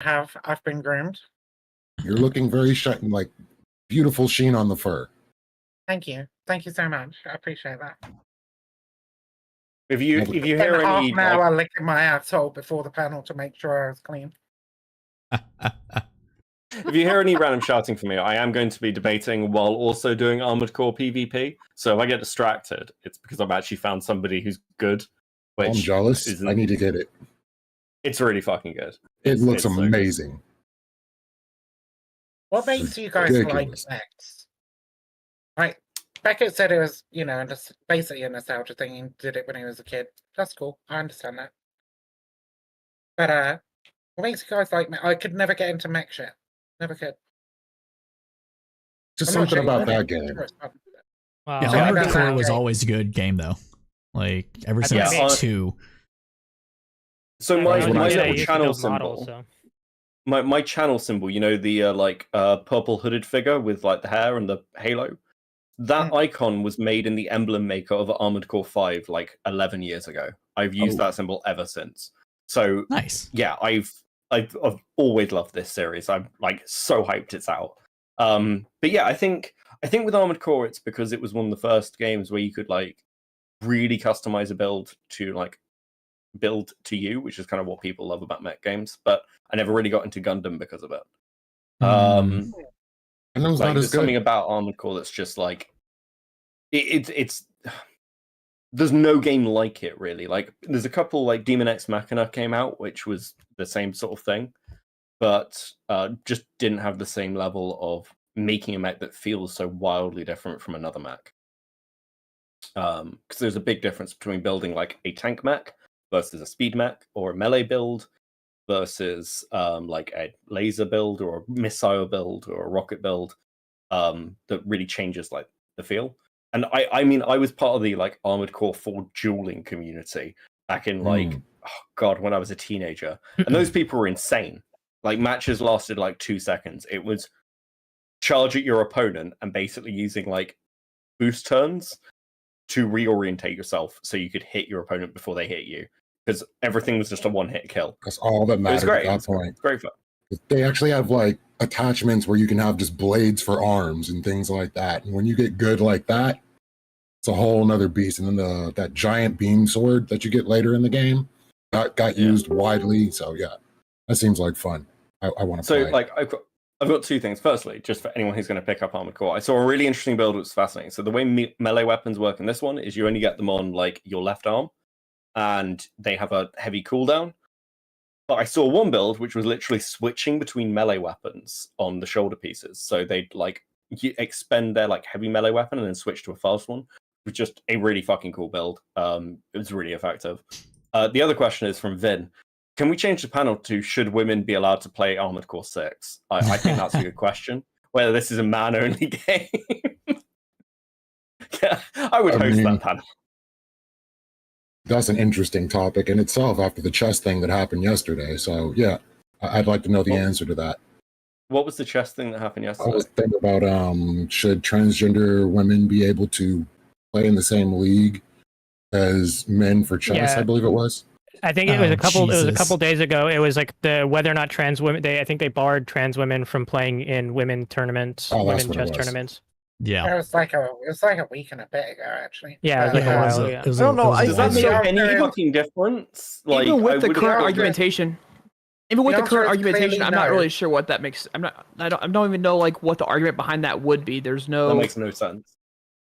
I've been groomed. You're looking very shiny, like beautiful sheen on the fur. Thank you so much. I appreciate that. If you hear any half an hour licking my asshole before the panel to make sure I was clean. If you hear any random shouting from me, I am going to be debating while also doing Armored Core PvP. So if I get distracted, it's because I've actually found somebody who's good. Which I'm jealous. I need to get it. It's really fucking good. It looks amazing. So what makes you guys like X? Like Beckett said it was, just basically a nostalgia thing. He did it when he was a kid. That's cool. I understand that. But what makes you guys like me? I could never get into mech shit. Never could. Just something about that game. Wow. Yeah, Armored Core was always a good game though. Like ever since 2. So my little channel symbol. My channel symbol, the purple hooded figure with like the hair and the halo. That icon was made in the emblem maker of Armored Core 5 like 11 years ago. I've used that symbol ever since. So nice. Yeah, I've always loved this series. I'm like so hyped it's out. But yeah, I think with Armored Core it's because it was one of the first games where you could like really customize a build to like build to you, which is kind of what people love about mech games. But I never really got into Gundam because of it. And it was like, not as there's something about Armored Core that's just like it's there's no game like it really. Like there's a couple like Demon X Machina came out, which was the same sort of thing, but just didn't have the same level of making a mech that feels so wildly different from another mech. Because there's a big difference between building like a tank mech versus a speed mech, or a melee build versus like a laser build or a missile build or a rocket build, that really changes like the feel. And I mean I was part of the like Armored Core 4 dueling community back in like when I was a teenager, and those people were insane. Like matches lasted like 2 seconds. It was charge at your opponent and basically using like boost turns to reorientate yourself so you could hit your opponent before they hit you, because everything was just a one-hit kill. That's all that mattered at that point. Great fun. They actually have like attachments where you can have just blades for arms and things like that. And when you get good like that, it's a whole nother beast. And then that giant beam sword that you get later in the game got used widely. So yeah, that seems like fun. I want to play. So like I've got 2 things. Firstly, just for anyone who's going to pick up Armored Core, I saw a really interesting build which was fascinating. So the way melee weapons work in this one is you only get them on like your left arm, and they have a heavy cooldown. But I saw one build which was literally switching between melee weapons on the shoulder pieces. So they'd like expend their like heavy melee weapon and then switch to a fast one. It was just a really fucking cool build. It was really effective. The other question is from Vin. Can we change the panel to should women be allowed to play Armored Core 6? I think that's a good question. Whether this is a man-only game. Yeah, I would host that panel. That's an interesting topic in itself after the chess thing that happened yesterday. So yeah, I'd like to know the answer to that. What was the chess thing that happened yesterday? I was thinking about should transgender women be able to play in the same league as men for chess? I believe it was. I think it was a couple days ago. It was like whether or not trans women. I think they barred trans women from playing in women tournaments, women chess tournaments. Yeah, it was like a week and a bit ago, actually. Yeah, it was like a while. Yeah. I don't know. Does that make any fucking difference? Like, even with the current argumentation, I'm not really sure what that makes. I don't even know like what the argument behind that would be. There's no. That makes no sense.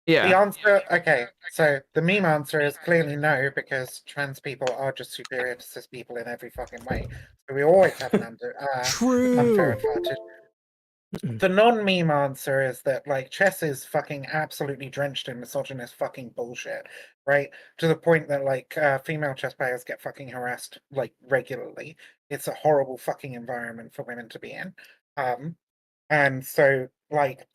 Yeah. The answer, okay, so the meme answer is clearly no, because trans people are just superior to cis people in every fucking way. So we always have an unfair advantage. The non-meme answer is that like chess is fucking absolutely drenched in misogynist fucking bullshit, right? To the point that like female chess players get fucking harassed like regularly. It's a horrible fucking environment for women to be in. And so like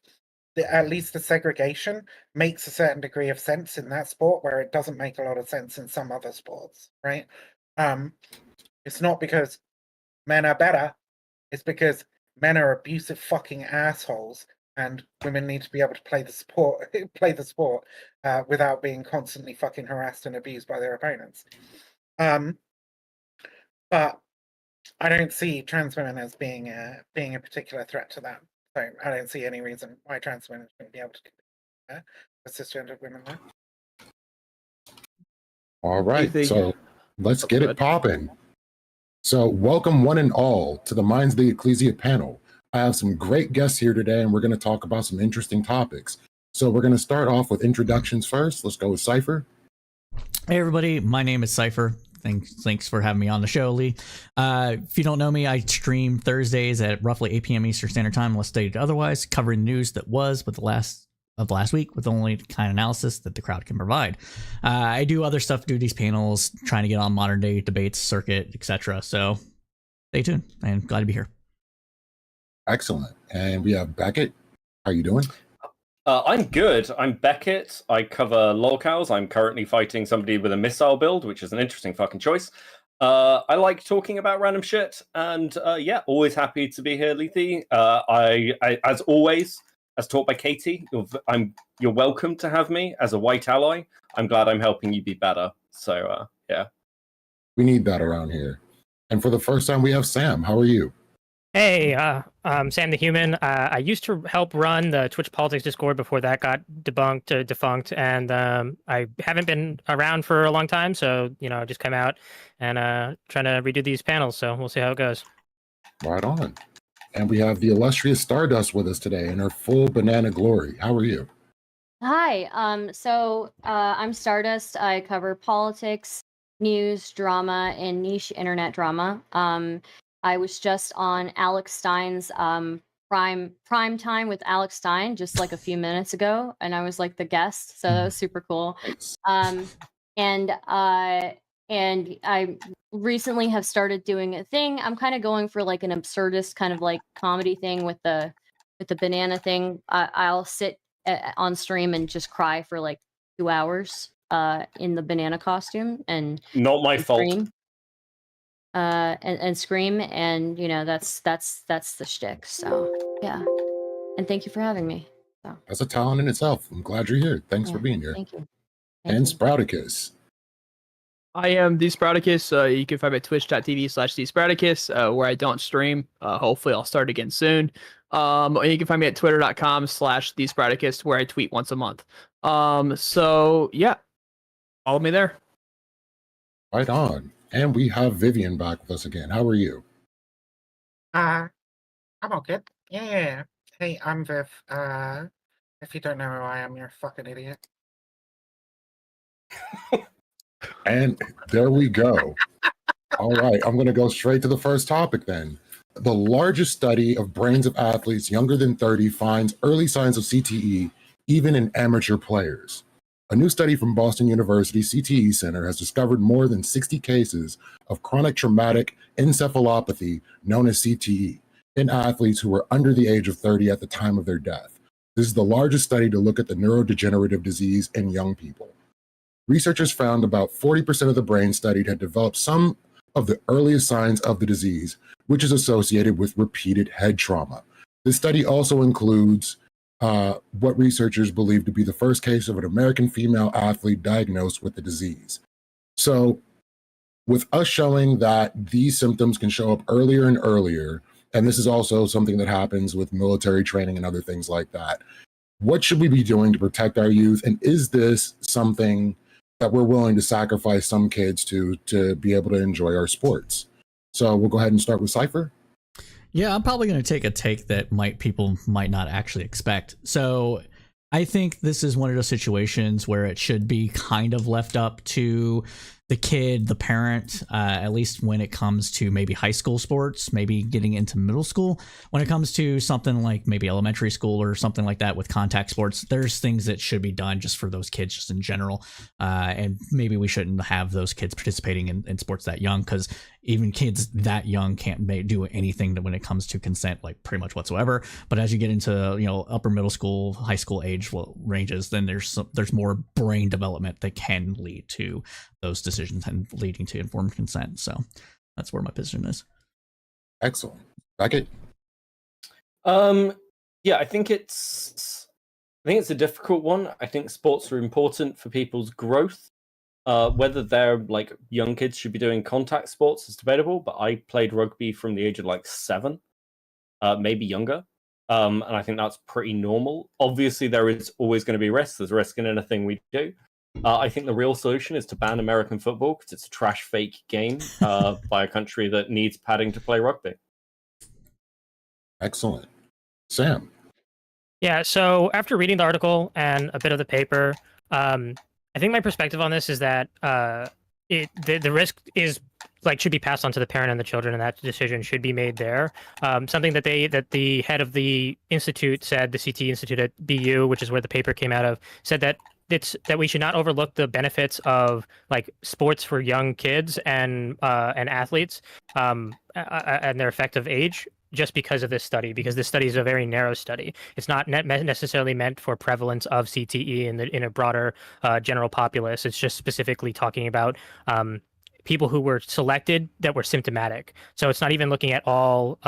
at least the segregation makes a certain degree of sense in that sport where it doesn't make a lot of sense in some other sports, right? It's not because men are better, it's because men are abusive fucking assholes, and women need to be able to play the sport without being constantly fucking harassed and abused by their opponents. But I don't see trans women as being a particular threat to that. So I don't see any reason why trans women shouldn't be able to compete with cisgendered women there. All right, so let's get it popping. So welcome one and all to the Minds of the Ecclesia panel. I have some great guests here today, and we're going to talk about some interesting topics. So we're going to start off with introductions first. Let's go with Cypher. Hey everybody, my name is Cypher. Thanks for having me on the show, Lee. If you don't know me, I stream Thursdays at roughly 8 p.m. Eastern Standard Time, unless stated otherwise, covering news that was with the last week with only kind of analysis that the crowd can provide. I do other stuff, do these panels, trying to get on modern day debates, circuit, etc. So stay tuned, and glad to be here. Excellent. And we have Beckett. How are you doing? I'm good. I'm Beckett. I cover lolcows. I'm currently fighting somebody with a missile build, which is an interesting fucking choice. I like talking about random shit, and yeah, always happy to be here, Lethe. I as always, as taught by Katie, you're welcome to have me as a white ally. I'm glad I'm helping you be better. So yeah, we need that around here. And for the first time, we have Sam. How are you? Hey, Sam the Human. I used to help run the Twitch Politics Discord before that got defunct, and I haven't been around for a long time, so I just come out and trying to redo these panels. So we'll see how it goes. Right on. And we have the illustrious Stardust with us today in her full banana glory. How are you? Hi. So I'm Stardust. I cover politics, news, drama, and niche internet drama. I was just on Alex Stein's prime time with Alex Stein just like a few minutes ago, and I was like the guest, so that was super cool. And I recently have started doing a thing. I'm kind of going for like an absurdist kind of like comedy thing with the banana thing. I'll sit on stream and just cry for like 2 hours in the banana costume and not my fault. Scream. And scream, and that's the shtick. So yeah, and thank you for having me. So that's a talent in itself. I'm glad you're here. Thanks for being here. Thank you. And Sprouticus. I am the Sprouticus. You can find me at twitch.tv/thesprouticus, where I don't stream. Hopefully I'll start again soon. You can find me at twitter.com/thesprouticus, where I tweet once a month. So yeah, follow me there. Right on. And we have Vivian back with us again. How are you? I'm all good. Yeah. Hey, I'm Viv. If you don't know who I am, you're a fucking idiot. And there we go. All right, I'm going to go straight to the first topic then. The largest study of brains of athletes younger than 30 finds early signs of CTE, even in amateur players. A new study from Boston University CTE Center has discovered more than 60 cases of chronic traumatic encephalopathy, known as CTE, in athletes who were under the age of 30 at the time of their death. This is the largest study to look at the neurodegenerative disease in young people. Researchers found about 40% of the brain studied had developed some of the earliest signs of the disease, which is associated with repeated head trauma. This study also includes what researchers believe to be the first case of an American female athlete diagnosed with the disease. So with us showing that these symptoms can show up earlier and earlier, and this is also something that happens with military training and other things like that, what should we be doing to protect our youth? And is this something that we're willing to sacrifice some kids to be able to enjoy our sports? So we'll go ahead and start with Cypher. Yeah, I'm probably going to take a take that people might not actually expect. So I think this is one of those situations where it should be kind of left up to the kid, the parent, at least when it comes to maybe high school sports, maybe getting into middle school. When it comes to something like maybe elementary school or something like that with contact sports, there's things that should be done just for those kids just in general. And maybe we shouldn't have those kids participating in sports that young, because even kids that young can't do anything when it comes to consent, like pretty much whatsoever. But as you get into upper middle school, high school age ranges, then there's more brain development that can lead to those decisions and leading to informed consent. So that's where my position is. Excellent. Beckett? Yeah, I think it's a difficult one. I think sports are important for people's growth. Whether they're like young kids should be doing contact sports is debatable, but I played rugby from the age of like 7, maybe younger. And I think that's pretty normal. Obviously, there is always going to be risks. There's risk in anything we do. I think the real solution is to ban American football because it's a trash fake game by a country that needs padding to play rugby. Excellent. Sam. Yeah, so after reading the article and a bit of the paper, I think my perspective on this is that the risk is like should be passed on to the parent and the children, and that decision should be made there. Something that the head of the institute said, the CT Institute at BU, which is where the paper came out of, said that that we should not overlook the benefits of like sports for young kids and athletes and their effective age, just because of this study, because this study is a very narrow study. It's not necessarily meant for prevalence of CTE in a broader general populace. It's just specifically talking about people who were selected that were symptomatic. So it's not even looking at all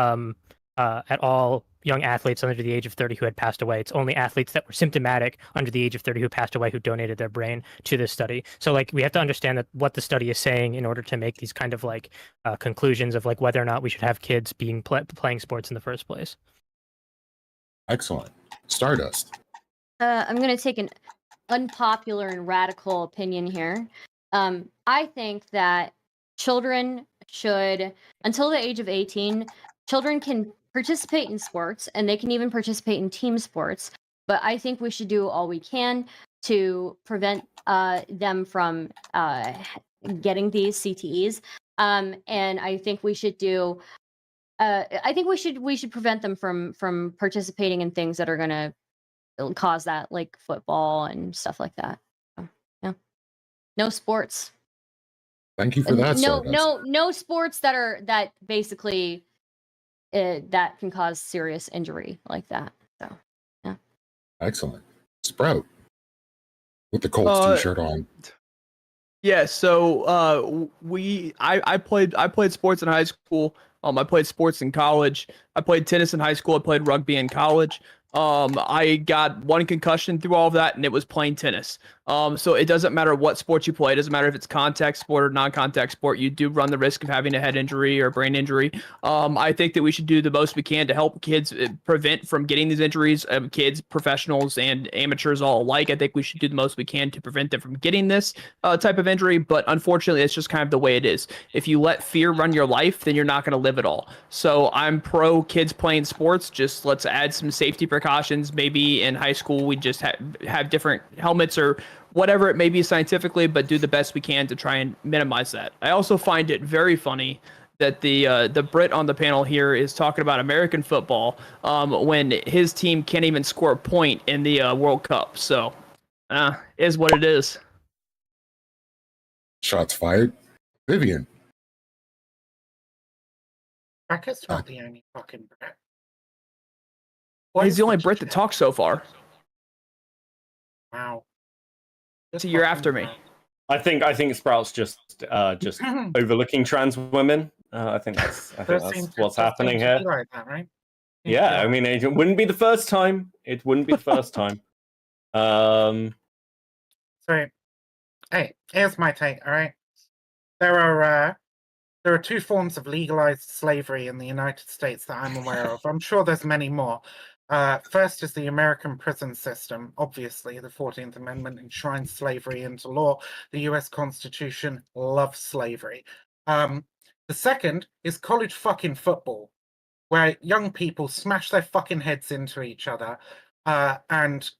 young athletes under the age of 30 who had passed away. It's only athletes that were symptomatic under the age of 30 who passed away who donated their brain to this study. So like we have to understand that what the study is saying in order to make these kind of like conclusions of like whether or not we should have kids being playing sports in the first place. Excellent. Stardust. I'm going to take an unpopular and radical opinion here. I think that children should, until the age of 18, children can participate in sports, and they can even participate in team sports. But I think we should do all we can to prevent them from getting these CTEs. And I think we should do. I think we should prevent them from participating in things that are going to cause that, like football and stuff like that. So, yeah, no sports. Thank you for that. No sports that basically that can cause serious injury like that. So, yeah. Excellent. Sprout with the Colts t-shirt on. Yeah, so I played sports in high school. I played sports in college. I played tennis in high school. I played rugby in college. I got one concussion through all of that, and it was playing tennis. So it doesn't matter what sport you play. It doesn't matter if it's contact sport or non-contact sport. You do run the risk of having a head injury or brain injury. I think that we should do the most we can to help kids prevent from getting these injuries. Kids, professionals, and amateurs all alike. I think we should do the most we can to prevent them from getting this type of injury. But unfortunately, it's just kind of the way it is. If you let fear run your life, then you're not going to live at all. So I'm pro kids playing sports. Just let's add some safety precautions. Maybe in high school we just have different helmets or whatever it may be scientifically, but do the best we can to try and minimize that. I also find it very funny that the Brit on the panel here is talking about American football when his team can't even score a point in the World Cup. So, is what it is. Shots fired. Vivian. Becca's not the only fucking Brit. He's the only Brit that talks so far. Wow. So you're after me. I think Sprout's just overlooking trans women. I think that's what's happening here. Like that, right? Yeah, I mean, it wouldn't be the first time. It wouldn't be the first time. So, hey, here's my take. All right, there are two forms of legalized slavery in the United States that I'm aware of. I'm sure there's many more. First is the American prison system. Obviously, the 14th Amendment enshrines slavery into law. The US Constitution loves slavery. The second is college fucking football, where young people smash their fucking heads into each other and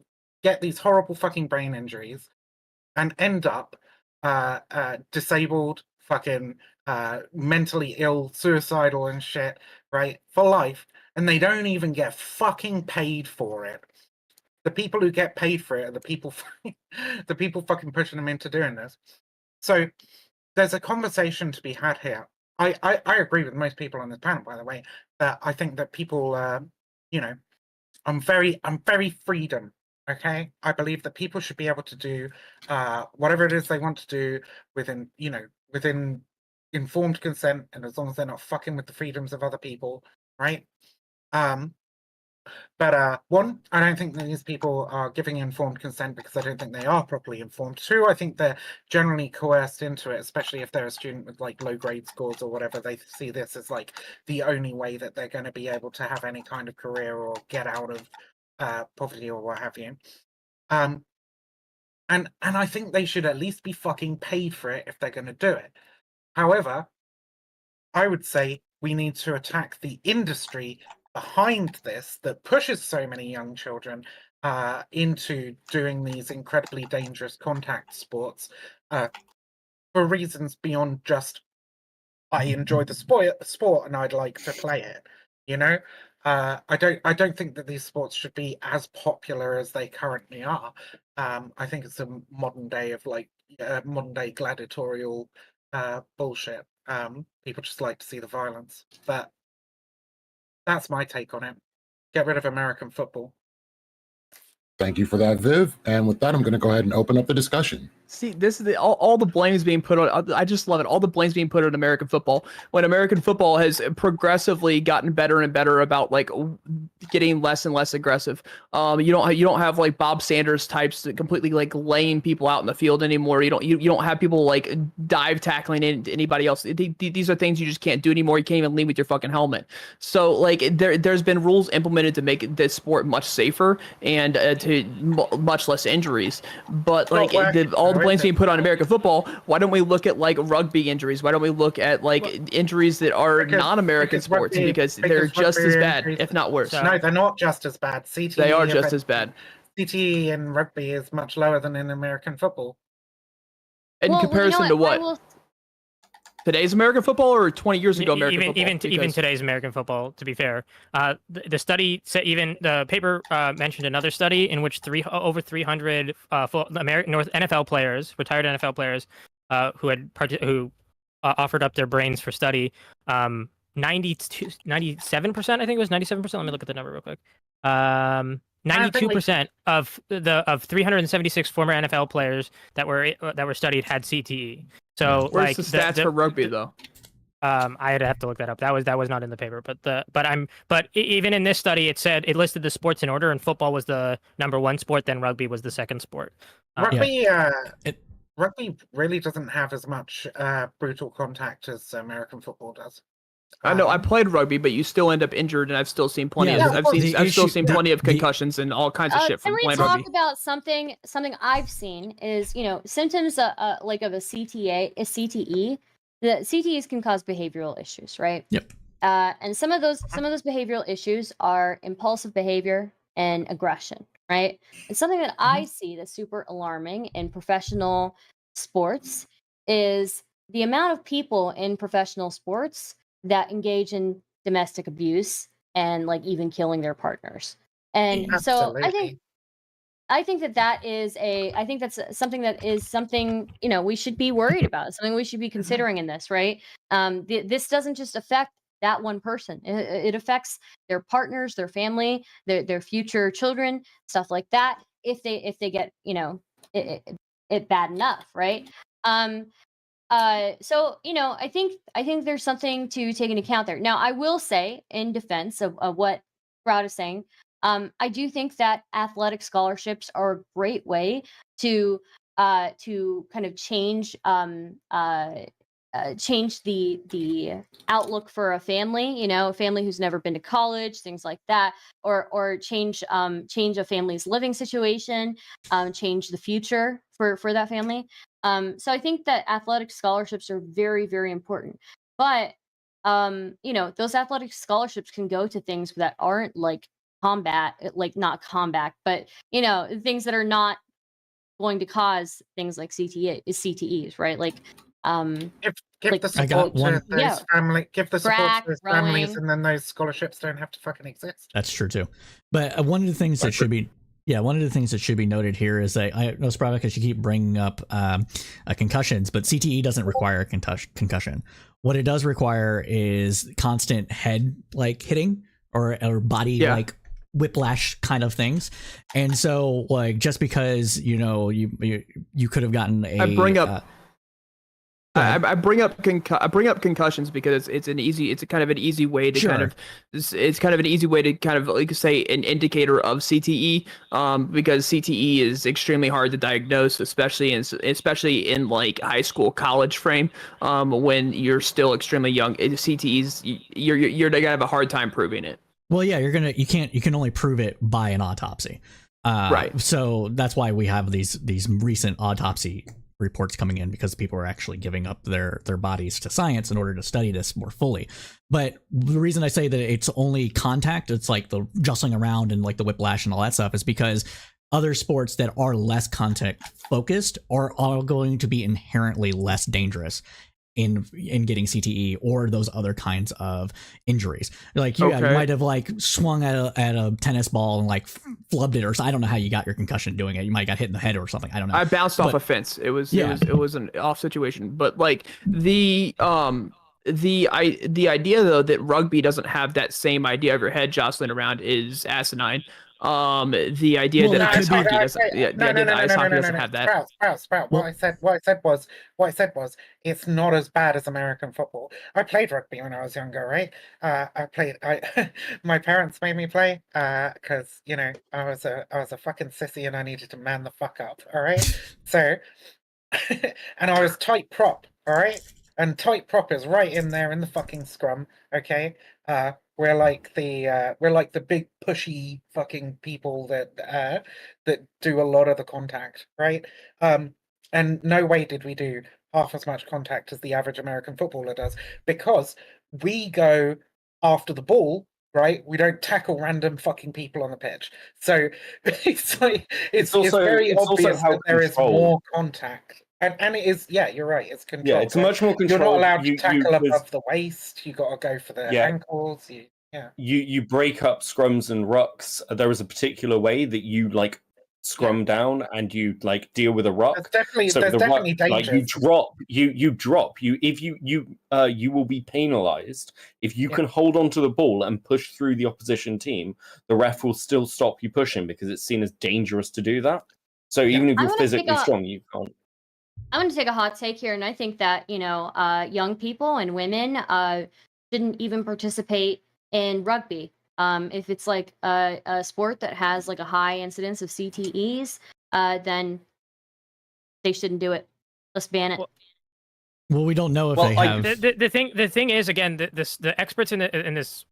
get these horrible fucking brain injuries and end up disabled, fucking mentally ill, suicidal and shit, right, for life. And they don't even get fucking paid for it. The people who get paid for it are the people fucking pushing them into doing this. So there's a conversation to be had here. I agree with most people on this panel, by the way, that I think that people, I'm very freedom. Okay, I believe that people should be able to do whatever it is they want to do within informed consent, and as long as they're not fucking with the freedoms of other people, right? But one, I don't think that these people are giving informed consent because I don't think they are properly informed. Two, I think they're generally coerced into it, especially if they're a student with like low grade scores or whatever. They see this as like the only way that they're going to be able to have any kind of career or get out of poverty or what have you. And I think they should at least be fucking paid for it if they're going to do it. However, I would say we need to attack the industry behind this that pushes so many young children into doing these incredibly dangerous contact sports for reasons beyond just I enjoy the sport and I'd like to play it. You know, I don't think that these sports should be as popular as they currently are. I think it's a modern day of like modern day gladiatorial bullshit. People just like to see the violence, but that's my take on it. Get rid of American football. Thank you for that, Viv. And with that, I'm going to go ahead and open up the discussion. See, this is all the blame is being put on. I just love it. All the blame's being put on American football when American football has progressively gotten better and better about like getting less and less aggressive. You don't have like Bob Sanders types that completely like laying people out in the field anymore. You don't have people like dive tackling anybody else. These are things you just can't do anymore. You can't even lead with your fucking helmet. So like there's been rules implemented to make this sport much safer and to much less injuries. But like all the blame's being put on American football. Why don't we look at like rugby injuries? Why don't we look at like injuries that are non-American sports because they're just as bad, if not worse. No, they're not just as bad. CTE, they are just as bad. CTE in rugby is much lower than in American football. In comparison to what? Today's American football or 20 years ago American football? Even today's American football, to be fair. The study said, even the paper mentioned another study in which over 300 NFL players, retired NFL players, who offered up their brains for study. 97%, I think it was 97%. Let me look at the number real quick. 92% of 376 former NFL players that were studied had CTE. So where's the stats for rugby though? I'd have to look that up. That was not in the paper, but even in this study, it listed the sports in order, and football was the number one sport, then rugby was the second sport. Rugby really doesn't have as much brutal contact as American football does. I know I played rugby, but you still end up injured, and I've still seen plenty of concussions and all kinds of shit from playing rugby. Can we talk about something I've seen is, symptoms like of a CTE. The CTEs can cause behavioral issues, right? Yep. And some of those behavioral issues are impulsive behavior and aggression, right? And something that I see that's super alarming in professional sports is the amount of people in professional sports that engage in domestic abuse and like even killing their partners. And Absolutely. So I think that's something we should be worried about, something we should be considering in this, right? This doesn't just affect that one person. It affects their partners, their family, their future children, stuff like that. If they get it bad enough, right? So I think there's something to take into account there. Now, I will say, in defense of what Sprout is saying, I do think that athletic scholarships are a great way to kind of change the outlook for a family. A family who's never been to college, things like that, or change a family's living situation, change the future for that family. So I think that athletic scholarships are very, very important. But those athletic scholarships can go to things that aren't like not combat, but things that are not going to cause things like CTEs, right? Like give the support to those families, and then those scholarships don't have to fucking exist. That's true too. But one of the things that should be noted here is that I know, Sprout, because you keep bringing up concussions, but CTE doesn't require a concussion. What it does require is constant head like hitting or body like whiplash kind of things. And so like just because you could have gotten a I bring up concussions because it's a kind of an easy way to kind of like say an indicator of CTE, because CTE is extremely hard to diagnose, especially in like high school, college frame, when you're still extremely young. CTE's you're gonna have a hard time proving it. Well, yeah, you can only prove it by an autopsy. Right. So that's why we have these recent autopsy reports coming in, because people are actually giving up their bodies to science in order to study this more fully. But the reason I say that it's only contact, it's like the jostling around and like the whiplash and all that stuff, is because other sports that are less contact focused are all going to be inherently less dangerous in getting CTE or those other kinds of injuries. Like you might have like swung at a tennis ball and like flubbed it, or I don't know how you got your concussion doing it. You might have got hit in the head or something. I don't know. I bounced off a fence. It was an off situation. But like the idea though that rugby doesn't have that same idea of your head jostling around is asinine. The idea that ice hockey doesn't have that. Sprout. What I said was it's not as bad as American football. I played rugby when I was younger, right? My parents made me play because I was a fucking sissy and I needed to man the fuck up. All right, so and I was tight prop. All right, and tight prop is right in there in the fucking scrum. Okay. We're like the big pushy fucking people that do a lot of the contact, right? And no way did we do half as much contact as the average American footballer does, because we go after the ball, right? We don't tackle random fucking people on the pitch. So it's very obvious that there is more contact. And it is, you're right, it's controlled. Yeah, it's much more controlled. You're not allowed to tackle above the waist. You got to go for the ankles. You break up scrums and rucks. There is a particular way that you like scrum down and you like deal with a ruck. There's definitely danger. Like you drop. You will be penalized if you can hold on to the ball and push through the opposition team. The ref will still stop you pushing because it's seen as dangerous to do that. So even if you're physically strong, you can't. I want to take a hot take here, and I think that young people and women shouldn't even participate in rugby. If it's like a sport that has like a high incidence of CTEs, then they shouldn't do it. Let's ban it. Well, we don't know if they have. The thing is, again, the experts in this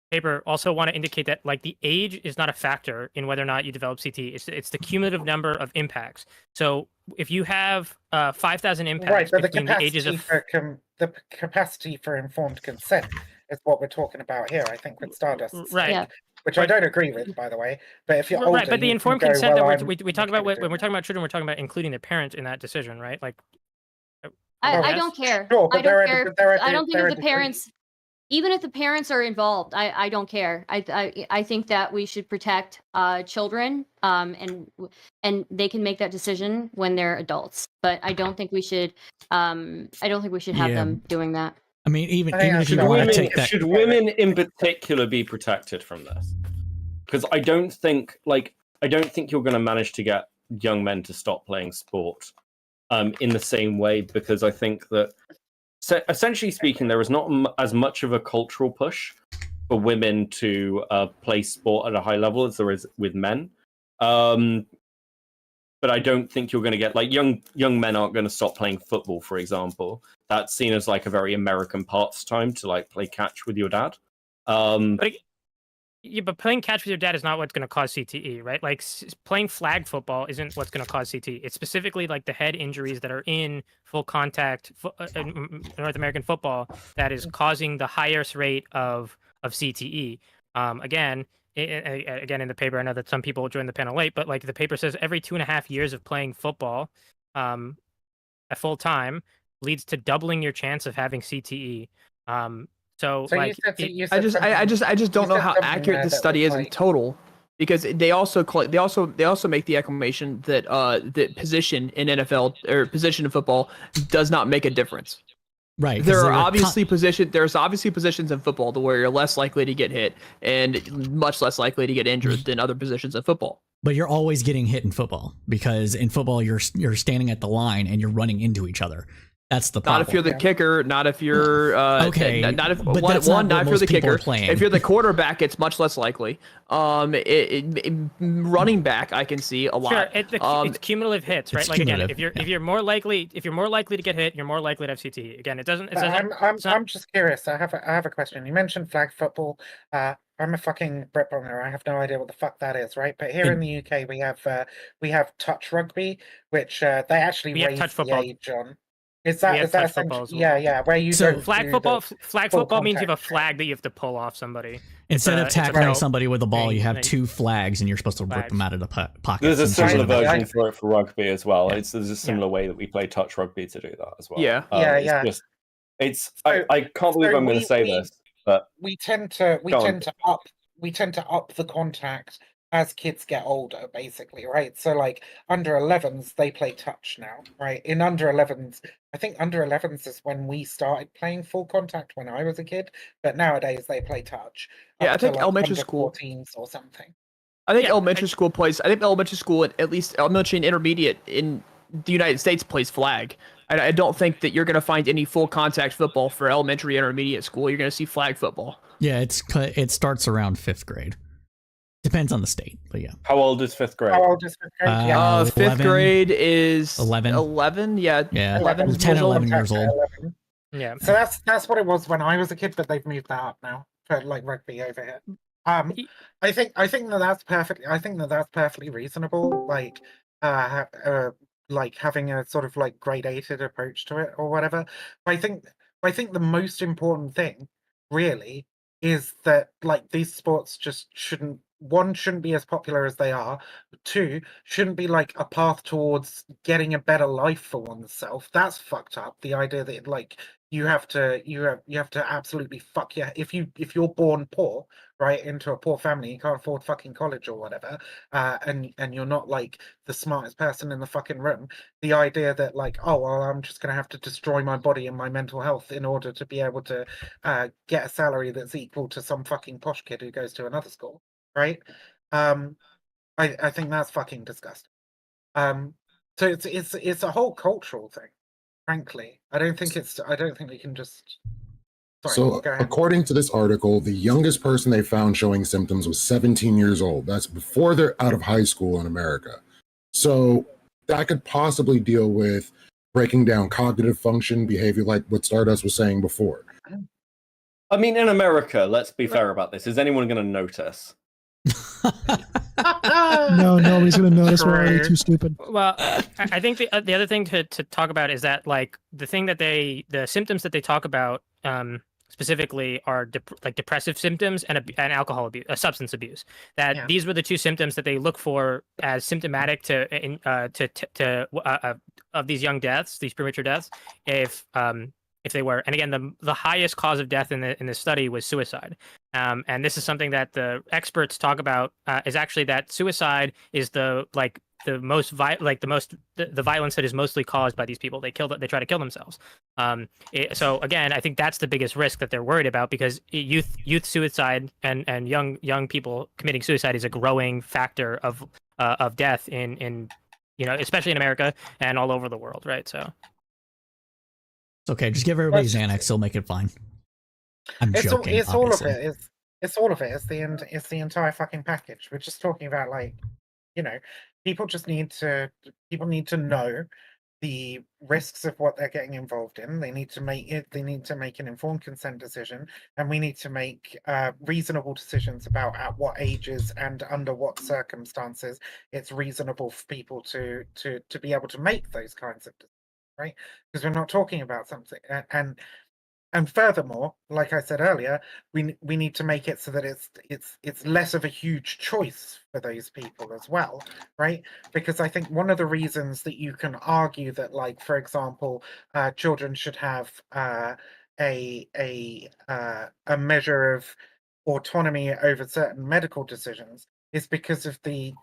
paper also want to indicate that like the age is not a factor in whether or not you develop CTE. It's the cumulative number of impacts. So if you have 5,000 impacts between the ages of the capacity for informed consent is what we're talking about here. I think with Stardust, which I don't agree with, by the way. But if you're older, but the informed consent that we talk about when we're talking about children, we're talking about including their parents in that decision, right? Like, I don't care. Sure, I don't care. I don't think if the parents. Even if the parents are involved, I don't care. I think that we should protect children, and they can make that decision when they're adults. But I don't think we should. I don't think we should have them doing that. I mean, even if you want to take that, should women in particular be protected from this? Because I don't think you're going to manage to get young men to stop playing sport in the same way, because I think that. So essentially speaking, there is not as much of a cultural push for women to play sport at a high level as there is with men. But I don't think you're going to get like young men aren't going to stop playing football, for example. That's seen as like a very American pastime to like play catch with your dad. But playing catch with your dad is not what's going to cause CTE, right? Like playing flag football isn't what's going to cause CTE. It's specifically like the head injuries that are in full contact North American football that is causing the highest rate of CTE. Again, in the paper, I know that some people join the panel late, but like the paper says every 2.5 years of playing football at full time leads to doubling your chance of having CTE. So like, I just don't know how accurate this study is in total, because they also make the acclamation that that position in NFL or position in football does not make a difference. Right. There's obviously positions in football to where you're less likely to get hit and much less likely to get injured than other positions in football. But you're always getting hit in football, because in football you're standing at the line and you're running into each other. That's the Not problem. if you're the kicker. Not if you're okay. Not if but that's not if you're the kicker. playing. If you're the quarterback, it's much less likely. Running back, I can see a lot. Sure, it's cumulative hits, right? It's Like again, cumulative, if you're more likely to get hit, you're more likely to have CTE. Again, it doesn't. I'm just curious. I have a question. You mentioned flag football. I'm a fucking Brit Bomber. I have no idea what the fuck that is, right? But here in the UK, we have touch rugby, which they actually raise touch the football. age on. Is that touch essentially? football as well. Yeah, where you So don't flag do football. the Flag full football means you have a contact flag that you have to pull off somebody. Instead of it's a tackling belt somebody with a ball, you have thing, two flags, and you're supposed to rip them out of the pockets. There's a and similar throw them back. version for it for rugby as well. Yeah. There's a similar way that we play touch rugby to do that as well. Yeah. I can't believe I'm going to say this, but we tend to up the contact as kids get older, basically, right? So like under 11s, they play touch now, right? In under 11s, I think under 11s is when we started playing full contact when I was a kid, but nowadays they play touch. Yeah, I think like elementary under school 14s or something. I think elementary school plays. I think elementary school, at least elementary and intermediate in the United States, plays flag. I don't think that you're going to find any full contact football for elementary intermediate school. You're going to see flag football. Yeah, it starts around 5th grade. Depends on the state, but yeah. How old is 5th grade? How old is 5th grade? Yeah. 5th 11, grade is 11. 11. Yeah, Yeah, 11, 10, 11 years old. 11. Yeah. So that's what it was when I was a kid, but they've moved that up now for like rugby over here. I think that's perfectly reasonable. Like having a sort of like gradated approach to it or whatever. But I think the most important thing really is that like these sports just shouldn't be as popular as they are. 2, shouldn't be like a path towards getting a better life for oneself. That's fucked up. The idea that like you have to absolutely fuck if you're born poor, right, into a poor family, you can't afford fucking college or whatever, and you're not like the smartest person in the fucking room. The idea that like, oh well, I'm just gonna have to destroy my body and my mental health in order to be able to get a salary that's equal to some fucking posh kid who goes to another school, right? I think that's fucking disgusting. So it's a whole cultural thing. Frankly, I don't think we can just. Sorry, So, go ahead. according to this article, the youngest person they found showing symptoms was 17 years old. That's before they're out of high school in America. So that could possibly deal with breaking down cognitive function, behavior, like what Stardust was saying before. I mean, in America, let's be fair about this. Is anyone going to notice? No, nobody's going to notice. We're already too stupid. Well, I think the other thing to talk about is that like the symptoms that they talk about specifically are like depressive symptoms and alcohol abuse, substance abuse. That these were the 2 symptoms that they look for as symptomatic of these young deaths, these premature deaths, if they were. And again, the highest cause of death in this study was suicide. And this is something that the experts talk about is actually that suicide is the violence that is mostly caused by these people. They try to kill themselves. So again, I think that's the biggest risk that they're worried about, because youth suicide and young people committing suicide is a growing factor of death in especially in America and all over the world, right? So it's okay. Just give everybody Xanax; they'll make it fine. I'm joking. It's all of it. It's all of it. It's the entire fucking package. We're just talking about like, people need to know the risks of what they're getting involved in. They need to make an informed consent decision, and we need to make reasonable decisions about at what ages and under what circumstances it's reasonable for people to be able to make those kinds of decisions, right? Because we're not talking about something and furthermore, like I said earlier, we need to make it so that it's less of a huge choice for those people as well, right? Because I think one of the reasons that you can argue that, like, for example, children should have a measure of autonomy over certain medical decisions is because of the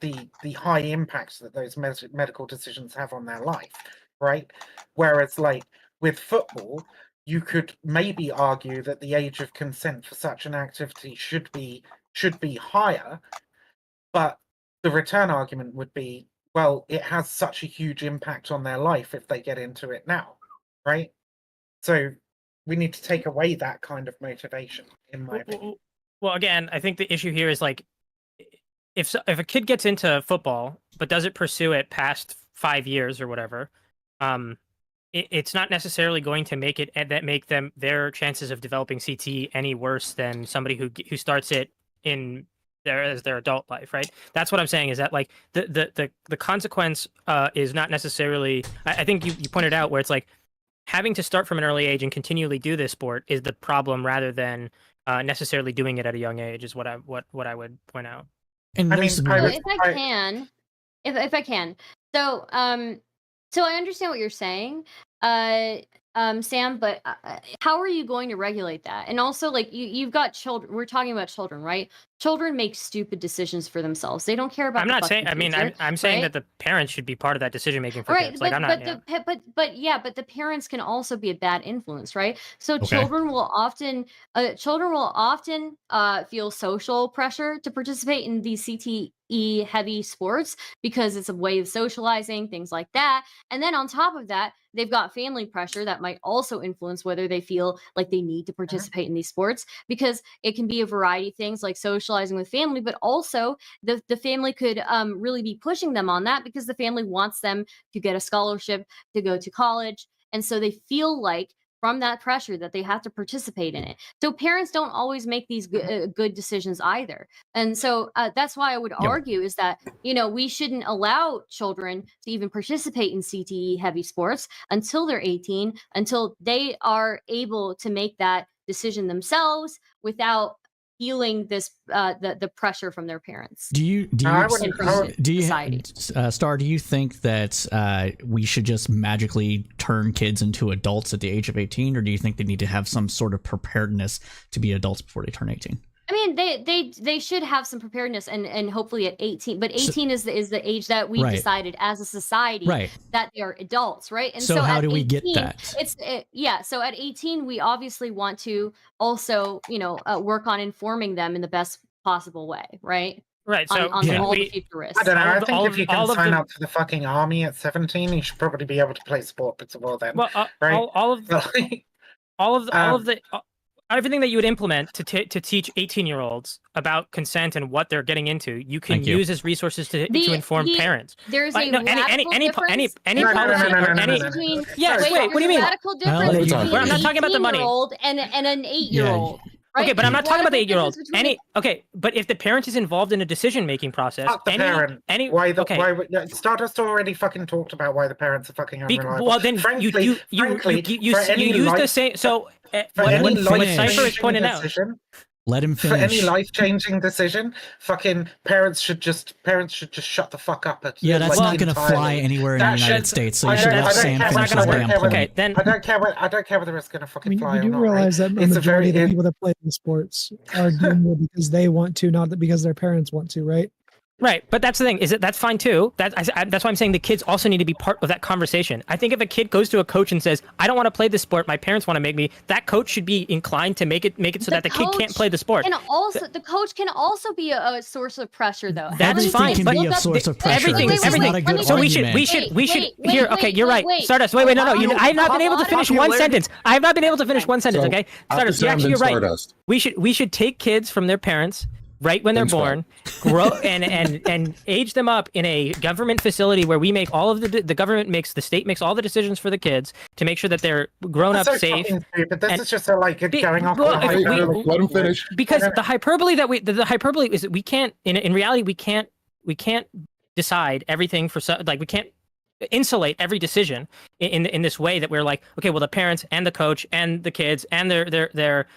high impact that those medical decisions have on their life, right? Whereas, like, with football, you could maybe argue that the age of consent for such an activity should be higher, but the return argument would be, well, it has such a huge impact on their life if they get into it now, right? So we need to take away that kind of motivation, in my opinion. Well, again, I think the issue here is like, if a kid gets into football but doesn't pursue it past 5 years or whatever, it's not necessarily going to make their chances of developing CTE any worse than somebody who starts it in their adult life, right? That's what I'm saying, is that like the consequence is not necessarily. I think you pointed out where it's like having to start from an early age and continually do this sport is the problem, rather than necessarily doing it at a young age, is what I would point out. And I mean, So if I can, so I understand what you're saying, Sam, but how are you going to regulate that? And also, like, you've got children. We're talking about children, right? Children make stupid decisions for themselves. They don't care about. I'm the not fucking saying. I mean, future, I'm saying right? that the parents should be part of that decision making for Right, kids. but Like, I'm not. but the parents can also be a bad influence, right? So Okay. children will often feel social pressure to participate in these CTE heavy sports because it's a way of socializing, things like that. And then on top of that, they've got family pressure that might also influence whether they feel like they need to participate in these sports, because it can be a variety of things like socializing with family, but also the family could really be pushing them on that because the family wants them to get a scholarship to go to college. And so they feel like from that pressure that they have to participate in it. So parents don't always make these good decisions either. And so that's why I would argue is that, we shouldn't allow children to even participate in CTE heavy sports until they're 18, until they are able to make that decision themselves without feeling this the pressure from their parents. Do you Star, do you think that we should just magically turn kids into adults at the age of 18, or do you think they need to have some sort of preparedness to be adults before they turn 18? I mean, they should have some preparedness, and hopefully at 18. But 18 is the age that we decided as a society that they are adults, right? And so how do we 18, get that? So at 18, we obviously want to also, work on informing them in the best possible way, right? Right. So on all the future risks. I don't know. I think all if you can sign up to the fucking army at 17, you should probably be able to play sport before then. Well, right? Everything that you would implement to teach 18-year-olds about consent and what they're getting into, you can use as resources to inform parents. There's like, any policy. Yes. Wait. What do you mean? Radical difference between I'm not talking about the money. And an 8-year-old. Right? Okay, but I'm not talking about the 8-year-old. But if the parent is involved in a decision-making process, Fuck the parent. Why Stardust already fucking talked about why the parents are fucking unreliable. Well, then frankly, you use the same. So what Cypher is pointing out. Let him For finish. any life-changing decision, fucking parents should just shut the fuck up. That's not going to fly anywhere in the United States. So you should let Sam finish his damn point. Okay, then I don't care whether it's going to fucking fly or not. You do realize that the It's majority of the people that play in sports are doing it because they want to, not because their parents want to, right? Right, but that's the thing. That's fine too. That's why I'm saying the kids also need to be part of that conversation. I think if a kid goes to a coach and says, "I don't want to play this sport. My parents want to make me," that coach should be inclined to make it so that the kid can't play the sport. And also, the coach can also be a source of pressure, though. That's fine. Can be a source of pressure. Everything. So we should. Here, okay, you're right. Stardust. Wait. No. I have not been able to finish one sentence. I have not been able to finish one sentence. Okay, Stardust. You're right. We should take kids from their parents right when they're born, grow and age them up in a government facility where we make all of the state makes all the decisions for the kids to make sure that they're grown up safe. But this is just going off. Let him finish. Because the hyperbole is that we can't in reality we can't decide everything for we can't insulate every decision in this way that we're like, okay, well, the parents and the coach and the kids and their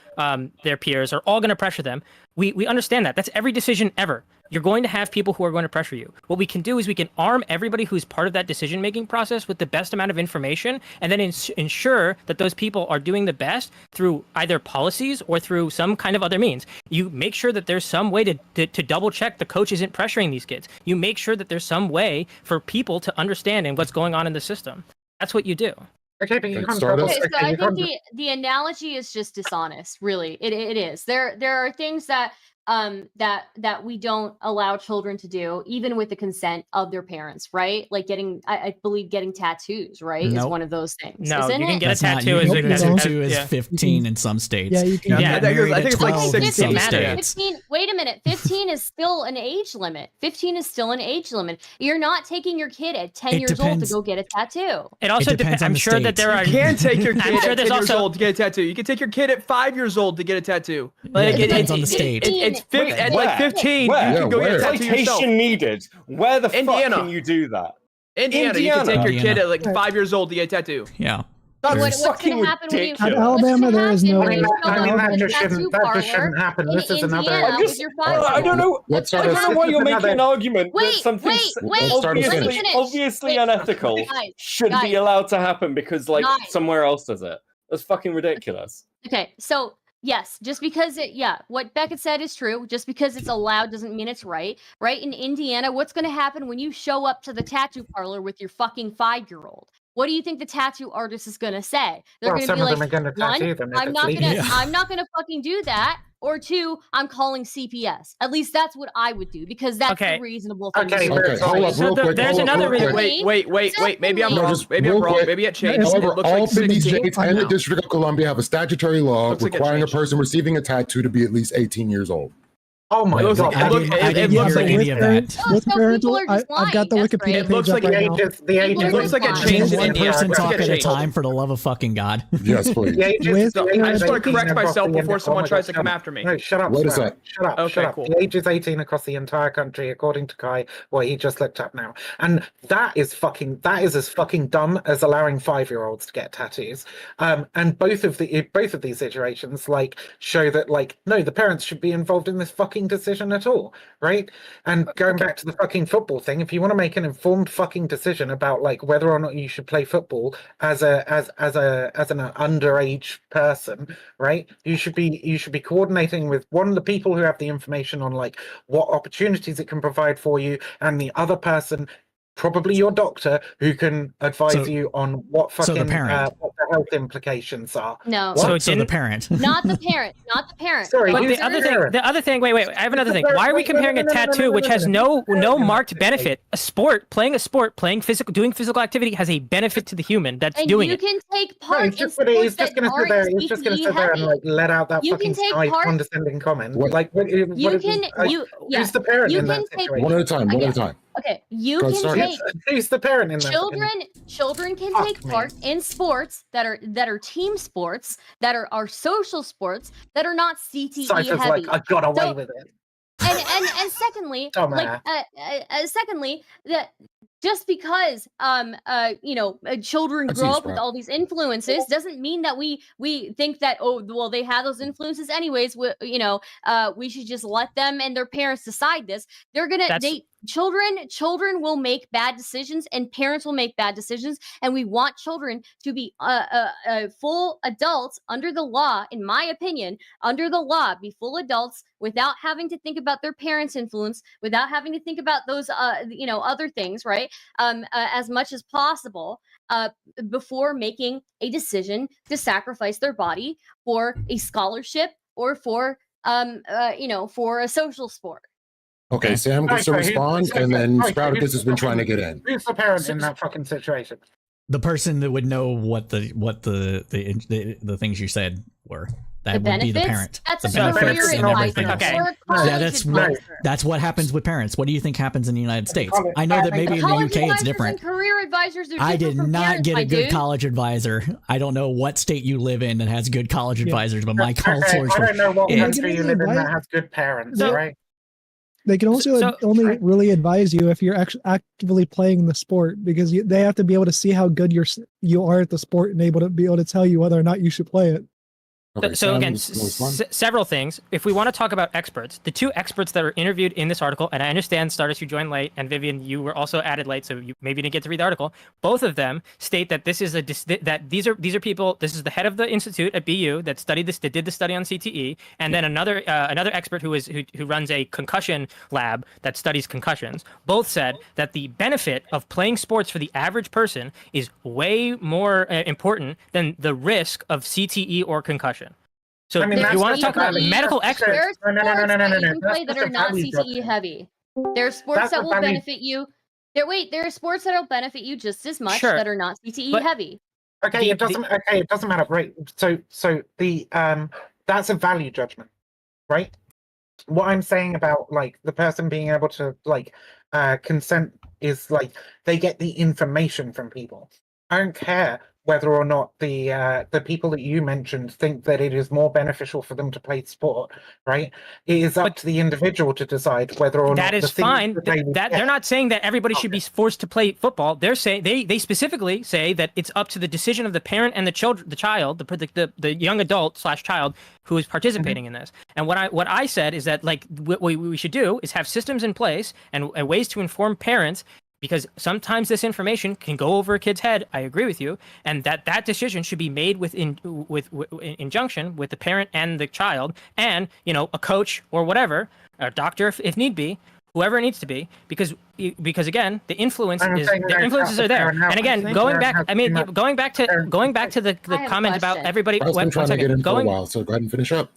peers are all going to pressure them. We understand that. That's every decision ever. You're going to have people who are going to pressure you. What we can do is we can arm everybody who's part of that decision-making process with the best amount of information, and then ensure that those people are doing the best through either policies or through some kind of other means. You make sure that there's some way to double-check the coach isn't pressuring these kids. You make sure that there's some way for people to understand what's going on in the system. That's what you do. Okay, but you can't so I think the analogy is just dishonest. Really, it is. There are things that that we don't allow children to do, even with the consent of their parents, right? Like I believe getting tattoos, right, is Nope. one of those things. No, isn't you can it? get That's a not. tattoo. You can Nope, get you a don't. tattoo is Yeah. 15 in some states. Yeah, you can. Yeah, I think it was- I think it's like 12 in 16. some Yeah. states. 15, wait a minute. 15 is still an age limit. 15 is still an age limit. You're not taking your kid at 10 It years old to depends- go get a tattoo. It also depends depends. on I'm the sure that state. there are. You can take your I'm kid sure at 10 there's years also- old to get a tattoo. You can take your kid at 5 years old to get a tattoo. It depends on the state. It's Wait, at where? like 15. Where? You can go Yeah, get a where? tattoo yourself. Citation needed. Where the Indiana. fuck can you do that? Indiana, you can take your Indiana. kid at like 5 years old to get a tattoo. Yeah. That's What's fucking going to happen when you ridiculous. At Alabama, what's gonna there is happen no when way. you show I mean, up that to the just tattoo shouldn't parlor happen. in This is another. Indiana I'm just- with your I don't 5-year-old? know. Let's I start don't us- know why you're making an another- argument that Wait, something wait, Let's start us obviously, finish. obviously Wait, unethical guys, should guys. be allowed to happen because like Guys. somewhere else does it. That's fucking ridiculous. Okay, so yes, just because what Beckett said is true. Just because it's allowed doesn't mean it's right. Right? In Indiana, what's going to happen when you show up to the tattoo parlor with your fucking 5-year-old? What do you think the tattoo artist is going to say? They're Well, going to some be of like, them are going to tattoo one, them if I'm it's not legal. gonna, Yeah. I'm not gonna fucking do that. Or two, I'm calling CPS. At least that's what I would do because that's Okay. the reasonable thing. Okay, to do. Okay, hold up So real quick. there's hold up another real reason- quick. Wait. Maybe I'm No, wrong. just Maybe I'm real wrong. quick. Maybe it changed. However, It looks all like 50 16. states and the District of Columbia have a statutory law Looks like it requiring a changed. person receiving a tattoo to be at least 18 years old. Oh my It looks god! like- it look- that- it- I it didn't looks hear like any with of parents- that. Oh, with so parental, people are just I've got the lying. That's Wikipedia great. It page looks up like right the now. ages, the People ages. are It looks like it lying. changed in One Indiana. person Looks like talk it at a changed. time for the love of fucking God. Yes, please. The ages, With- the I ages I just want to 18 correct across myself the before entire- someone oh my tries God, to come shut up. after me. No, shut up. What is Sven. that? Shut up. Okay, Shut up. cool. The age is 18 across the entire country, according to Kai, what he just looked up now. And that is as fucking dumb as allowing 5-year-olds to get tattoos. And both of these situations like show that like no, the parents should be involved in this fucking decision at all, right? And going back to the fucking football thing, if you want to make an informed fucking decision about like whether or not you should play football as an underage person, right? You should be coordinating with one of the people who have the information on like what opportunities it can provide for you, and the other person, probably your doctor, who can advise So- you on what so the fucking parent. what the health implications are. No, So So, it so the didn't- parent. not the parent. Not the parent. Sorry, But who's the other parent? thing, wait, I have another thing. Why are we Wait, no, comparing no, a no, no, no, tattoo no, which no, has no, no no, marked no, benefit? Playing a sport, doing physical activity has a benefit to the human that's And doing you it. can take No, part he's in just sports gonna, he's that just gonna sit aren't there. He's just gonna CTE sit there and heavy. like let out that You can fucking take side part- condescending comment. What? Like, what You is- can like, who's the parent you in that can take- situation? One at a time. One Yeah. at a time. Okay, you Go can start. take Who's the parent in that? children can Fuck take me. part in sports that are team sports, that are social sports, that are not CTE Cypher's heavy. like, I got away So- with it. And secondly, Dumbass. secondly, that just because children That grow seems up with right. all these influences doesn't mean that we think that, oh well, they have those influences anyways. We should just let them and their parents decide this. Children will make bad decisions and parents will make bad decisions, and we want children to be full adults under the law. In my opinion, under the law, be full adults without having to think about their parents' influence, without having to think about those other things, right? As much as possible before making a decision to sacrifice their body for a scholarship or for for a social sport. Okay, Sam gets to Okay, respond, who's- and then okay, Sprouticus who's has been the trying to fucking- get in. Who's the parent in that fucking situation? The person that would know what the things you said were. That The would benefits? be the parent. That's The a benefits career and advisor everything else. Okay. or a college Yeah, that's what- advisor. That's what happens with parents. What do you think happens in the United States? College- I know that maybe in the College UK it's advisors different. and career advisors are I different did from not parents, get my a good dude. college advisor. I don't know what state you live in that has good college Yeah. advisors, but my Okay, counselors I were don't know what shit. country you live in that has good parents, So- right? They can also So- only really advise you if you're actively playing the sport, because they have to be able to see how good you are at the sport and able to tell you whether or not you should play it. Okay, So Sam, again, you wanna respond? several things. If we want to talk about experts, the two experts that were interviewed in this article, and I understand Stardust, you joined late, and Vivian, you were also added late, so you maybe didn't get to read the article. Both of them state that this is that these are people. This is the head of the institute at BU that studied this, that did the study on CTE, and then another expert who runs a concussion lab that studies concussions. Both said that the benefit of playing sports for the average person is way more important than the risk of CTE or concussion. So I mean, if you want to talk about that's medical There experts, are sports No. that you can play That's that are a not value CTE judgment. heavy. There are sports That's that a will value- benefit you. There are sports that'll benefit you just as much Sure, that are not CTE but- heavy. Okay, it doesn't. Okay, it doesn't matter. Right. So the that's a value judgment, right? What I'm saying about like the person being able to like consent is like they get the information from people. I don't care whether or not the people that you mentioned think that it is more beneficial for them to play sport, right? It is up But to the individual to decide whether or that not is the things fine. that they will That get- they're not saying that everybody should be forced to play football. They're saying they specifically say that it's up to the decision of the parent and the child, the young adult / child who is participating in this. And what I said is that like what we should do is have systems in place and ways to inform parents. Because sometimes this information can go over a kid's head. I agree with you, and that decision should be made with injunction with the parent and the child, and a coach or whatever, a doctor if need be, whoever it needs to be. Because again, the influence I'm is saying their that influences are there. fair enough. And again, I'm saying going fair back, enough. I mean, Fair enough. going back to the I have a comment about question. everybody. I've been trying to get in for a while, so go ahead and finish up.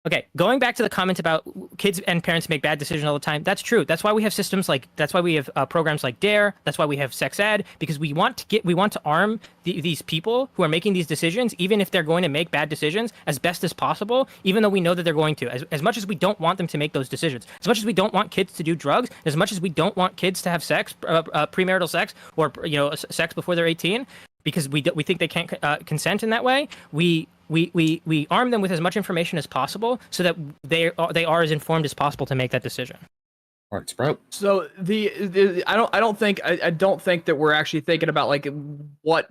Okay, going back to the comment about kids and parents make bad decisions all the time. That's true. That's why we have systems that's why we have programs like DARE. That's why we have sex ed, because we want to arm these people who are making these decisions, even if they're going to make bad decisions, as best as possible, even though we know that they're going to. As much as we don't want them to make those decisions, as much as we don't want kids to do drugs, as much as we don't want kids to have sex, premarital sex, or sex before they're 18, because we think they can't consent in that way. We arm them with as much information as possible so that they are as informed as possible to make that decision. All right, Sprout. So I don't think that we're actually thinking about like what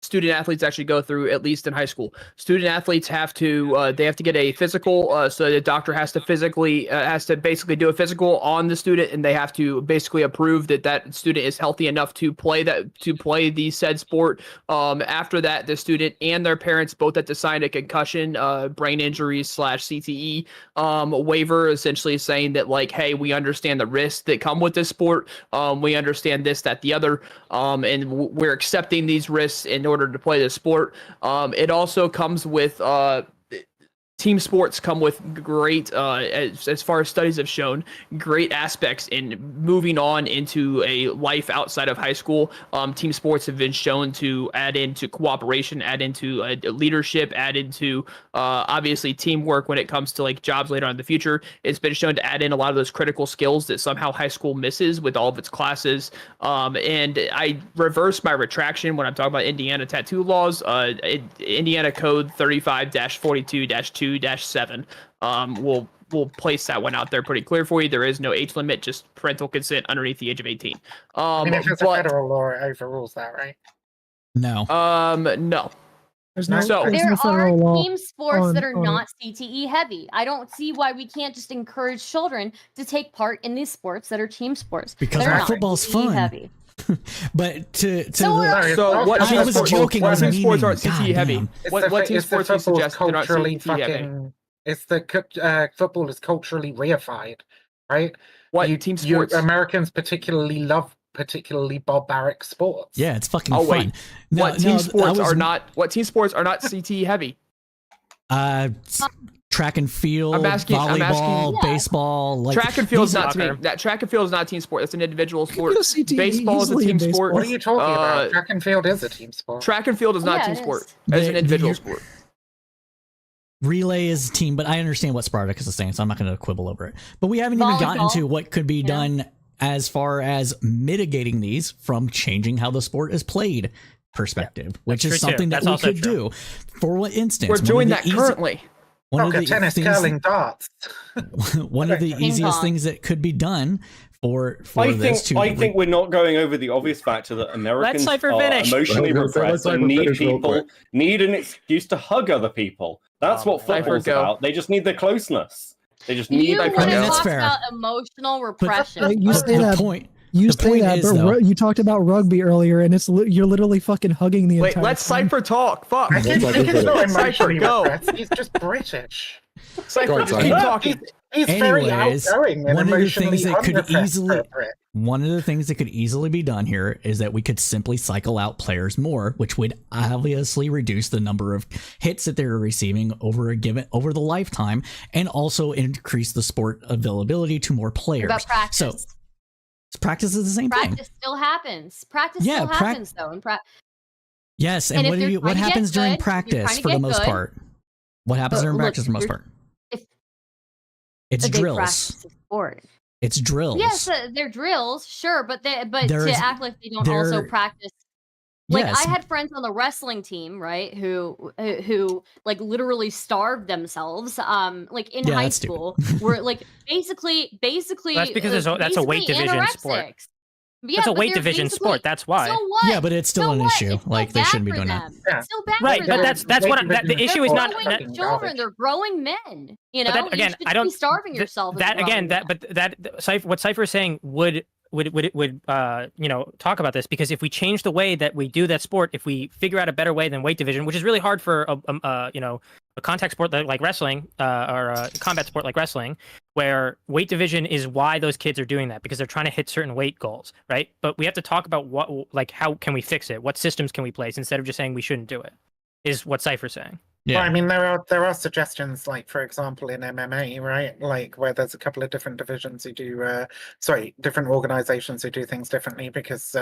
student athletes actually go through, at least in high school. Student athletes have to get a physical, so the doctor has to basically do a physical on the student, and they have to basically approve that student is healthy enough to play the said sport. After that, the student and their parents both have to sign a concussion, brain injuries / CTE waiver, essentially saying that like, hey, we understand the risks that come with this sport. We understand this, that, the other, and we're accepting these risks in order to play the sport. It also comes with team sports come with great, as far as studies have shown, great aspects in moving on into a life outside of high school. Team sports have been shown to add into cooperation, add into leadership, add into obviously teamwork when it comes to like jobs later on in the future. It's been shown to add in a lot of those critical skills that somehow high school misses with all of its classes. And I reverse my retraction when I'm talking about Indiana tattoo laws. Indiana Code 35-42-2-7. We'll place that one out there pretty clear for you. There is no age limit, just parental consent underneath the age of 18. I mean, if it's a federal law, it overrules that, right? No. No. There's No, no, so- there's There no are federal law. team sports that are on it. not CTE heavy. I don't see why we can't just encourage children to take part in these sports that are team sports. Because that are our not football's CTE fun. heavy. But to So the, are- So what I was joking. What I was team sports aren't meaning, CTE heavy? goddamn. What team sports do you suggest that are not culturally CTE heavy? fucking? It's the football is culturally reified, right? What You- team you- sports? Americans particularly love particularly barbaric sports. Yeah, it's fucking Oh, fun. wait. No, What team no, sports I was- are not? What team sports are not CTE heavy? Track and field, I'm asking- volleyball, Yeah. baseball. Like Track and field is these not soccer. team. That track and field is not a team sport. That's an individual sport. do CTE Baseball is a easily team in baseball. sport. What are you talking Uh, about? Track and field is a team sport. Track and field is not Yeah, a it team sport. is. It's an The- individual the- sport. relay is a team, but I understand what Spartacus is saying, so I'm not going to quibble over it. But we haven't even gotten Volleyball. to what could be Yeah. done as far as mitigating these from changing how the sport is played perspective, which true is too. something that That's we also could true. do. For what instance? We're one of doing the that currently. One of Soccer, the tennis, things, curling, darts. one of the Ping easiest pong. things that could be done for I this think to I think we're not going over the obvious factor that Americans Cypher are finish. emotionally Let's repressed Cypher and need finish real people quick. need an excuse to hug other people. That's what Cypher, football's go. about. They just need their closeness. They just need You their want to go. That's talk fair. about emotional repression? you But say the that. point. You the say point that, is, but though- you talked about rugby earlier, and you're literally fucking hugging the Wait, entire let's time. Cypher talk. Fuck. I think Cypher he's not finish. emotionally Cypher, go. repressed. He's just British. Cypher, ahead, just keep Cypher. talking. He's very Anyways, outgoing and one of the emotionally things that could unrepressed easily for a Brit. one of the things that could easily be done here is that we could simply cycle out players more, which would obviously reduce the number of hits that they're receiving over the lifetime, and also increase the sport availability to more players. About practice. So practice is the same thing. Practice still happens. Practice still happens though. Yes, and what happens during practice for the most part? What happens during practice for the most part? It's drills. Practice the sport. It's drills. Yes, they're drills, sure, but to act like they don't also practice. Like Yes. I had friends on the wrestling team, right, who like literally starved themselves, like in high that's school, were like basically. That's because that's a weight division sport. Yeah, It's a but weight they're division basically- sport. That's why. So what? Yeah, but it's still So an what? issue. It's still Like they bad shouldn't be for doing that. them. Yeah. It's still bad Right, for but them. that's what the issue is not. They're growing children. They're growing men. You know, But that, again, you should I don't be starving yourself. as That well. again, what Cypher is saying would talk about this, because if we change the way that we do that sport, if we figure out a better way than weight division, which is really hard for a contact sport like wrestling or a combat sport like wrestling, where weight division is why those kids are doing that, because they're trying to hit certain weight goals, right? But we have to talk about how can we fix it? What systems can we place instead of just saying we shouldn't do it, is what Cypher's saying. Yeah. Well, I mean, there are suggestions, like for example in MMA, right? Like where there's a couple of different divisions who do, different organizations who do things differently, because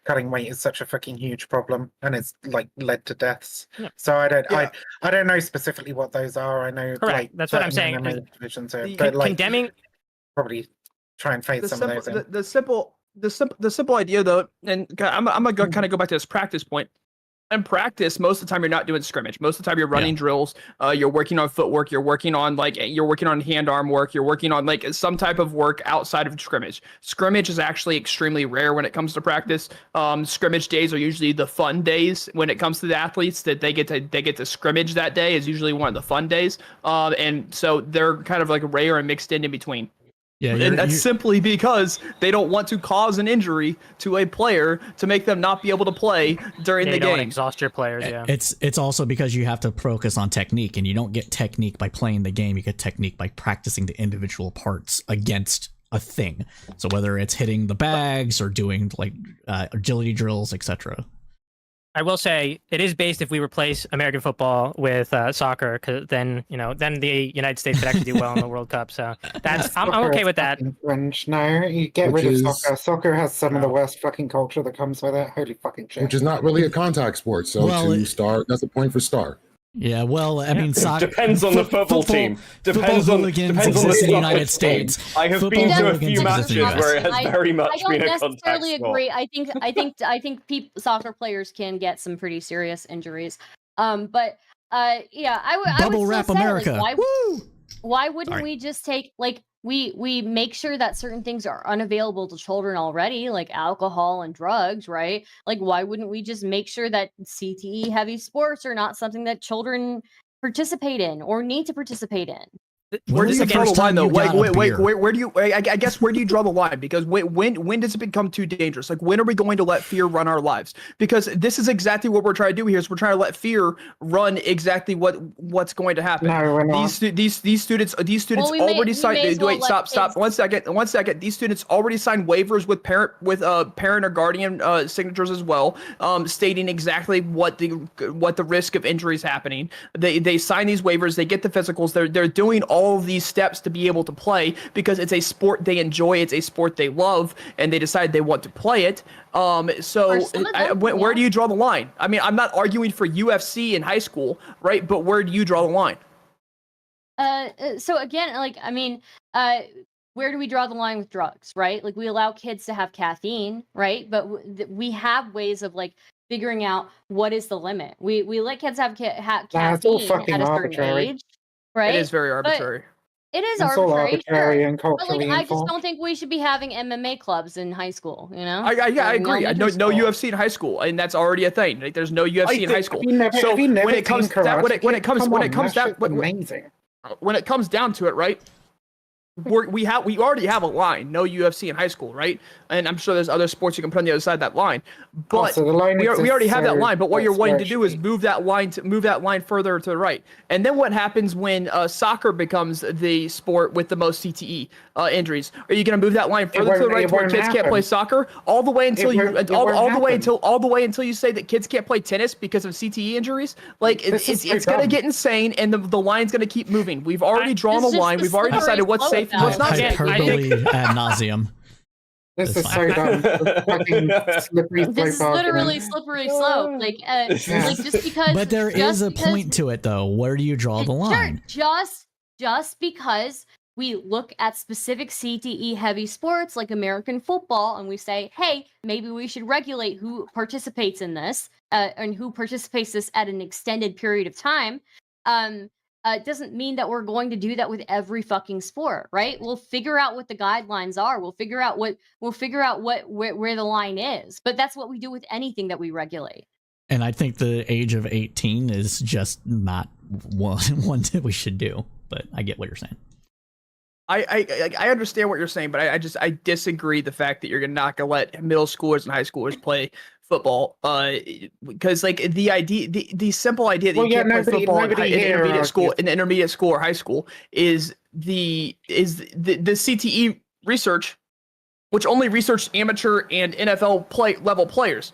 cutting weight is such a fucking huge problem, and it's like led to deaths. Yeah. So I don't know specifically what those are. I know, Correct. like, That's what I'm certain saying. MMA divisions are, but like Condemning. probably try and fade some of those in. The simple idea though, and I'm gonna kind of go back to this practice point. In practice, most of the time you're not doing scrimmage. Most of the time you're running drills. You're working on footwork. You're working on hand arm work. You're working on like some type of work outside of scrimmage. Scrimmage is actually extremely rare when it comes to practice. Scrimmage days are usually the fun days when it comes to the athletes, that they get to scrimmage. That day is usually one of the fun days. And so they're kind of like rare and mixed in between. Yeah, and that's simply because they don't want to cause an injury to a player to make them not be able to play during the Don't game. exhaust your players. Yeah, it's also because you have to focus on technique, and you don't get technique by playing the game. You get technique by practicing the individual parts against a thing. So whether it's hitting the bags or doing like agility drills, etc. I will say it is based if we replace American football with soccer, because then the United States could actually do well in the World Cup. So that's I'm okay with that. Fringe. No, you get Which rid of is- soccer. Soccer has some of the worst fucking culture that comes with it. Holy fucking shit. which is not really a contact sport. So Well, that's a point for Star. Yeah, well, I mean, soccer Depends on the football team. Depends on hooligans the exist in the soccer United team. States. I have Football been to a hooligans few exist in matches the US. where it has very much I don't been a contact necessarily sport. agree. I think soccer players can get some pretty serious injuries. But yeah, I would Bubble still wrap say, like, America. why wouldn't Sorry. we just take like we make sure that certain things are unavailable to children already, like alcohol and drugs, right? Like why wouldn't we just make sure that CTE heavy sports are not something that children participate in or need to participate in? Where do you draw the line, though? Wait, beer. where do you? I guess where do you draw the line? Because when does it become too dangerous? Like when are we going to let fear run our lives? Because this is exactly what we're trying to do here. Is we're trying to let fear run exactly what's going to happen. No, we're not. These students Well, we already may signed. as well Wait, let stop. kids- 1 second. These students already signed waivers with parent or guardian signatures as well, stating exactly what the risk of injury is happening. They sign these waivers. They get the physicals. They're doing all of these steps to be able to play because it's a sport they enjoy, it's a sport they love, and they decide they want to play it. So For some of them, where yeah. do you draw the line? I mean, I'm not arguing for UFC in high school, right? But where do you draw the line? So again, like I mean, where do we draw the line with drugs, right? Like we allow kids to have caffeine, right? But we have ways of like figuring out what is the limit. We let kids have That's all caffeine fucking at a certain arbitrary. age, right? It is very arbitrary. It is It's all arbitrary, arbitrary sure. and But like, culturally I just informed. don't think we should be having MMA clubs in high school. You know? I agree. No Elementary UFC school. in high school, and that's already a thing. Like, there's no UFC in high school. So when it comes down to it, right? we already have a line, no UFC in high school, right? And I'm sure there's other sports you can put on the other side of that line. But so the line we already exists, have that so line. But what you're that's wanting where to it do should is be. move that line further to the right. And then what happens when soccer becomes the sport with the most CTE injuries? Are you going to move that line further to the right to where kids can't play soccer all the way until all the way until you say that kids can't play tennis because of CTE injuries? Like it's going to get insane, and the line's going to keep moving. We've already drawn a line. We've already decided what's safe and what's not safe. Hyperbole ad nauseum. This It's is so dumb. Fucking slippery This is slope literally argument. slippery slope. Like just because. But there is a point to it, though. Where do you draw the line? Sure, just because we look at specific CTE heavy sports like American football and we say, hey, maybe we should regulate who participates in this and who participates this at an extended period of time. It doesn't mean that we're going to do that with every fucking sport, right? We'll figure out what the guidelines are. We'll figure out where the line is. But that's what we do with anything that we regulate. And I think the age of 18 is just not one that we should do. But I get what you're saying. I understand what you're saying, but I disagree the fact that you're not gonna let middle schoolers and high schoolers play football, because like the simple idea that you can't play football in intermediate school or high school is the CTE research, which only researched amateur and NFL level players.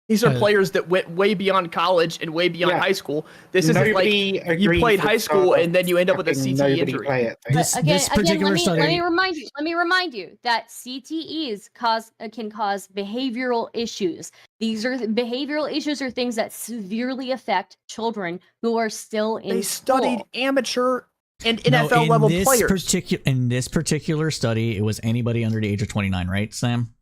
These are players that went way beyond college and way beyond high school. This isn't like you played high school and then you end up with a CTE injury. This particular study. Let me remind you that CTEs can cause behavioral issues. These are behavioral issues are things that severely affect children who are still in school. They studied amateur and NFL level players. In this particular study, it was anybody under the age of 29, right, Sam?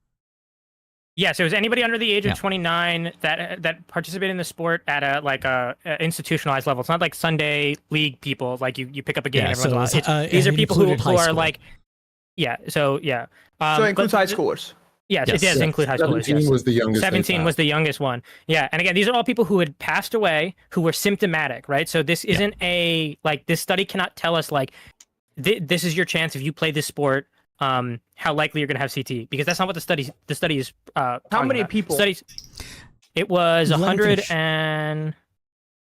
Yes, it was anybody under the age of 29 that participated in the sport at a institutionalized level. It's not like Sunday league people, like you pick up a game and everyone's these are people who are like, So it includes high schoolers. Yes, it does include high schoolers. 17 was the youngest. 17 was the youngest one. Yeah, and again, these are all people who had passed away, who were symptomatic, right? So this isn't this study cannot tell us this is your chance if you play this sport. How likely you're going to have CTE, because that's not what the study is. How many people? It was 100 and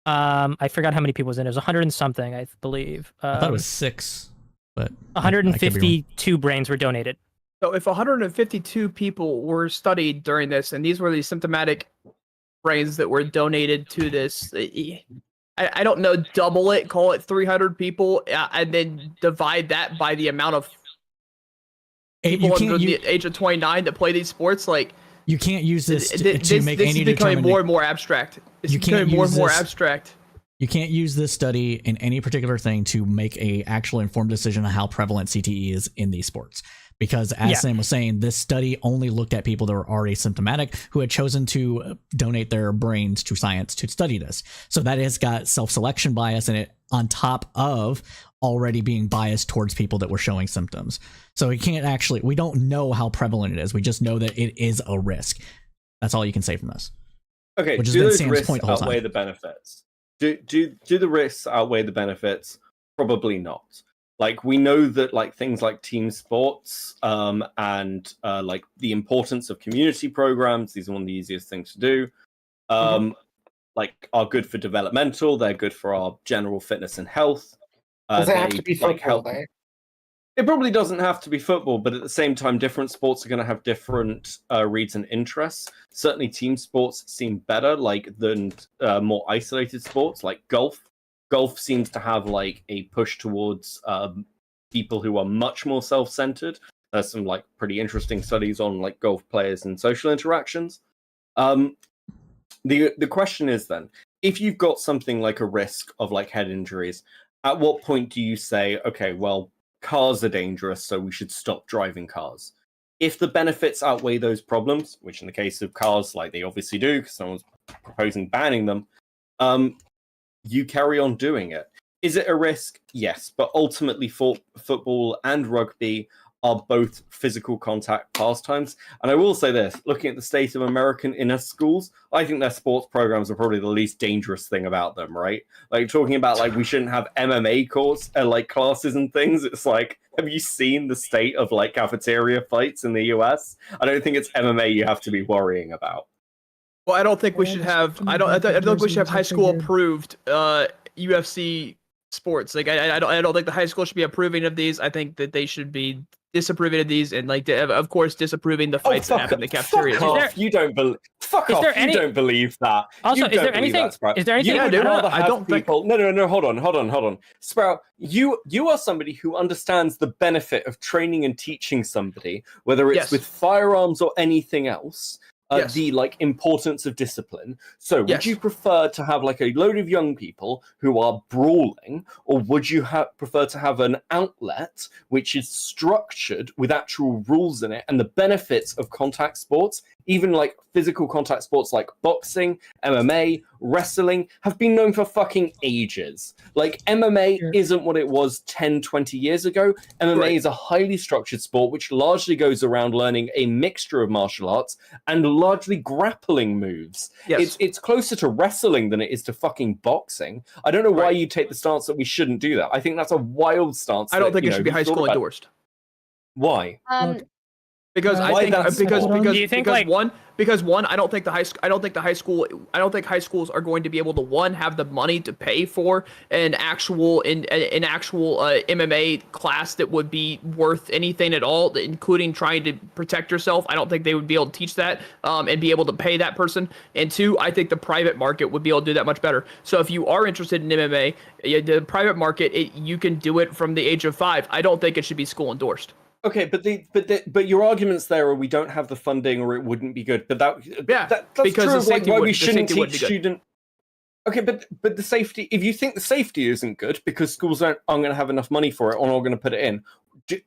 I forgot how many people was in it. It was 100 and something, I believe. I thought it was 6, but 152 brains were donated. So if 152 people were studied during this, and these were the symptomatic brains that were donated to this, I don't know, double it, call it 300 people, and then divide that by the amount of people under the age of 29 that play these sports, like you can't use this to make this any is becoming more and more abstract. You can't use this study in any particular thing to make a actual informed decision on how prevalent CTE is in these sports. Because as Sam was saying, this study only looked at people that were already symptomatic who had chosen to donate their brains to science to study this. So that has got self-selection bias in it on top of already being biased towards people that were showing symptoms. So we don't know how prevalent it is. We just know that it is a risk. That's all you can say from this. Okay, which has do been those Sam's risks point the whole outweigh time. the benefits? Do the risks outweigh the benefits? Probably not. Like, we know that things like team sports and the importance of community programs, these are one of the easiest things to do, are good for developmental, they're good for our general fitness and health. Does it have to be football, though? It probably doesn't have to be football, but at the same time, different sports are going to have different reads and interests. Certainly team sports seem better than more isolated sports like golf. Golf seems to have a push towards people who are much more self-centered. There's some pretty interesting studies on golf players and social interactions. The question is then, if you've got something like a risk of head injuries, at what point do you say, okay, well, cars are dangerous, so we should stop driving cars? If the benefits outweigh those problems, which in the case of cars, they obviously do, because someone's proposing banning them, you carry on doing it. Is it a risk? Yes, but ultimately football and rugby are both physical contact pastimes. And I will say this, looking at the state of American inner schools, I think their sports programs are probably the least dangerous thing about them, right? Like talking about like we shouldn't have MMA courts like classes and things. It's like, have you seen the state of like cafeteria fights in the US? I don't think it's MMA you have to be worrying about. Well, I don't think we should have. I don't think we should have high school approved UFC sports. Like I don't think the high school should be approving of these. I think that they should be disapproving of these, and like of course disapproving the fights that happen in the cafeteria. You don't believe? Fuck off! You don't believe that. Also, is there anything? Is there anything? I don't think. No. Hold on. Sprout, you are somebody who understands the benefit of training and teaching somebody, whether it's with firearms or anything else. The like importance of discipline. So would you prefer to have like a load of young people who are brawling, or would you prefer to have an outlet which is structured with actual rules in it and the benefits of contact sports, even like physical contact sports like boxing, MMA, wrestling, have been known for fucking ages. Like MMA isn't what it was 10, 20 years ago. MMA is a highly structured sport which largely goes around learning a mixture of martial arts and largely grappling moves. It's closer to wrestling than it is to fucking boxing. I don't know why you take the stance that we shouldn't do that. I think that's a wild stance. I don't think it should be high school endorsed. Why? Because I think because one, I don't think high schools are going to be able to have the money to pay for an actual MMA class that would be worth anything at all, including trying to protect yourself. I don't think they would be able to teach that and be able to pay that person. And two, I think the private market would be able to do that much better. So if you are interested in MMA, the private market, you can do it from the age of 5. I don't think it should be school endorsed. Okay, but your arguments there are we don't have the funding or it wouldn't be good. But that's because true. Like why we shouldn't teach student. Okay, but the safety. If you think the safety isn't good because schools aren't going to have enough money for it or not going to put it in, you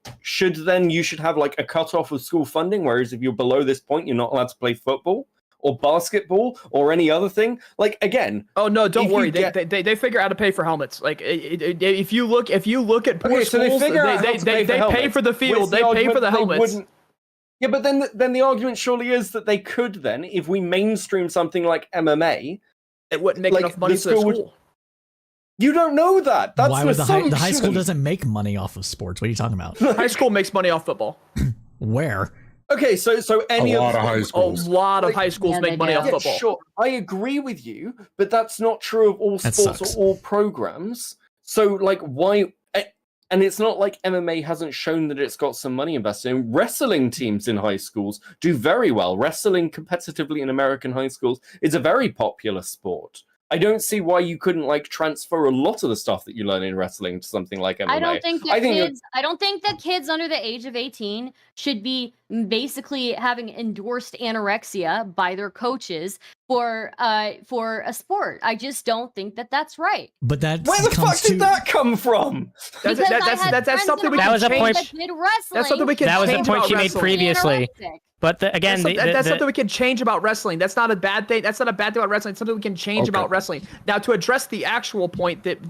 should have like a cutoff of school funding. Whereas if you're below this point, you're not allowed to play football or basketball or any other thing. Like again. Oh no! Don't worry. They figure out how to pay for helmets. Like if you look at poor schools, they pay for the field. They pay for the helmets. Yeah, but then the argument surely is that they could then, if we mainstream something like MMA, it wouldn't make enough money for the school. You don't know that. That's why would the high school doesn't make money off of sports? What are you talking about? High school makes money off football. Where? Okay, so any a lot of high schools. A lot of high schools make money off football. Sure, I agree with you, but that's not true of all sports or all programs. So, like, why? And it's not like MMA hasn't shown that it's got some money invested in. Wrestling teams in high schools do very well. Wrestling competitively in American high schools is a very popular sport. I don't see why you couldn't like transfer a lot of the stuff that you learn in wrestling to something like MMA. I don't think that kids under the age of 18 should be basically having endorsed anorexia by their coaches for a sport. I just don't think that that's right. But that where the fuck did that come from? That's something we can change. That's something we can change. That was a point you made previously. But again, that's something we can change about wrestling. That's not a bad thing. That's not a bad thing about wrestling. It's something we can change about wrestling. Now, to address the actual point that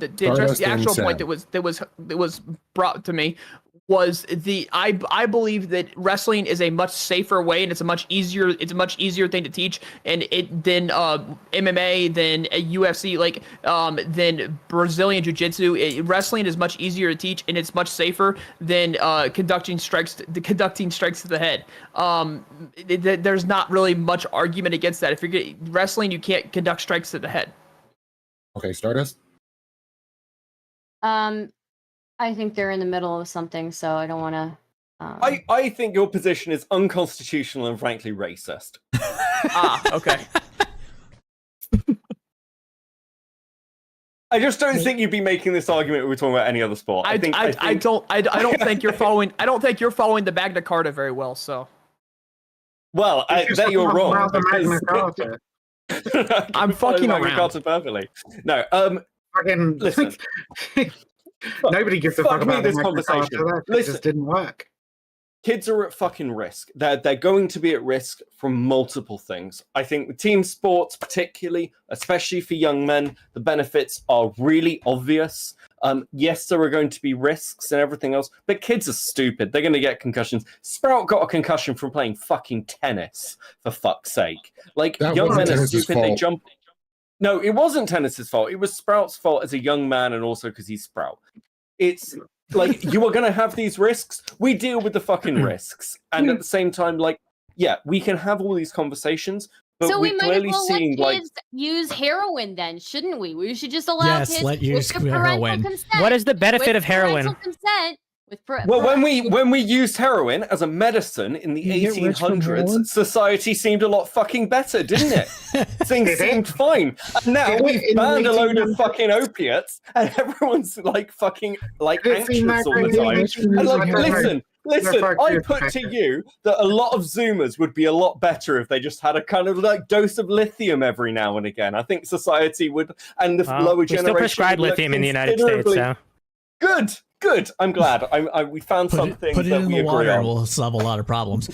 was brought to me was I believe that wrestling is a much safer way and it's a much easier thing to teach than MMA, than UFC, than Brazilian Jiu-Jitsu. Wrestling is much easier to teach and it's much safer than conducting strikes to the head. There's not really much argument against that. If you're wrestling, you can't conduct strikes to the head. Okay, Stardust. I think they're in the middle of something, so I don't want to. I think your position is unconstitutional and frankly racist. Okay. I just don't think you'd be making this argument if we're talking about any other sport. I don't think you're following. I don't think you're following the Magna Carta very well. So. Well, that you're wrong. I'm fucking around. Carta perfectly. No. Fucking listen. Nobody gives a fuck about this conversation. It just didn't work. kids are at fucking risk. They're going to be at risk from multiple things. I think with team sports, particularly, especially for young men, the benefits are really obvious. Yes, there are going to be risks and everything else, but kids are stupid. They're going to get concussions. Sprout got a concussion from playing fucking tennis, for fuck's sake. Like, That young wasn't men are tennis's stupid. They fault. jump. No, it wasn't tennis's fault. It was Sprout's fault as a young man, and also because he's Sprout. It's like, you are going to have these risks. We deal with the fucking risks. And at the same time, like, yeah, we can have all these conversations, but So we we're might as clearly well let seeing, kids like, use heroin then, shouldn't we? We should just allow Yes, kids let use with the parental heroin. consent. What is the benefit with of heroin? parental consent, with well, when we used heroin as a medicine in the You get rich from heroin? 1800s, society seemed a lot fucking better, didn't it? Things Did it? seemed fine. And now Did it we've in the banned a load of 1800s? fucking opiates, and everyone's like fucking like Did it seem anxious that all the great? time. Rich from And like, using heroin? listen, fuck I you, put to Patrick. you that a lot of Zoomers would be a lot better if they just had a kind of like dose of lithium every now and again. I think society would, and the Well, lower we generation still prescribe would look lithium in the United States, considerably- so Good. I'm glad. We found Put something it that in we the agree water on. and we'll solve a lot of problems.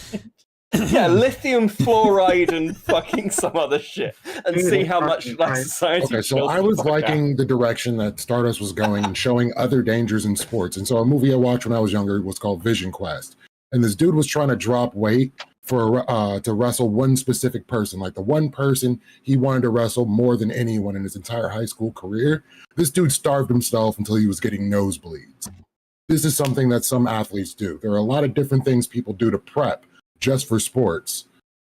Yeah, lithium fluoride and fucking some other shit, and Jesus see how much fucking like Christ. society. Okay, so chills I the was fuck out. liking the direction that Stardust was going and showing other dangers in sports. And so a movie I watched when I was younger was called Vision Quest. And this dude was trying to drop weight for to wrestle one specific person, like the one person he wanted to wrestle more than anyone in his entire high school career. This dude starved himself until he was getting nosebleeds. This is something that some athletes do. There are a lot of different things people do to prep just for sports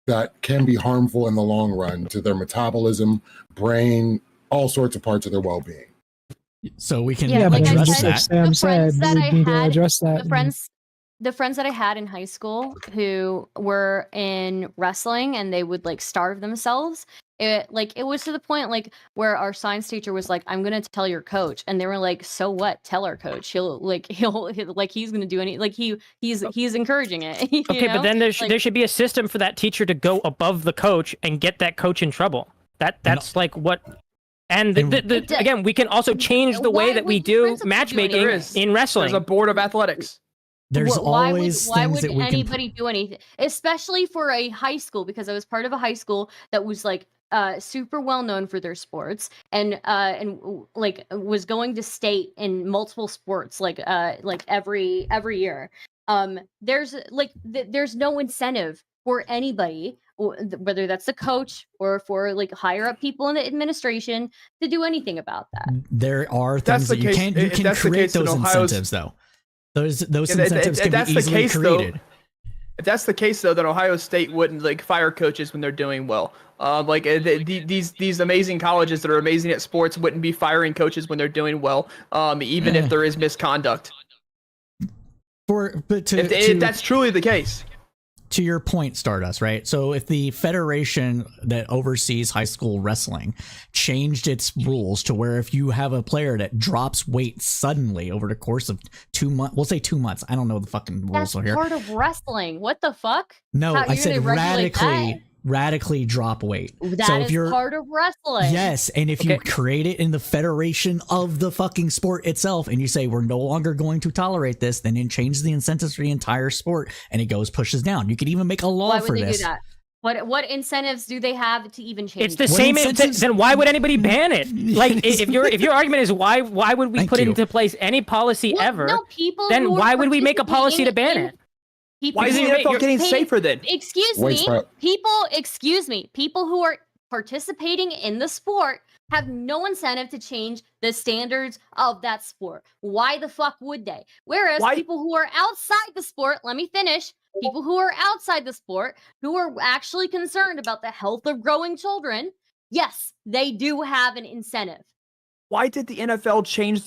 that can be harmful in the long run to their metabolism, brain, all sorts of parts of their well-being. So we can Yeah, Yeah, but like I then address just said, like that. Sam the said, friends that we I need to had- address that. the friends that I had in high school who were in wrestling and they would like starve themselves. It was to the point like where our science teacher was like, "I'm gonna tell your coach," and they were like, "So what? Tell our coach. He's gonna do any like he's encouraging it." you okay, know? but then there Like- should be a system for that teacher to go above the coach and get that coach in trouble. That's like what. And again, we can also change the way Why that we would the do principal do matchmaking anything? There is. in wrestling. There's a board of athletics. There's why always why things would that we can. anybody do anything, especially for a high school? Because I was part of a high school that was like super well known for their sports and like was going to state in multiple sports like every year. There's no incentive for anybody, whether that's the coach or for like higher up people in the administration, to do anything about that. There are That's things the that you case- can if that's the create case, then those Ohio's- incentives though. Those Yeah, incentives can that's be the easily case, though. created. If that's the case, though, then Ohio State wouldn't like fire coaches when they're doing well. These amazing colleges that are amazing at sports wouldn't be firing coaches when they're doing well, even if there is misconduct. But If that's truly the case. to your point, Stardust, right? So if the federation that oversees high school wrestling changed its rules to where if you have a player that drops weight suddenly over the course of 2 months, we'll say 2 months. I don't know the fucking rules That's here. part of wrestling. What the fuck? No, how I you're said gonna regulate radically drop weight. That so is if you're part of wrestling. yes, and if you create it in the federation of the fucking sport itself, and you say we're no longer going to tolerate this, then it changes the incentives for the entire sport, and it pushes down. You could even make a law Why for would they this. do that? What incentives do they have to even change? It's the it? same. incentives- Then why would anybody ban it? Like, if your argument is why would we Thank put you. into place any policy Well, ever? no, people Then who are why would we make a policy to ban participating it? People Why is the who are NFL getting paid- safer then? Excuse Wait, me. Sprout. People who are participating in the sport have no incentive to change the standards of that sport. Why the fuck would they? Whereas Why- people who are outside the sport, let me finish. People who are outside the sport, who are actually concerned about the health of growing children, yes, they do have an incentive. Why did the NFL change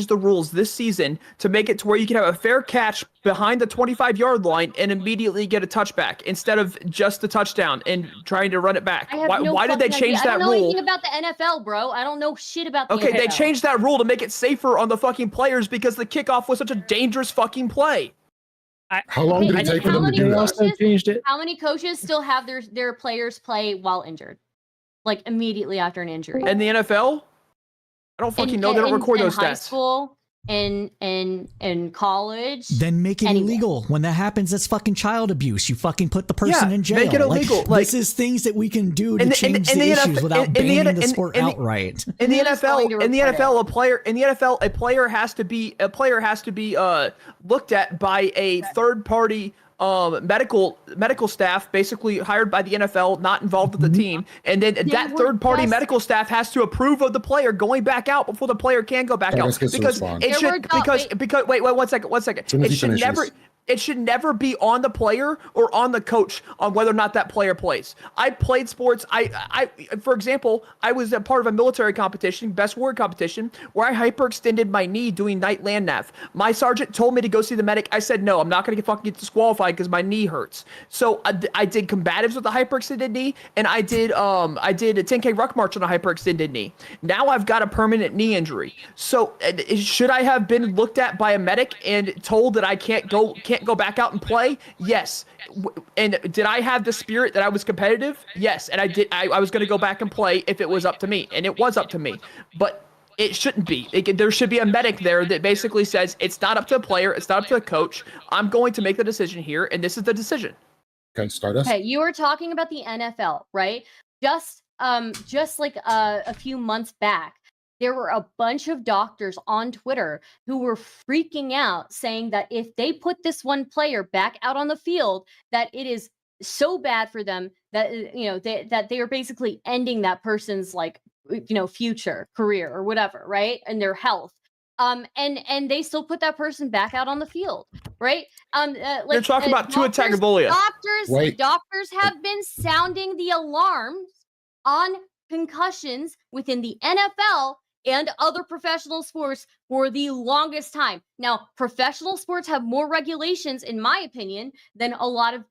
the rules this season to make it to where you can have a fair catch behind the 25-yard line and immediately get a touchback instead of just the touchdown and trying to run it back? I have Why, no why did they fucking change idea. that I don't know rule? anything about the NFL, bro. I don't know shit about the Okay, NFL. they changed that rule to make it safer on the fucking players because the kickoff was such a dangerous fucking play. How long did Okay, it take for how them to many do They that? also changed it. How many coaches still have their players play while injured? Like immediately after an injury. And the NFL? I don't fucking know. They don't record those high stats. school, in college. Then make it Anyway. illegal. When that happens, that's fucking child abuse. You fucking put the person in jail. Make it illegal. This is things that we can do to change the issues without banning the sport outright. In the Who's going to NFL, report a player has to be looked at by a third party medical staff, basically hired by the NFL, not involved with the team, and then that third party medical staff has to approve of the player going back out before the player can go back out, because it should because wait 1 second it should never be on the player or on the coach on whether or not that player plays. I played sports. I for example, I was a part of a military competition, best warrior competition, where I hyperextended my knee doing night land nav. My sergeant told me to go see the medic. I said, no, I'm not going to get disqualified because my knee hurts. So I did combatives with a hyperextended knee, and I did a 10K ruck march on a hyperextended knee. Now I've got a permanent knee injury. So should I have been looked at by a medic and told that I can't go back out and play? Yes. And did I have the spirit that I was competitive? Yes. And I did. I was going to go back and play if it was up to me, and it was up to me. But it shouldn't be. There should be a medic there that basically says it's not up to the player, it's not up to the coach. I'm going to make the decision here, and this is the decision. Okay, Stardust. Okay, you were talking about the NFL, right? Just like a few months back, there were a bunch of doctors on Twitter who were freaking out, saying that if they put this one player back out on the field, that it is so bad for them that that they are basically ending that person's future career or whatever, right? And their health. And they still put that person back out on the field, right? You're talking about Tua Tagovailoa. Doctors have been sounding the alarms on concussions within the NFL and other professional sports for the longest time. Now, professional sports have more regulations, in my opinion, than a lot of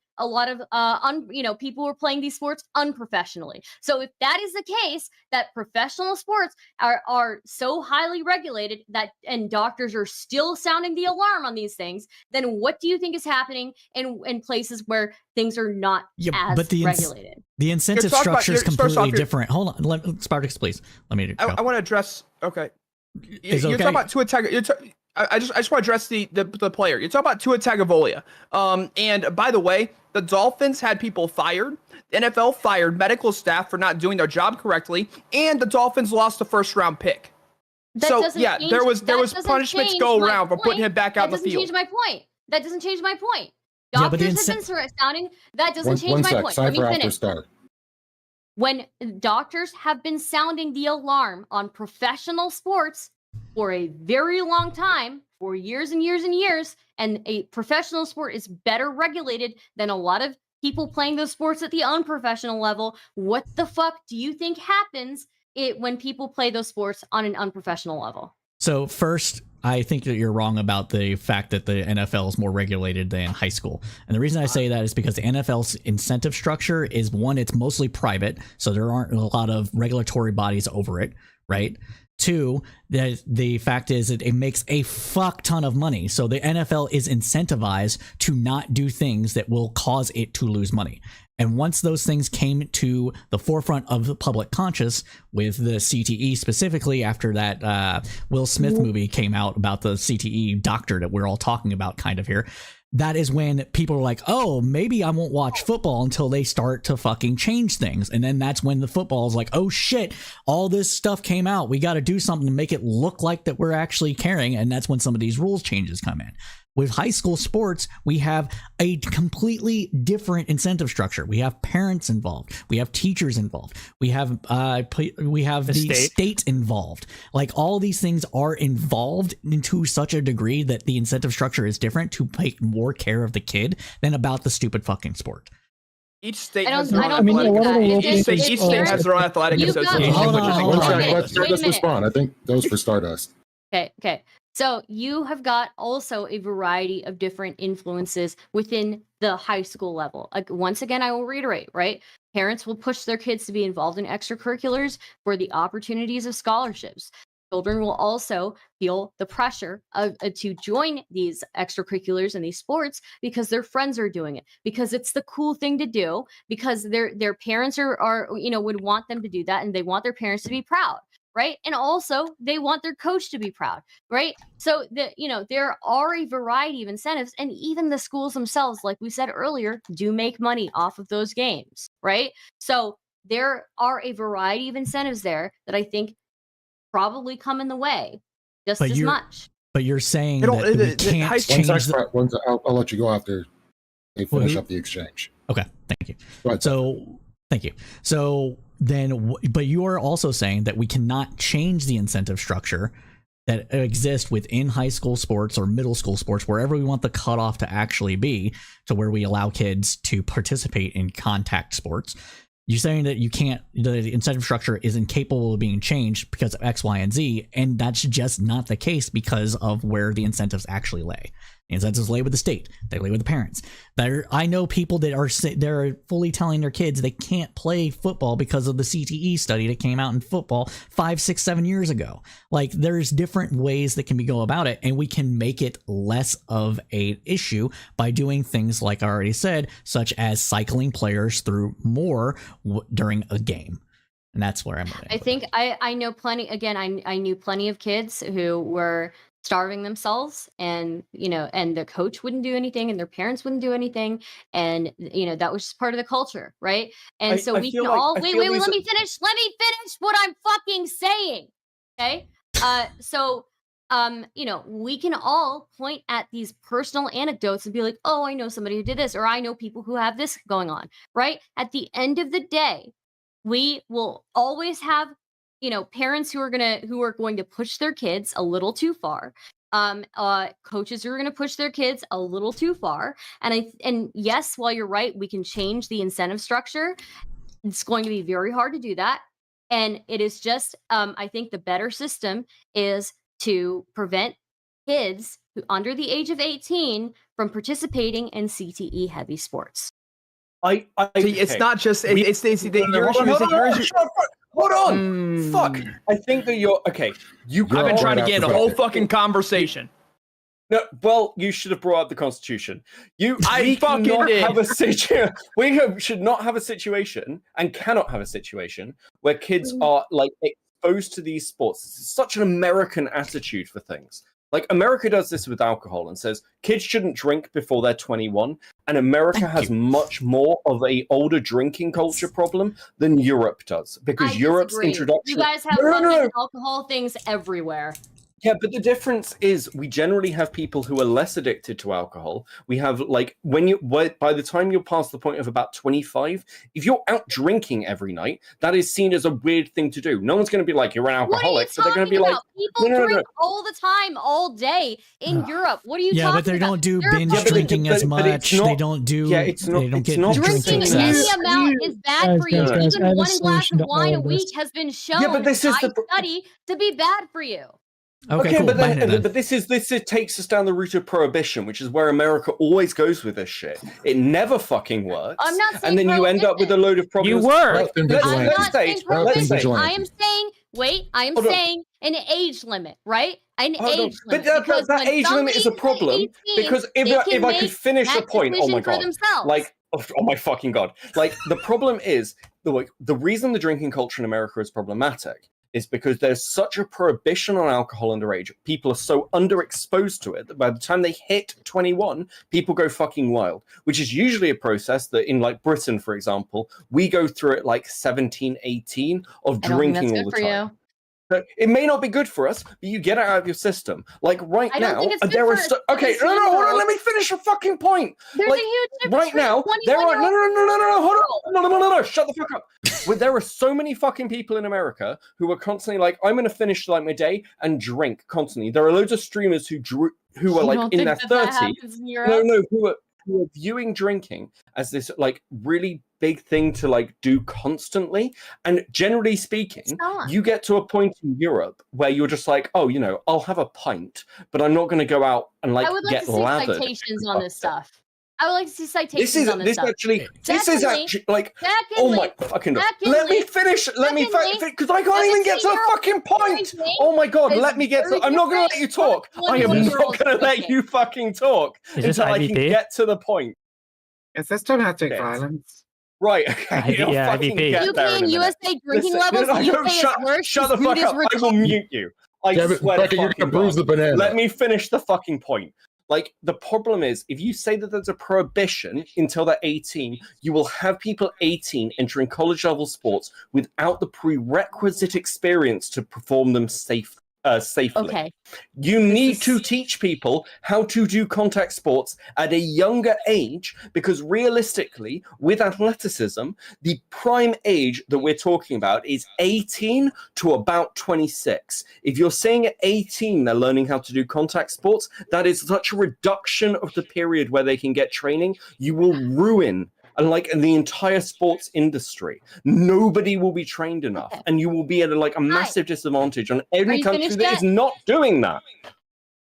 people who are playing these sports unprofessionally. So if that is the case, that professional sports are so highly regulated and doctors are still sounding the alarm on these things, then what do you think is happening in places where things are not as regulated? The incentive structure is completely different. Hold on, Spartacus, please. Let me. I want to address. Okay. You're okay? talking about Tua Tagovailoa. I just want to address the player. You're talking about Tua Tagovailoa. And by the way, the Dolphins had people fired. The NFL fired medical staff for not doing their job correctly, and the Dolphins lost the first round pick. There was punishments go around for putting him back out the field. That doesn't change my point. That doesn't change my point. Doctors have been sounding. That doesn't change my point. Let me finish. When doctors have been sounding the alarm on professional sports for a very long time, for years and years and years, and a professional sport is better regulated than a lot of people playing those sports at the unprofessional level, what the fuck do you think happens when people play those sports on an unprofessional level? So first, I think that you're wrong about the fact that the NFL is more regulated than high school. And the reason I say that is because the NFL's incentive structure is, one, it's mostly private, so there aren't a lot of regulatory bodies over it, right? Two, the fact is that it makes a fuck ton of money. So the NFL is incentivized to not do things that will cause it to lose money. And once those things came to the forefront of the public conscious with the CTE, specifically after that Will Smith movie came out about the CTE doctor that we're all talking about kind of here, that is when people are like, oh, maybe I won't watch football until they start to fucking change things. And then that's when the football is like, oh shit, all this stuff came out. We got to do something to make it look like that we're actually caring. And that's when some of these rules changes come in. With high school sports, we have a completely different incentive structure. We have parents involved. We have teachers involved. We have the state involved. Like, all these things are involved to such a degree that the incentive structure is different to take more care of the kid than about the stupid fucking sport. Each state has their own athletic association. Let's respond. I think those for Stardust. Okay. So you have got also a variety of different influences within the high school level. Once again, I will reiterate, right? Parents will push their kids to be involved in extracurriculars for the opportunities of scholarships. Children will also feel the pressure to join these extracurriculars and these sports because their friends are doing it, because it's the cool thing to do, because their parents are would want them to do that, and they want their parents to be proud. right? And also they want their coach to be proud, right? So there are a variety of incentives, and even the schools themselves, like we said earlier, do make money off of those games, right? So there are a variety of incentives there that I think probably come in the way just as much. But you're saying that we can't change I'll let you go after they finish up the exchange. Okay, thank you. Go ahead. Thank you. So then, but you are also saying that we cannot change the incentive structure that exists within high school sports or middle school sports, wherever we want the cutoff to actually be, to where we allow kids to participate in contact sports. You're saying that you can't, the incentive structure is incapable of being changed because of X, Y, and Z, and that's just not the case because of where the incentives actually lay. The incentives lay with the state. They lay with the parents. I know people that they're fully telling their kids they can't play football because of the CTE study that came out in football 5, 6, 7 years ago. Like, there's different ways that can go about it, and we can make it less of an issue by doing things like I already said, such as cycling players through more during a game. And that's where I'm at. I think I know plenty. Again, I knew plenty of kids who were starving themselves, and and the coach wouldn't do anything, and their parents wouldn't do anything, and that was just part of the culture, right? And so we can all wait. Let me finish what I'm fucking saying. Okay. We can all point at these personal anecdotes and be like, oh, I know somebody who did this, or I know people who have this going on, right? At the end of the day, we will always have parents who are going to push their kids a little too far, coaches who are going to push their kids a little too far, and yes, while you're right, we can change the incentive structure. It's going to be very hard to do that, and it is just I think the better system is to prevent kids who under the age of 18 from participating in CTE heavy sports. It's not just Hold on. Fuck. I think that you're okay. I've been trying to get a whole fucking conversation. No, well, you should have brought up the Constitution. I fucking did. We should not have a situation and cannot have a situation where kids are like exposed to these sports. It's such an American attitude for things. Like, America does this with alcohol and says kids shouldn't drink before they're 21. And America has much more of a older drinking culture problem than Europe does, because Europe's introduction. You guys have fucking alcohol things everywhere. Yeah, but the difference is we generally have people who are less addicted to alcohol. We have, like, by the time you're past the point of about 25, if you're out drinking every night, that is seen as a weird thing to do. No one's going to be like, you're an alcoholic. What are you they're going to be about? like, people drink all the time, all day in Europe. What are you talking about? Yeah, but they don't do binge drinking as much. They don't do. Yeah, it's not. They don't get drinking any amount is bad for you. Even one glass of wine a week has been shown by study to be bad for you. Okay, cool. But this takes us down the route of prohibition, which is where America always goes with this shit. It never fucking works. I'm not saying and then you end up with a load of problems. You were. I'm not saying prohibition. I am saying, I am saying an age limit, right? An age limit. But that age limit is a problem, because if I could finish a point, oh my god, like, oh my fucking god, like, the problem is the reason the drinking culture in America is problematic is because there's such a prohibition on alcohol underage. People are so underexposed to it that by the time they hit 21, people go fucking wild, which is usually a process that in, like, Britain, for example, we go through it like 17, 18 of drinking all the time. So it may not be good for us, but you get it out of your system. Like, right now, there are okay. No, hold on. Let me finish a fucking point. There's a huge difference right now. There are hold on. No. Shut the fuck up. There are so many fucking people in America who are constantly like, I'm going to finish like my day and drink constantly. There are loads of streamers who are like in their 30s. Who are viewing drinking as this like really big thing to like do constantly, and generally speaking, you get to a point in Europe where you're just like, oh, I'll have a pint, but I'm not going to go out and like get lathered. Citations on this stuff. I would like to see citations on this stuff. This is actually like, oh my fucking god. Let me finish, because I can't even get to the fucking point. Oh my god, let me get to, I'm not going to let you talk. I am not going to let you fucking talk until I can get to the point. Is this domestic violence? Right, okay. You'll yeah, fucking IVP. get UK there in a and minute. USA drinking Listen, levels. no, The UK shut, is worse. shut The the fuck food is up. I will mute you. I Yeah, but swear to Becky, you're fucking gonna bruise God. the banana. Let me finish the fucking point. Like, the problem is, if you say that there's a prohibition until they're 18, you will have people 18 entering college-level sports without the prerequisite experience to perform them safely. Okay. You need is- to teach people how to do contact sports at a younger age, because realistically, with athleticism, the prime age that we're talking about is 18 to about 26. If you're saying at 18 they're learning how to do contact sports, that is such a reduction of the period where they can get training. You will ruin the entire sports industry. Nobody will be trained enough, Okay. and you will be at a massive disadvantage on any you country finished that yet? is not doing that.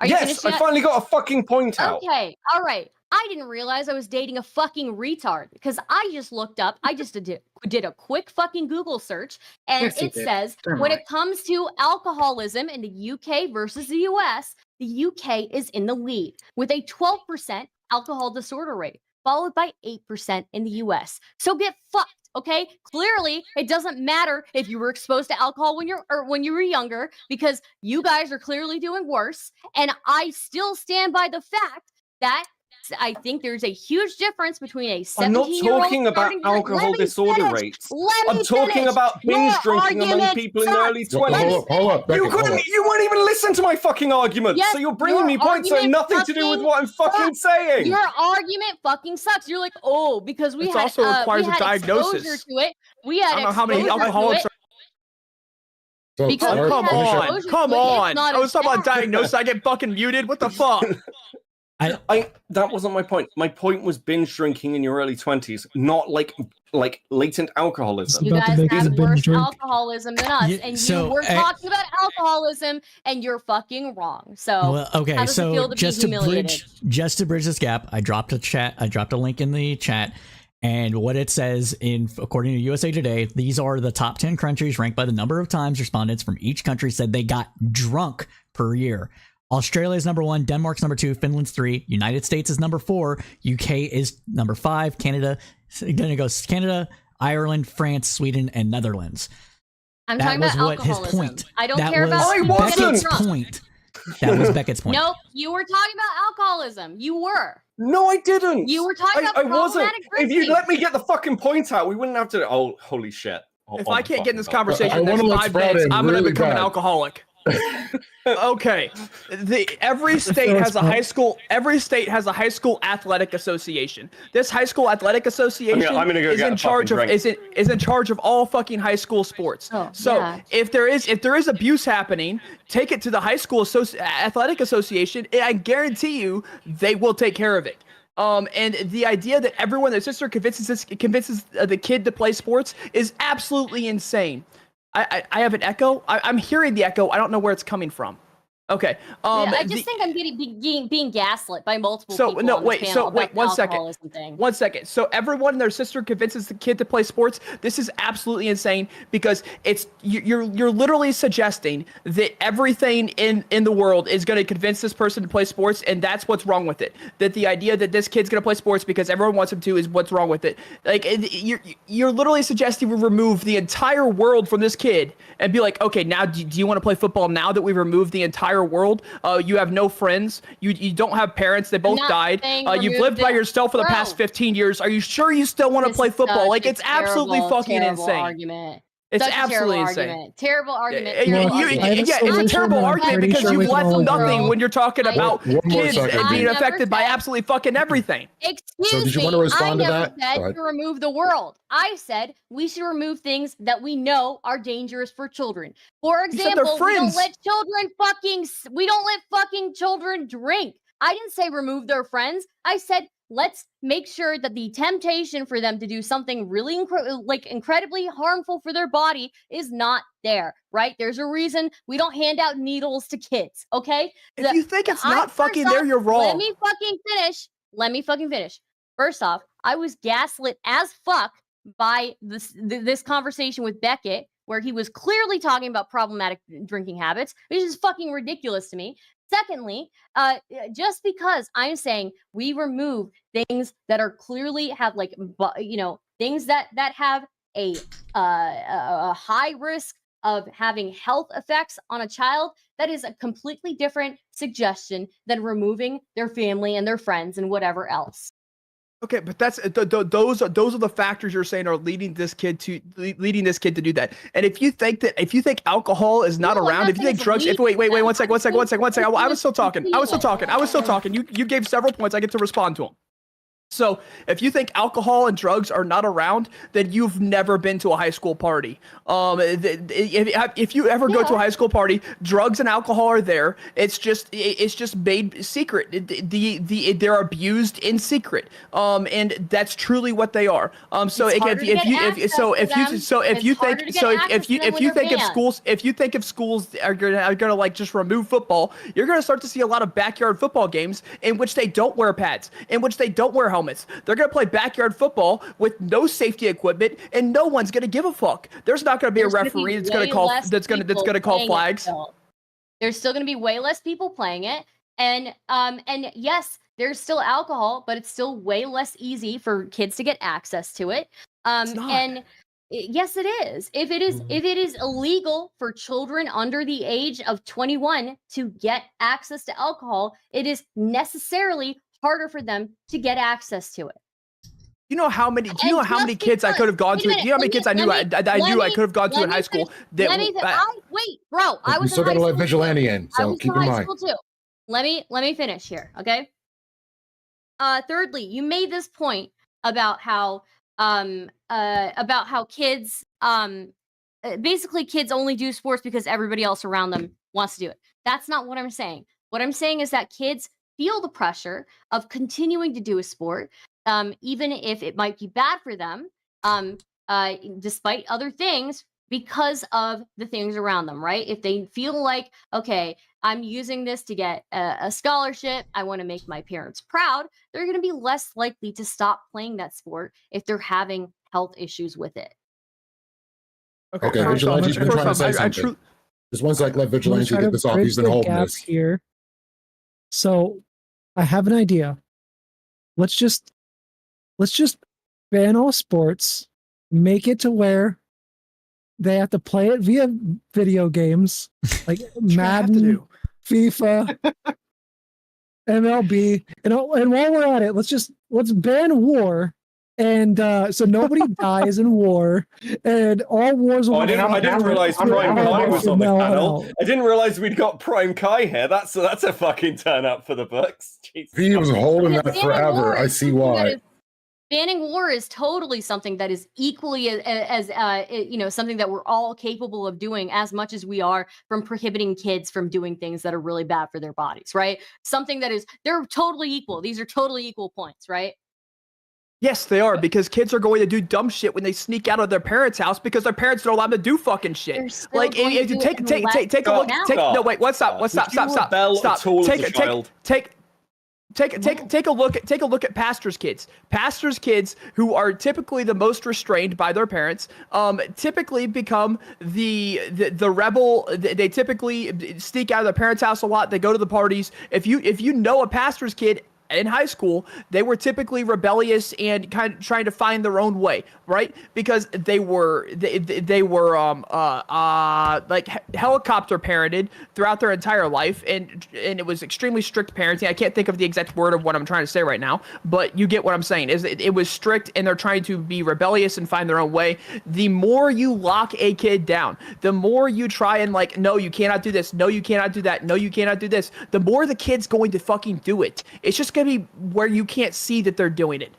Are you Yes, finished I yet? finally got a fucking point out. Okay, all right. I didn't realize I was dating a fucking retard because I just looked up. I just did a quick fucking Google search, and Yes, you it did. says Don't when lie. it comes to alcoholism in the UK versus the US, the UK is in the lead with a 12% alcohol disorder rate, followed by 8% in the US. So get fucked. Okay, clearly it doesn't matter if you were exposed to alcohol when you were younger, because you guys are clearly doing worse. And I still stand by the fact that I think there's a huge difference between a 17-year-old. I'm not talking about alcohol disorder rates. I'm talking about binge drinking among people in their early 20s. Hold up, Becky, You hold up. won't even listen to my fucking argument. Yes, so you're bringing your me points that have argument nothing to do with fucking what I'm fucking saying. Your argument fucking sucks. You're like, oh, because we This had also requires we a had diagnosis. exposure to it. We had I don't know how many exposure to alcoholics it. So, Because Art, Come we had finish it. on, exposure come to it, it's on. not I was talking about bad. diagnosis. I get fucking muted. What the fuck? That wasn't my point. My point was binge drinking in your early 20s, not like latent alcoholism. You About to guys make have a binge worse drink. alcoholism than us, Yeah, and so, you were talking about alcoholism, and you're fucking wrong. So, Well, okay, how does it feel so to be just to humiliated? bridge this gap, I dropped a link in the chat, and what it says according to USA Today, these are the top 10 countries ranked by the number of times respondents from each country said they got drunk per year. Australia is number 1, Denmark's number 2, Finland's 3, United States is number 4, UK is number 5, Canada, then it goes Canada, Ireland, France, Sweden, and Netherlands. I'm That talking was about what his alcoholism. point. I don't That care was about I getting Beckett's drunk. point. That was Beckett's point. Nope, you were talking about alcoholism. You were. No, I didn't. You were talking about I wasn't. problematic If drinking. you'd let me get the fucking point out, we wouldn't have to. Oh, holy shit. If I can't get in this fucking conversation I in the wanna next let 5 Sprout minutes, in I'm going to really become an bad. alcoholic. Okay. Every state feel has it's a fun. high school. Every state has a high school athletic association. This high school athletic association I'm gonna go is get in a charge fucking of drink. is in charge of all fucking high school sports. Oh, so yeah. if there is abuse happening, take it to the high school athletic association. And I guarantee you they will take care of it. And the idea that everyone, their sister convinces the kid to play sports is absolutely insane. I have an echo. I'm hearing the echo. I don't know where it's coming from. Okay. I just think I'm being gaslit by multiple So, people no, on this wait, panel so, about wait, the 1 second. alcoholism thing. 1 second. So everyone and their sister convinces the kid to play sports. This is absolutely insane because you're literally suggesting that everything in the world is going to convince this person to play sports, and that's what's wrong with it. That the idea that this kid's going to play sports because everyone wants him to is what's wrong with it. Like you're literally suggesting we remove the entire world from this kid and be like, okay, now do you want to play football now that we've removed the entire world? You have no friends. You don't have parents. They both not died. saying You've remove lived by the yourself for the past world. 15 years. Are you sure you still want to This play is football? such Like, a it's absolutely terrible, fucking terrible insane. Argument. It's Such a absolutely terrible insane. argument. Terrible argument. You- Terrible you- argument. I have a yeah, it's a solution terrible that I'm argument pretty because sure you we can left all agree nothing on. when you're talking about One more kids second. being I never affected by said- absolutely fucking everything. Excuse So did you me. want to respond to I never that? Go said ahead. to remove the world. I said we should remove things that we know are dangerous for children. For You said they're example, we don't friends. let fucking children drink. I didn't say remove their friends. I said let's make sure that the temptation for them to do something really incredibly harmful for their body is not there, right? There's a reason we don't hand out needles to kids, okay? If you think it's not fucking there, you're wrong. Let me fucking finish. First off, I was gaslit as fuck by this conversation with Beckett, where he was clearly talking about problematic drinking habits, which is fucking ridiculous to me. Secondly, just because I'm saying we remove things that are clearly have things that have a high risk of having health effects on a child, that is a completely different suggestion than removing their family and their friends and whatever else. Okay, but that's those are the factors you're saying are leading this kid to do that. And if you think alcohol is not around, if you think drugs, wait, one second. I was still talking. You gave several points. I get to respond to them. So if you think alcohol and drugs are not around, then you've never been to a high school party. If you ever go to a high school party, drugs and alcohol are there. It's just made secret. They're abused in secret. And that's truly what they are. So if you think if schools are gonna like just remove football, you're gonna start to see a lot of backyard football games in which they don't wear pads, in which they don't wear helmets. They're going to play backyard football with no safety equipment, and no one's going to give a fuck. There's not going to be a referee that's going to call flags. There's still going to be way less people playing it, and yes, there's still alcohol, but it's still way less easy for kids to get access to it. Yes, it is. If it is illegal for children under the age of 21 to get access to alcohol, it is necessarily harder for them to get access to it. You know how many kids I could have gone to? You know how many kids I could have gone to in high school? Wait, bro. I was still got to let Vigilante in, so keep in mind. Too. Let me finish here, okay? Thirdly, you made this point about how kids basically kids only do sports because everybody else around them wants to do it. That's not what I'm saying. What I'm saying is that kids feel the pressure of continuing to do a sport, even if it might be bad for them, despite other things, because of the things around them, right? If they feel like, okay, I'm using this to get a scholarship, I want to make my parents proud, they're going to be less likely to stop playing that sport if they're having health issues with it. Okay, Vigilante's been trying to say something. Just one sec, let Vigilante get this off. He's been holding this. Here. So I have an idea. Let's just ban all sports, make it to where they have to play it via video games like Madden, FIFA, MLB, and while we're at it, let's ban war, and so nobody dies in war, and all wars will. I didn't realize Prime Kai was on the panel. I didn't realize we'd got Prime Kai here. That's a fucking turn up for the books. Jesus. He was holding that forever. I see why. Banning war is totally something that is equally as something that we're all capable of doing as much as we are from prohibiting kids from doing things that are really bad for their bodies, right? Something that they're totally equal. These are totally equal points, right? Yes, they are, because kids are going to do dumb shit when they sneak out of their parents' house because their parents don't allow them to do fucking shit. Like, if you take a look. Take a look at pastors' kids. Pastors' kids, who are typically the most restrained by their parents, typically become the rebel. They typically sneak out of their parents' house a lot. They go to the parties. If you know a pastor's kid in high school, they were typically rebellious and kind of trying to find their own way, right? Because they were like helicopter parented throughout their entire life, and it was extremely strict parenting. I can't think of the exact word of what I'm trying to say right now, but you get what I'm saying. Is it was strict, and they're trying to be rebellious and find their own way. The more you lock a kid down, the more you try and like, no, you cannot do this, no, you cannot do that, no, you cannot do this, the more the kid's going to fucking do it. It's just gonna be where you can't see that they're doing it.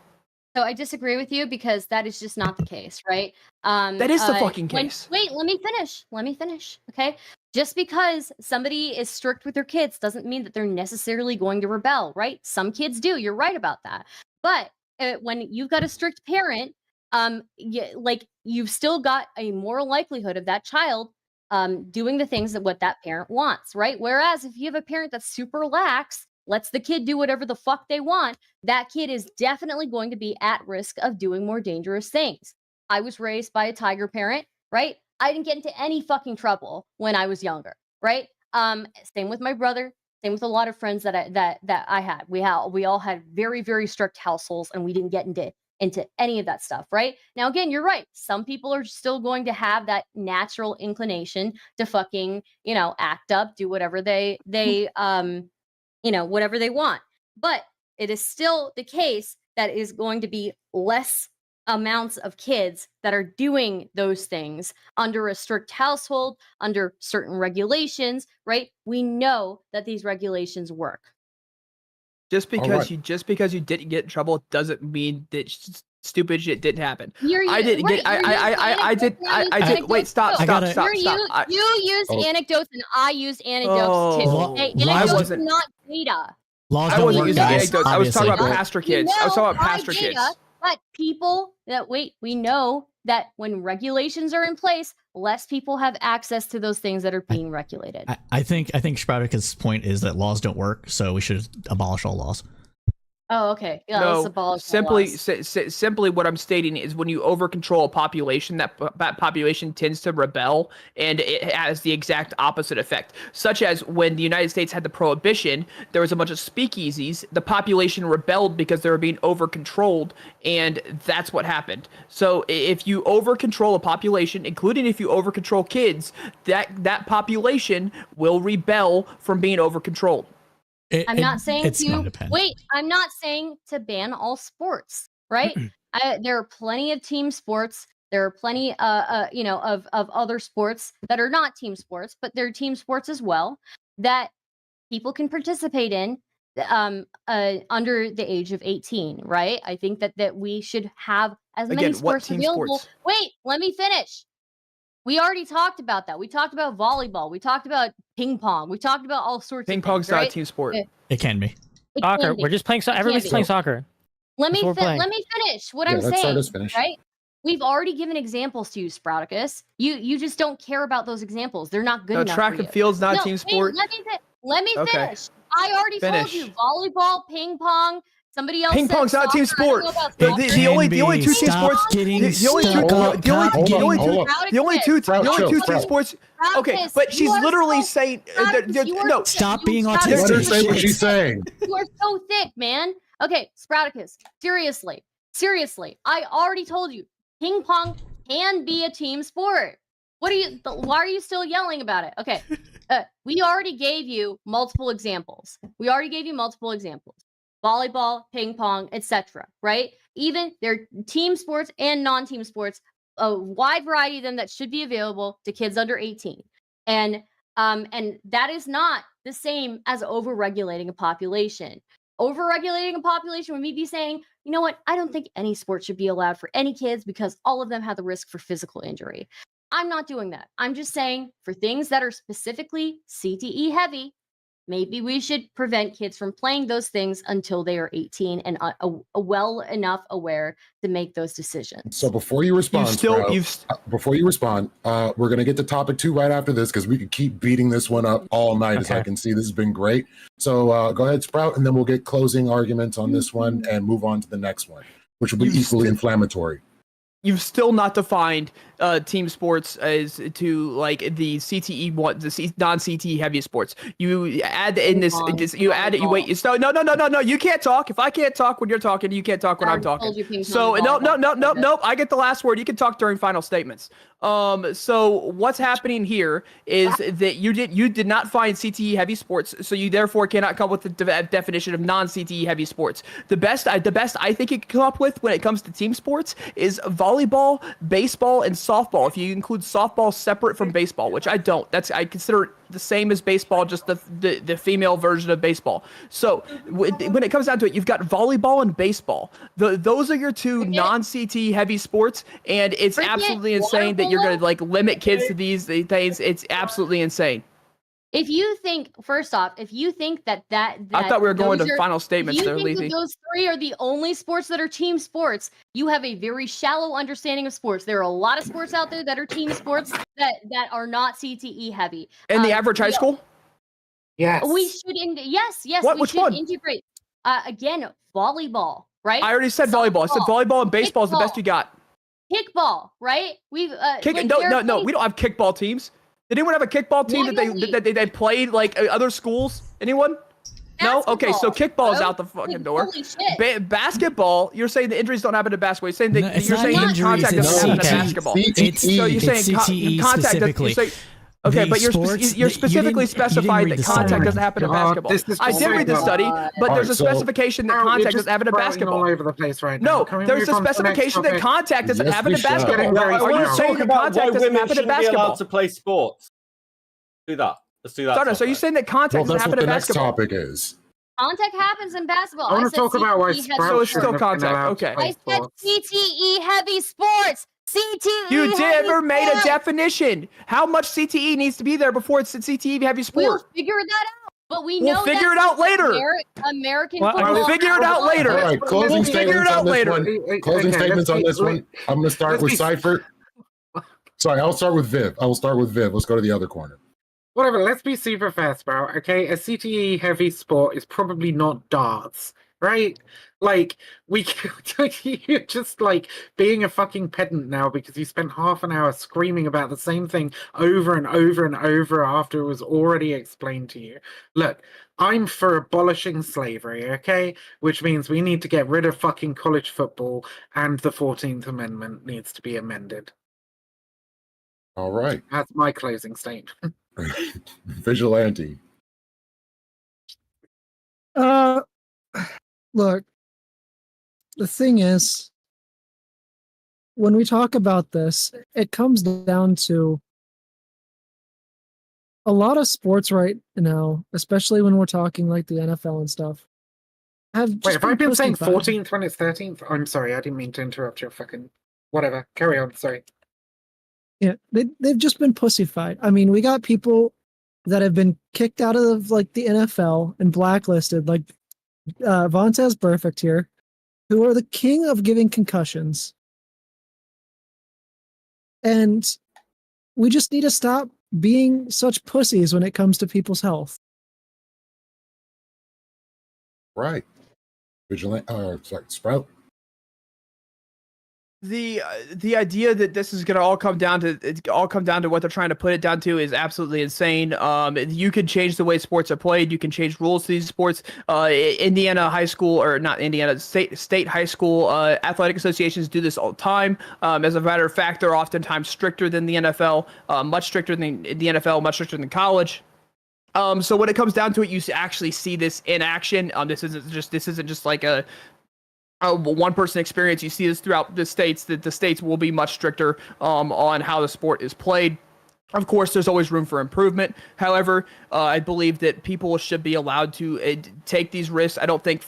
So I disagree with you, because that is just not the case, right? That is the fucking case. Wait, let me finish. Okay. Just because somebody is strict with their kids doesn't mean that they're necessarily going to rebel, right? Some kids do. You're right about that. But when you've got a strict parent, you've still got a more likelihood of that child doing the things that what that parent wants, right? Whereas if you have a parent that's super lax, lets the kid do whatever the fuck they want, that kid is definitely going to be at risk of doing more dangerous things. I was raised by a tiger parent, right? I didn't get into any fucking trouble when I was younger, right? Same with my brother, same with a lot of friends that I had. We all had very, very strict households, and we didn't get into into any of that stuff, right? Now, again, you're right. Some people are still going to have that natural inclination to fucking, act up, do whatever they whatever they want. But it is still the case that is going to be less amounts of kids that are doing those things under a strict household, under certain regulations, right? We know that these regulations work. Just because you didn't get in trouble doesn't mean that stupid shit didn't happen. I didn't get. I did. Wait, stop. You used anecdotes, and I used anecdotes too. Okay? Anecdotes are not data. I wasn't using anecdotes. I was talking about pastor kids. I was talking about pastor kids. But people we know that when regulations are in place, less people have access to those things that are being regulated. I think Sprouticus' point is that laws don't work, so we should abolish all laws. Oh, okay. Yeah, let's abolish simply what I'm stating is when you over control a population, that population tends to rebel, and it has the exact opposite effect. Such as when the United States had the prohibition, there was a bunch of speakeasies. The population rebelled because they were being over controlled, and that's what happened. So if you over control a population, including if you over control kids, that population will rebel from being over controlled. I'm not saying to ban all sports, right? There are plenty of team sports. There are plenty, of other sports that are not team sports, but they're team sports as well that people can participate in under the age of 18, right? I think that we should have as many sports available. Wait, let me finish. We already talked about that. We talked about volleyball. We talked about ping pong. We talked about all sorts of things. Ping pong's not a team sport. It can be. Soccer. We're just playing. Everybody's playing soccer. Let me finish what I'm saying. Right? We've already given examples to you, Sprouticus. You just don't care about those examples. They're not good enough. Track and field's not a team sport. Let me finish. I already told you volleyball, ping pong. Somebody else. Ping pong's not a team sport. The only two team sports. The only two team sports. Okay, but she's literally saying no. Stop being autistic. Let her say what she's saying. You are so thick, man. Okay, Sprouticus. Seriously. I already told you. Ping pong can be a team sport. Why are you still yelling about it? Okay. We already gave you multiple examples. Volleyball, ping pong, etc. Right? Even they're team sports and non-team sports, a wide variety of them that should be available to kids under 18. And that is not the same as over-regulating a population. Over-regulating a population would me be saying, you know what? I don't think any sport should be allowed for any kids because all of them have the risk for physical injury. I'm not doing that. I'm just saying for things that are specifically CTE heavy, maybe we should prevent kids from playing those things until they are 18 and well enough aware to make those decisions. So before you respond, we're going to get to topic 2 right after this because we could keep beating this one up all night. As I can see, this has been great. So go ahead, Sprout, and then we'll get closing arguments on this one and move on to the next one, which will be equally inflammatory. You've still not defined team sports as to like the CTE one, the non-CTE heavy sports. You add in this. You add it. You wait. No. You can't talk. If I can't talk when you're talking, you can't talk when I'm talking. So no. I get the last word. You can talk during final statements. So what's happening here is that you did not find CTE heavy sports, so you therefore cannot come up with the definition of non-CTE heavy sports. The best I think you can come up with when it comes to team sports is volleyball, baseball, and softball. If you include softball separate from baseball, which I don't, I consider it the same as baseball, just the female version of baseball. So when it comes down to it, you've got volleyball and baseball. Those are your two non-CTE heavy sports, and it's absolutely insane that you're going to like limit kids to these things. It's absolutely insane. If you think, first off, that I thought we were going to final statements there, Lethe. If those 3 are the only sports that are team sports, you have a very shallow understanding of sports. There are a lot of sports out there that are team sports that are not CTE heavy. In the average high school? Yes. We should, Which one? Integrate. Again, volleyball, right? I already said volleyball. I said volleyball and baseball is the best you got. Kickball, right? We've no. We don't have kickball teams. Did anyone have a kickball team that they played like other schools? Anyone? No, okay, so Basketball, kickball is bro. out the fucking door. Holy shit. Basketball, you're saying the injuries don't happen in basketball. You're saying No, that it's you're not saying that injuries, contact it's doesn't happen in CTE. basketball. CTE. So you're It's saying CTE contact specifically. Okay, The but you're sports- you're you specifically didn't- you didn't specified read that the contact study. doesn't happen in God, basketball. this is I did read the study, but All there's right, a so- specification that Bro, you're contact just doesn't happen in sprouting basketball. all over the place right now. No, Can we there's move a on to the next specification that topic? contact doesn't Yes, happen we in shall. basketball. Getting very Are you foul. saying Talk that about contact why doesn't women happen in shouldn't be allowed basketball? to play sports. Do that. Let's do that. Stardust, are you topic. saying that contact Well, doesn't that's happen what in the next basketball? topic is. Contact happens in basketball. I want to said talk about why CTE heavy Sprouts So it's still shouldn't have been contact, allowed okay. to play I said sports. CTE heavy sports. CTE You heavy never made a sports. definition. How much CTE needs to be there before it's a CTE heavy We'll sport? figure that out. But we We'll know figure it that out later. American Well, football. We'll figure it out later. All right, closing We'll figure it statements out on this later. one. Closing statements on this one. I'm going to start with Cypher. Sorry, I'll start with Viv. Let's go to the other corner. Whatever, let's be super fast, bro. Okay, a CTE heavy sport is probably not darts, right? Like, you're just like being a fucking pedant now because you spent half an hour screaming about the same thing over and over and over after it was already explained to you. Look, I'm for abolishing slavery, okay? Which means we need to get rid of fucking college football and the 14th Amendment needs to be amended. All right. That's my closing statement. Vigilante. Look, the thing is, when we talk about this, it comes down to a lot of sports right now, especially when we're talking like the NFL and stuff. Have Wait, have I been saying pussified. 14th when it's 13th? I'm sorry, I didn't mean to interrupt your fucking... Whatever, carry on, sorry. Yeah, they've just been pussified. I mean, we got people that have been kicked out of like the NFL and blacklisted, like Vontez Perfect here, who are the king of giving concussions. And we just need to stop being such pussies when it comes to people's health. Right. Vigilante. Sorry, Sprout. The idea that this is gonna all come down to what they're trying to put it down to is absolutely insane. You could change the way sports are played. You can change rules to these sports. Indiana high school, or not Indiana, state high school athletic associations do this all the time. As a matter of fact, they're oftentimes stricter than the NFL, much stricter than the NFL, much stricter than college. So when it comes down to it, you actually see this in action. This isn't just like a one person experience. You see this throughout the states, that the states will be much stricter on how the sport is played. Of course, there's always room for improvement. However, I believe that people should be allowed to take these risks. I don't think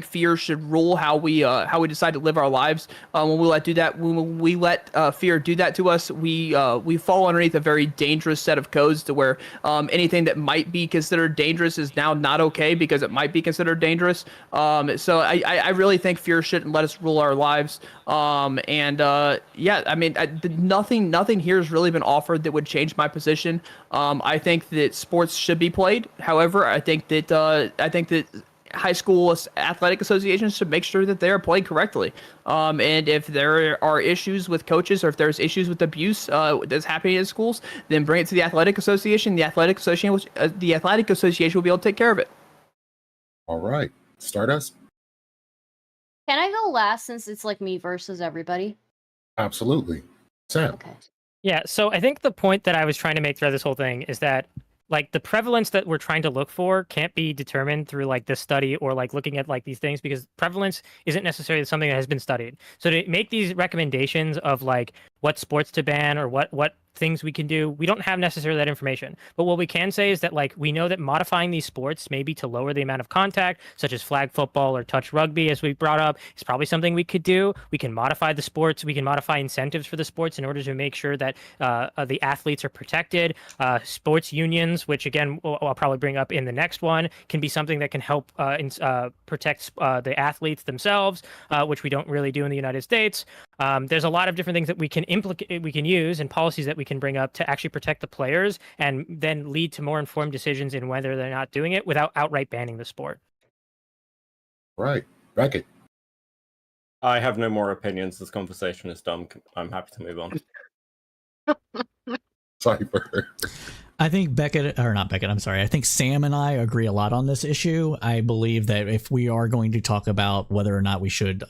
fear should rule how we decide to live our lives. When we let fear do that to us, we fall underneath a very dangerous set of codes to where anything that might be considered dangerous is now not okay because it might be considered dangerous. So I really think fear shouldn't let us rule our lives. Yeah, I mean, nothing here has really been offered that would change my position. I think that sports should be played. However, I think that high school athletic associations should make sure that they are played correctly. And if there are issues with coaches, or if there's issues with abuse that's happening in schools, then bring it to the athletic association. The athletic association will be able to take care of it. All right. Stardust. Can I go last since it's like me versus everybody? Absolutely. Sam. Okay. Yeah, so I think the point that I was trying to make throughout this whole thing is that like the prevalence that we're trying to look for can't be determined through like this study or like looking at like these things, because prevalence isn't necessarily something that has been studied. So to make these recommendations of like what sports to ban or what things we can do, we don't have necessarily that information. But what we can say is that like we know that modifying these sports maybe to lower the amount of contact, such as flag football or touch rugby, as we brought up, is probably something we could do. We can modify the sports. We can modify incentives for the sports in order to make sure that the athletes are protected. Sports unions, which again I'll probably bring up in the next one, can be something that can help protect the athletes themselves, which we don't really do in the United States. There's a lot of different things that we can use, and policies that we can bring up to actually protect the players and then lead to more informed decisions in whether they're not doing it without outright banning the sport. Right. Beckett. I have no more opinions. This conversation is done. I'm happy to move on. Cypher. I think Beckett, or not Beckett, I'm sorry. I think Sam and I agree a lot on this issue. I believe that if we are going to talk about whether or not we should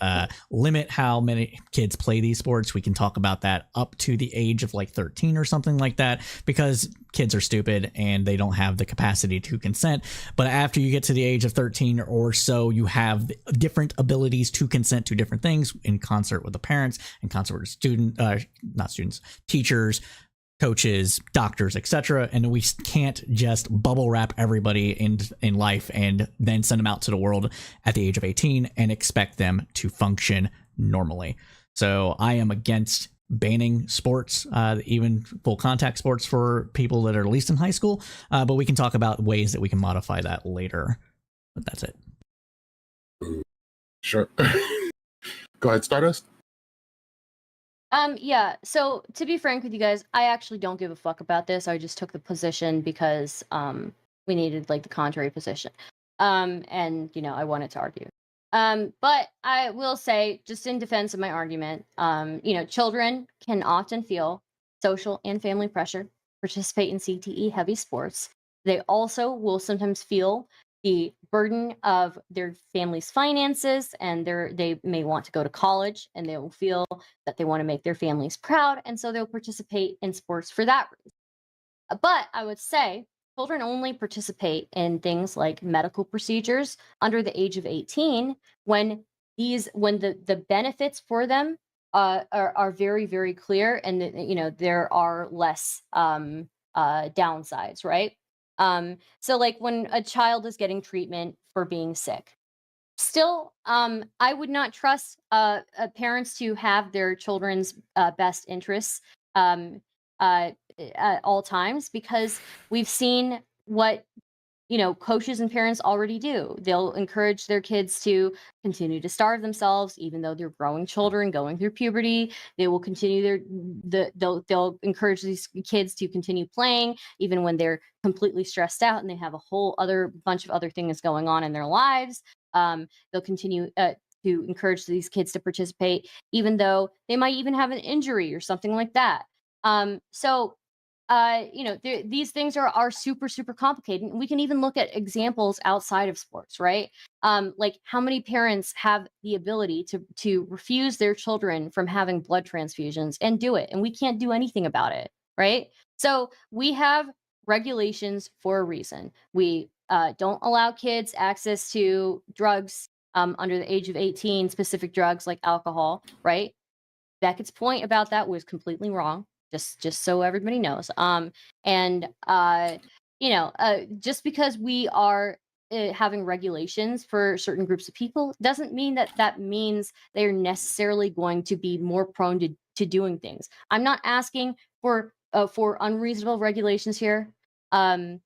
limit how many kids play these sports, we can talk about that up to the age of like 13 or something like that, because kids are stupid and they don't have the capacity to consent. But after you get to the age of 13 or so, you have different abilities to consent to different things in concert with the parents, in concert with teachers, coaches, doctors, etc. And we can't just bubble wrap everybody in life and then send them out to the world at the age of 18 and expect them to function normally. So I am against banning sports, even full contact sports for people that are at least in high school. But we can talk about ways that we can modify that later. But that's it. Sure. Go ahead, Stardust. Yeah, so to be frank with you guys, I actually don't give a fuck about this. I just took the position because we needed like the contrary position. And you know, I wanted to argue. But I will say, just in defense of my argument, you know, children can often feel social and family pressure to participate in CTE heavy sports. They also will sometimes feel the burden of their family's finances, and they may want to go to college, and they will feel that they want to make their families proud, and so they'll participate in sports for that reason. But I would say children only participate in things like medical procedures under the age of 18 when the benefits for them are very, very clear, and you know, there are less downsides, right? So like when a child is getting treatment for being sick, still, I would not trust parents to have their children's best interests at all times, because we've seen what, you know, coaches and parents already do. They'll encourage their kids to continue to starve themselves, even though they're growing children going through puberty. They will continue they'll encourage these kids to continue playing even when they're completely stressed out and they have a whole other bunch of other things going on in their lives. They'll continue to encourage these kids to participate even though they might even have an injury or something like that. So you know, these things are super, super complicated. And we can even look at examples outside of sports, right? Like how many parents have the ability to refuse their children from having blood transfusions and do it, and we can't do anything about it, right? So we have regulations for a reason. We don't allow kids access to drugs under the age of 18, specific drugs like alcohol, right? Beckett's point about that was completely wrong. Just so everybody knows. And you know, just because we are having regulations for certain groups of people doesn't mean that means they're necessarily going to be more prone to doing things. I'm not asking for unreasonable regulations here. I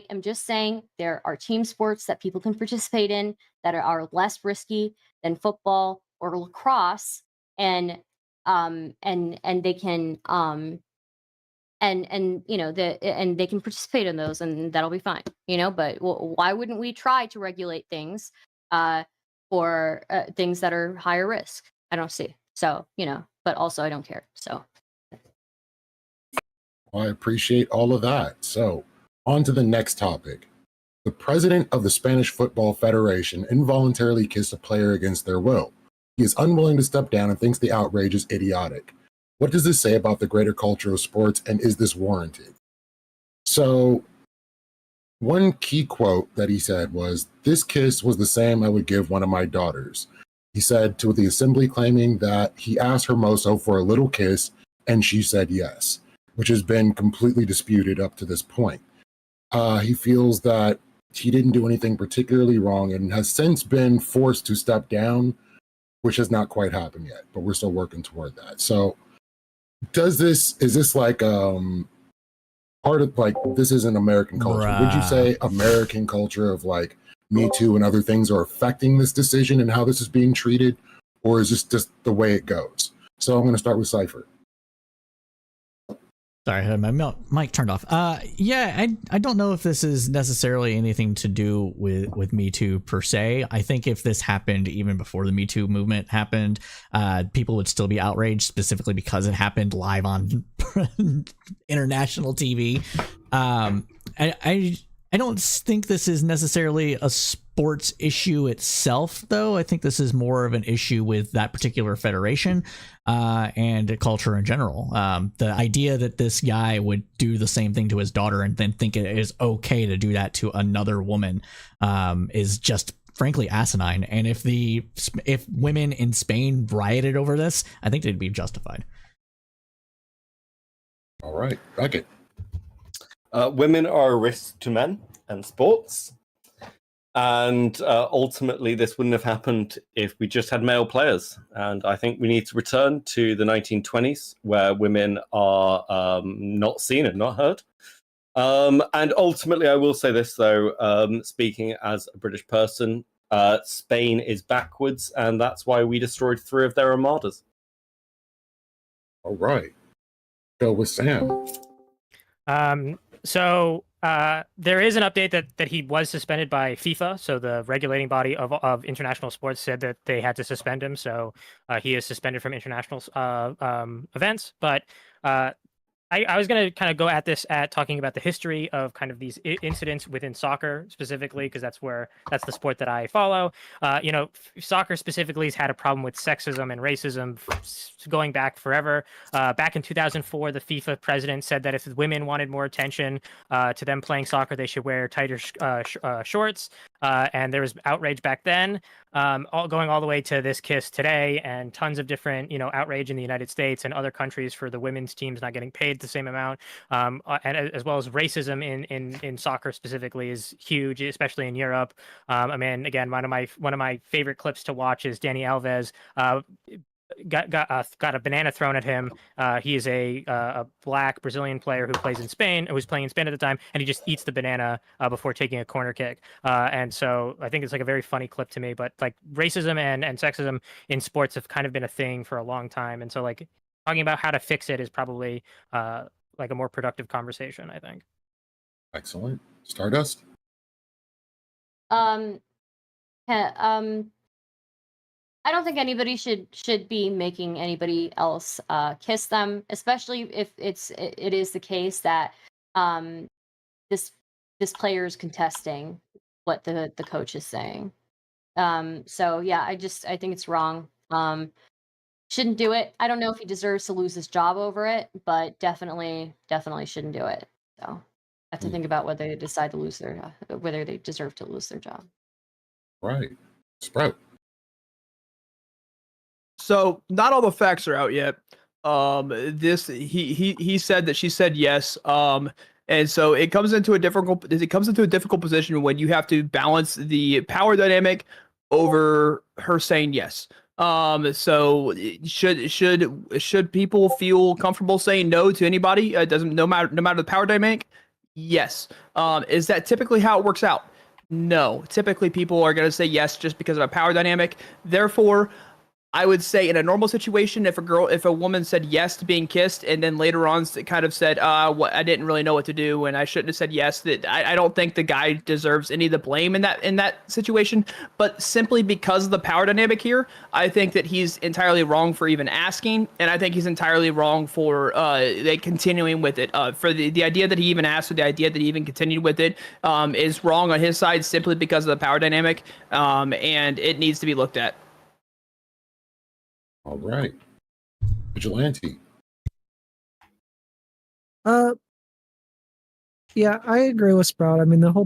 am just saying there are team sports that people can participate in that are less risky than football or lacrosse, and they can and you know, and they can participate in those, and that'll be fine, you know. But why wouldn't we try to regulate things for things that are higher risk? I don't see. So, you know, but also I don't care. So Well, I appreciate all of that. So on to the next topic. The president of the Spanish Football Federation involuntarily kissed a player against their will. He is unwilling to step down and thinks the outrage is idiotic. What does this say about the greater culture of sports, and is this warranted? So one key quote that he said was, "This kiss was the same I would give one of my daughters." He said to the assembly, claiming that he asked Hermoso for a little kiss and she said yes, which has been completely disputed up to this point. He feels that he didn't do anything particularly wrong and has since been forced to step down, which has not quite happened yet, but we're still working toward that. So is this like part of, like, this is an American culture? Bruh. Would you say American culture of like Me Too and other things are affecting this decision and how this is being treated, or is this just the way it goes? So I'm going to start with Cypher. Sorry, I had my mic turned off. Yeah, I don't know if this is necessarily anything to do with Me Too per se. I think if this happened even before the Me Too movement happened, people would still be outraged, specifically because it happened live on international TV. I don't think this is necessarily a sports issue itself, though. I think this is more of an issue with that particular federation and culture in general. The idea that this guy would do the same thing to his daughter and then think it is okay to do that to another woman is just frankly asinine. And if women in Spain rioted over this, I think they'd be justified. All right, Beckett. Women are a risk to men and sports. And ultimately, this wouldn't have happened if we just had male players. And I think we need to return to the 1920s, where women are not seen and not heard. And ultimately, I will say this, though, speaking as a British person, Spain is backwards, and that's why we destroyed 3 of their armadas. All right. Go with Sam. So there is an update that he was suspended by FIFA. So the regulating body of international sports said that they had to suspend him. So he is suspended from international events. But I was going to kind of go at this at talking about the history of kind of these incidents within soccer specifically, because that's the sport that I follow. Soccer specifically has had a problem with sexism and racism going back forever. Back in 2004, the FIFA president said that if women wanted more attention to them playing soccer, they should wear tighter shorts. And there was outrage back then, going all the way to this kiss today, and tons of different, outrage in the United States and other countries for the women's teams not getting paid the same amount, and as well as racism in soccer specifically is huge, especially in Europe. Again, one of my favorite clips to watch is Dani Alves. Got a banana thrown at him. He is a black Brazilian player who plays in Spain, who was playing in Spain at the time, and he just eats the banana before taking a corner kick. And so I think it's like a very funny clip to me. But like racism and sexism in sports have kind of been a thing for a long time, and so like talking about how to fix it is probably like a more productive conversation, I think. Excellent. Stardust. I don't think anybody should be making anybody else kiss them, especially if it is the case that this player is contesting what the coach is saying. So yeah, I think it's wrong. Shouldn't do it. I don't know if he deserves to lose his job over it, but definitely shouldn't do it. So have to think about whether they decide to lose whether they deserve to lose their job. Right. Sprout. So not all the facts are out yet. He said that she said yes. And so it comes into a difficult position when you have to balance the power dynamic over her saying yes. So should people feel comfortable saying no to anybody? It doesn't no matter the power dynamic. Yes. Is that typically how it works out? No. Typically people are going to say yes just because of a power dynamic. Therefore, I would say in a normal situation, if a woman said yes to being kissed and then later on kind of said, I didn't really know what to do and I shouldn't have said yes, that I don't think the guy deserves any of the blame in that situation. But simply because of the power dynamic here, I think that he's entirely wrong for even asking, and I think he's entirely wrong for continuing with it. For the idea that he even asked, or the idea that he even continued with it, is wrong on his side simply because of the power dynamic, and it needs to be looked at. All right. Vigilante. Yeah, I agree with Sprout. I mean, the whole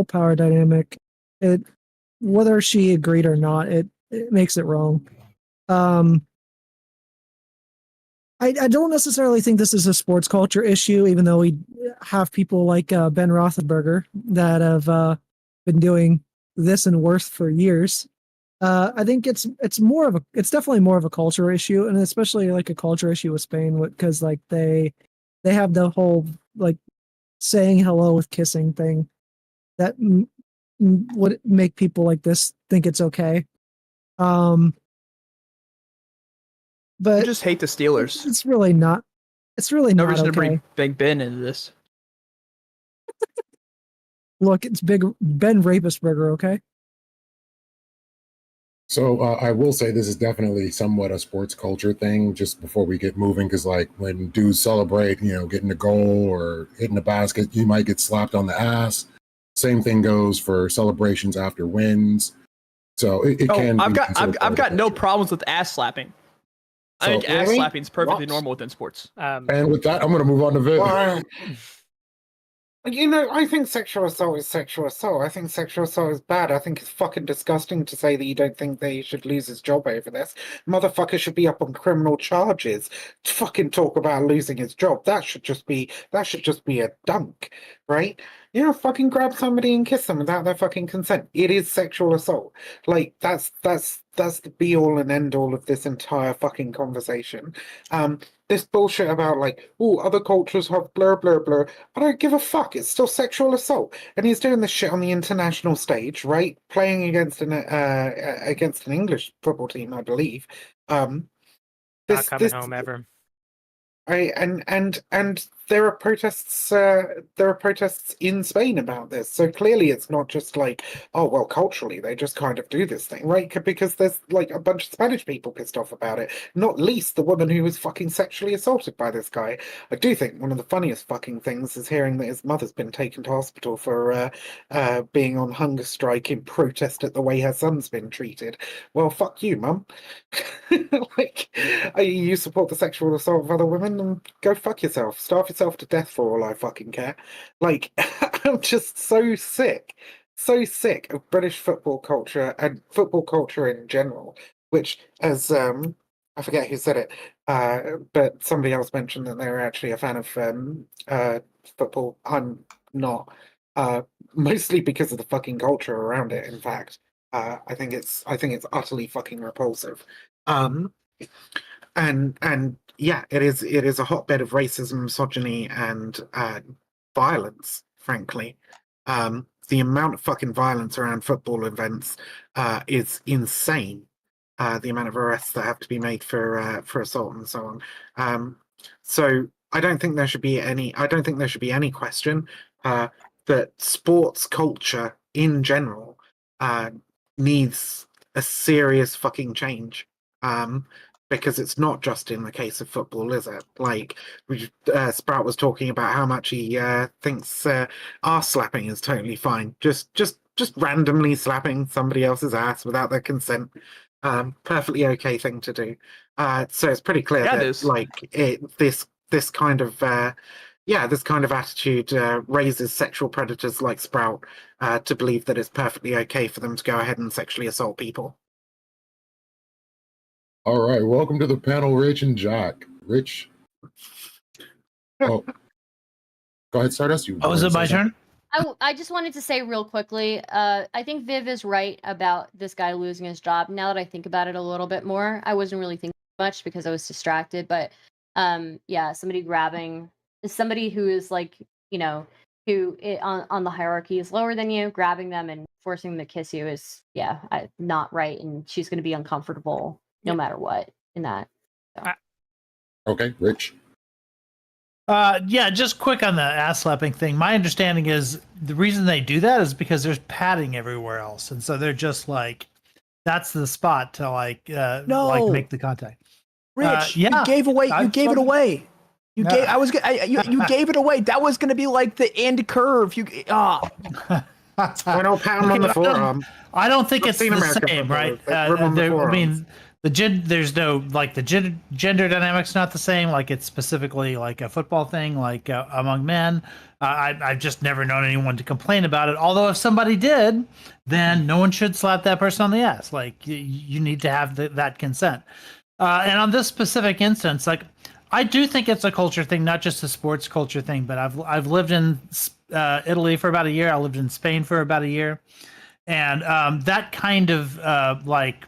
power dynamic, whether she agreed or not, it makes it wrong. I don't necessarily think this is a sports culture issue, even though we have people like Ben Roethlisberger that have been doing this and worse for years. I think it's definitely more of a culture issue, and especially like a culture issue with Spain, because like they have the whole like saying hello with kissing thing that would make people like this think it's okay. But I just hate the Steelers. It's really not. It's really No not reason to okay. bring Big Ben into this. Look, it's Big Ben Rapist Burger, okay? So I will say this is definitely somewhat a sports culture thing. Just before we get moving, because like when dudes celebrate, getting a goal or hitting a basket, you might get slapped on the ass. Same thing goes for celebrations after wins. So it can. I've be got considered I've got no culture. problems with ass slapping. I So- think ass Really? slapping is perfectly What? normal within sports. And with that, I'm going to move on to Viv. Well, I think sexual assault is sexual assault. I think sexual assault is bad. I think it's fucking disgusting to say that you don't think that he should lose his job over this. Motherfucker should be up on criminal charges. To fucking talk about losing his job. That should just be a dunk, right? Fucking grab somebody and kiss them without their fucking consent. It is sexual assault. Like that's the be all and end all of this entire fucking conversation. This bullshit about like, oh, other cultures have blur blur blur. I don't give a fuck. It's still sexual assault, and he's doing this shit on the international stage, right? Playing against an English football team, I believe. Not coming home ever. And there are protests. There are protests in Spain about this. So clearly, it's not just like, oh well, culturally they just kind of do this thing, right? Because there's like a bunch of Spanish people pissed off about it. Not least the woman who was fucking sexually assaulted by this guy. I do think one of the funniest fucking things is hearing that his mother's been taken to hospital for being on hunger strike in protest at the way her son's been treated. Well, fuck you, mum. Like, you support the sexual assault of other women, and go fuck yourself. Starve yourself to death for all I fucking care. Like, I'm just so sick of British football culture and football culture in general, which, as I forget who said it, but somebody else mentioned that they were actually a fan of football. I'm not, mostly because of the fucking culture around it. In fact, I think it's utterly fucking repulsive. And yeah, it is a hotbed of racism, misogyny, and violence. Frankly, the amount of fucking violence around football events is insane. The amount of arrests that have to be made for assault and so on. So I don't think there should be any question that sports culture in general needs a serious fucking change. Because it's not just in the case of football, is it? Like, Sprout was talking about how much he thinks ass slapping is totally fine. Just randomly slapping somebody else's ass without their consent. Perfectly okay thing to do. So it's pretty clear that like this kind of attitude raises sexual predators like Sprout to believe that it's perfectly okay for them to go ahead and sexually assault people. All right, welcome to the panel, Rich and Jack. Rich, oh, go ahead, Stardust. Oh, is it my turn? I just wanted to say real quickly, I think Viv is right about this guy losing his job. Now that I think about it a little bit more, I wasn't really thinking much because I was distracted. But yeah, somebody who is like, on the hierarchy is lower than you, grabbing them and forcing them to kiss you is not right, and she's going to be uncomfortable no matter what in that. So. Okay, Rich. Yeah, just quick on the ass slapping thing. My understanding is the reason they do that is because there's padding everywhere else, and so they're just like, that's the spot to like make the contact. Rich, yeah, you gave it away. You gave it away. You gave it away. That was going to be like the end curve. Final pound on the forearm. I don't think it's the same, right? I mean, there's no like the gender dynamics not the same. Like it's specifically like a football thing, like among men. I've just never known anyone to complain about it. Although if somebody did, then no one should slap that person on the ass. Like you need to have that consent. And on this specific instance, like I do think it's a culture thing, not just a sports culture thing. But I've lived in Italy for about a year. I lived in Spain for about a year, and that kind of like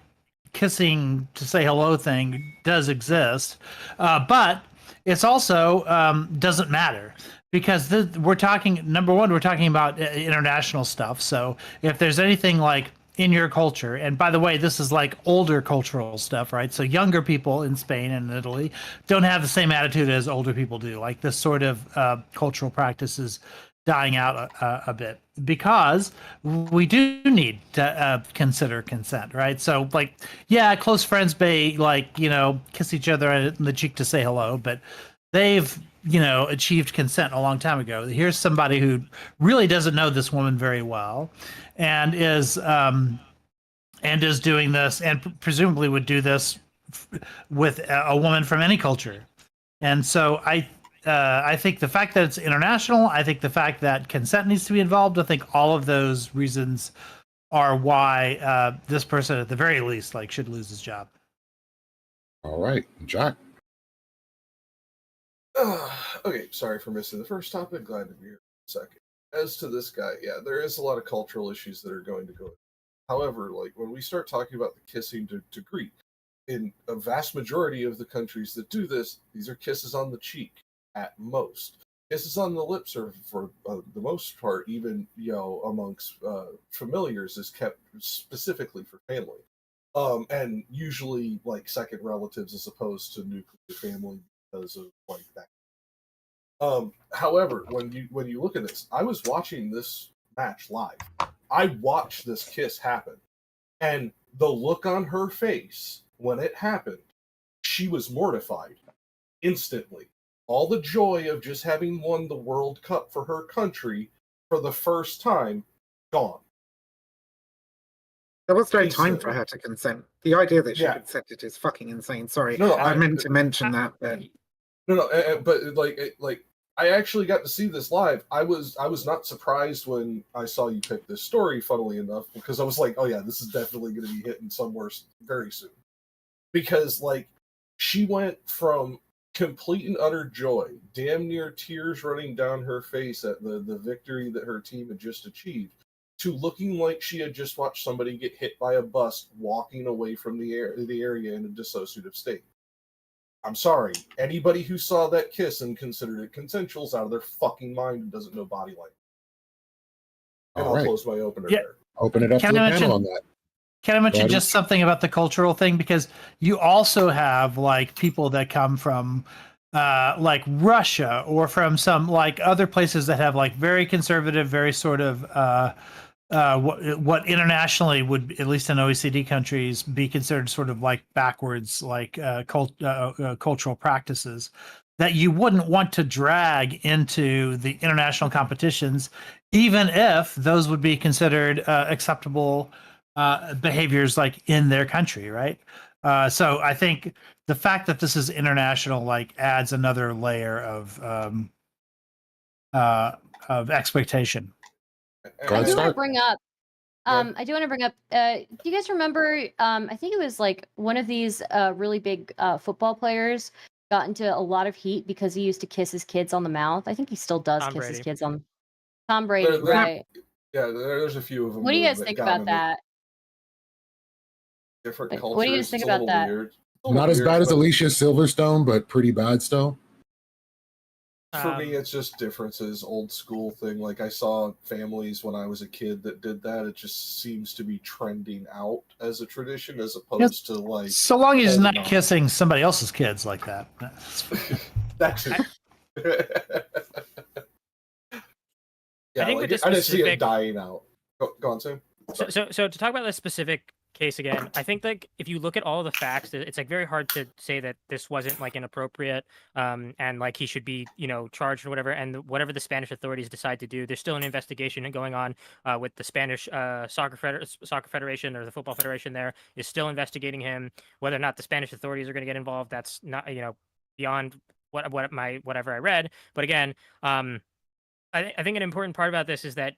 kissing to say hello thing does exist, but it's also doesn't matter because we're talking about international stuff. So if there's anything like in your culture, and by the way, this is like older cultural stuff, right? So younger people in Spain and Italy don't have the same attitude as older people do. Like this sort of cultural practice is dying out a bit because we do need to consider consent, right? So like, yeah, close friends may like, kiss each other in the cheek to say hello, but they've, achieved consent a long time ago. Here's somebody who really doesn't know this woman very well and is doing this and presumably would do this with a woman from any culture. And so I think the fact that it's international, I think the fact that consent needs to be involved, I think all of those reasons are why this person, at the very least, like should lose his job. All right, Jack. Okay, sorry for missing the first topic. Glad to be here for a second. As to this guy, yeah, there is a lot of cultural issues that are going to go. However, like when we start talking about the kissing to greet, in a vast majority of the countries that do this, these are kisses on the cheek at most. Kisses on the lips are, for the most part, even amongst familiars, is kept specifically for family, and usually like second relatives as opposed to nuclear family because of like that. However, when you look at this, I was watching this match live. I watched this kiss happen, and the look on her face when it happened, she was mortified instantly. All the joy of just having won the World Cup for her country for the first time, gone. There was no time for her to consent. The idea that she consented is fucking insane. Sorry, no, I meant to mention that, but but like I actually got to see this live. I was not surprised when I saw you pick this story, funnily enough, because I was like, oh yeah, this is definitely going to be hitting somewhere very soon. Because like she went from complete and utter joy, damn near tears running down her face at the victory that her team had just achieved, to looking like she had just watched somebody get hit by a bus walking away from the area in a dissociative state. I'm sorry. Anybody who saw that kiss and considered it consensual is out of their fucking mind and doesn't know body language. And I'll close my opener there. Open it up to the panel on that. Can I mention just something about the cultural thing? Because you also have like people that come from like Russia or from some like other places that have like very conservative, very sort of what internationally would, at least in OECD countries, be considered sort of like backwards, like cultural practices that you wouldn't want to drag into the international competitions, even if those would be considered acceptable behaviors like in their country, right? So I think the fact that this is international like adds another layer of expectation. I do want to bring up. Do you guys remember? I think it was like one of these really big football players got into a lot of heat because he used to kiss his kids on the mouth. I think he still does kiss his kids on. Tom Brady, right? Yeah, there's a few of them. What do you guys think about that? Different cultures. What do you guys think about that? Not as bad as Alicia Silverstone, but pretty bad still. For me, it's just differences, old school thing. Like I saw families when I was a kid that did that. It just seems to be trending out as a tradition, as opposed to like. So long as he's not kissing somebody else's kids like that. That's it. Yeah, I think I just see it dying out. Go on, Sam. So to talk about this specific case again, I think like if you look at all the facts, it's like very hard to say that this wasn't like inappropriate, and like he should be charged or whatever. And whatever the Spanish authorities decide to do, there's still an investigation going on with the Spanish soccer federation or the football federation. There is still investigating him. Whether or not the Spanish authorities are going to get involved, that's not beyond whatever I read. But again, I think an important part about this is that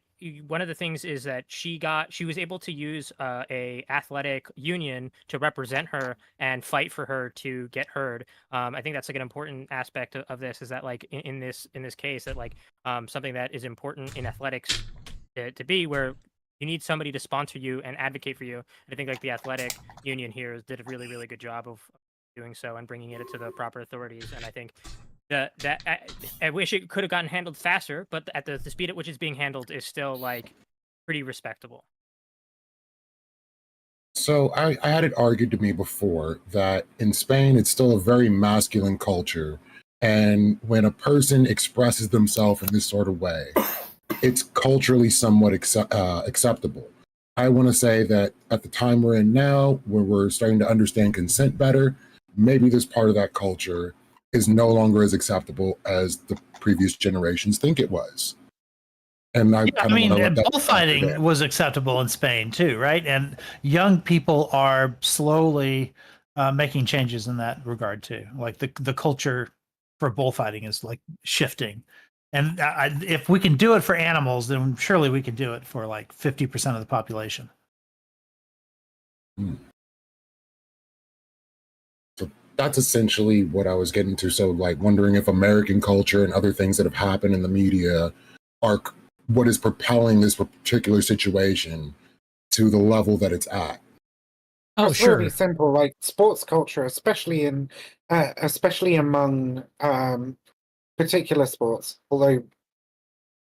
one of the things is that she was able to use a athletic union to represent her and fight for her to get heard. I think that's like an important aspect of this, is that like in this case, that like something that is important in athletics to be where you need somebody to sponsor you and advocate for you. And I think like the athletic union here did a really, really good job of doing so and bringing it to the proper authorities. And I think I wish it could have gotten handled faster, but at the speed at which it's being handled is still like pretty respectable. So I had it argued to me before that in Spain, it's still a very masculine culture. And when a person expresses themselves in this sort of way, it's culturally somewhat acceptable. I want to say that at the time we're in now, where we're starting to understand consent better, maybe this part of that culture is no longer as acceptable as the previous generations think it was. And I mean, bullfighting was acceptable in Spain too, right? And young people are slowly making changes in that regard too. Like the culture for bullfighting is like shifting. And if we can do it for animals, then surely we can do it for like 50% of the population. So that's essentially what I was getting to. So, like, wondering if American culture and other things that have happened in the media are what is propelling this particular situation to the level that it's at. Oh, it's really simple. Like sports culture, especially among particular sports, although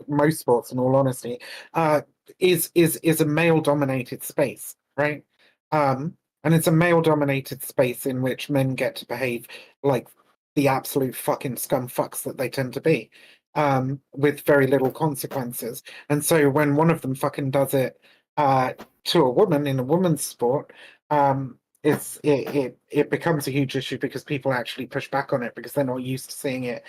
most sports, in all honesty, is a male-dominated space, right? And it's a male-dominated space in which men get to behave like the absolute fucking scumfucks that they tend to be, with very little consequences. And so when one of them fucking does it to a woman in a woman's sport, it becomes a huge issue because people actually push back on it because they're not used to seeing it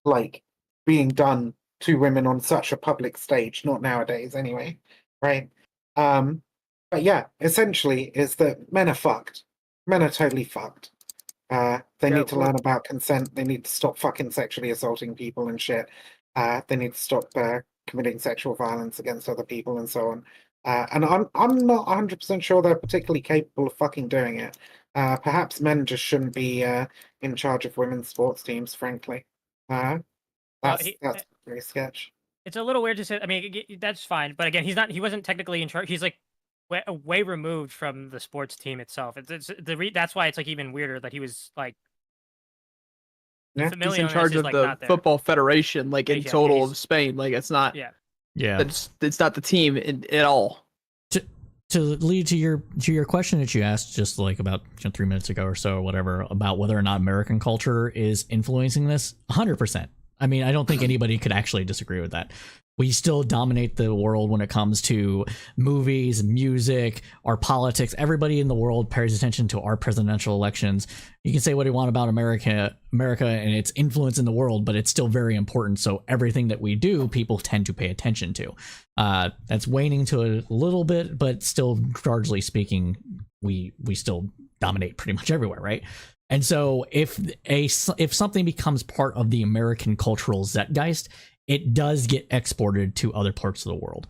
like being done to women on such a public stage, not nowadays anyway, right? But yeah, essentially is that men are fucked. Men are totally fucked. They need to learn about consent. They need to stop fucking sexually assaulting people and shit. They need to stop committing sexual violence against other people and so on. And I'm not 100% sure they're particularly capable of fucking doing it. Perhaps men just shouldn't be in charge of women's sports teams, frankly. That's very sketch. It's a little weird to say. I mean, that's fine, but again, he wasn't technically in charge. He's like way removed from the sports team itself. That's why it's like even weirder that he was like. Yeah, he's in charge of the football federation, like in total of Spain. Like it's not. Yeah. It's not the team at all. To lead to your question that you asked just like about 3 minutes ago or so or whatever about whether or not American culture is influencing this, 100%. I mean, I don't think anybody could actually disagree with that. We still dominate the world when it comes to movies, music, our politics. Everybody in the world pays attention to our presidential elections. You can say what you want about America and its influence in the world, but it's still very important. So everything that we do, people tend to pay attention to. That's waning to a little bit, but still, largely speaking, we still dominate pretty much everywhere, right? And so if something becomes part of the American cultural zeitgeist, it does get exported to other parts of the world.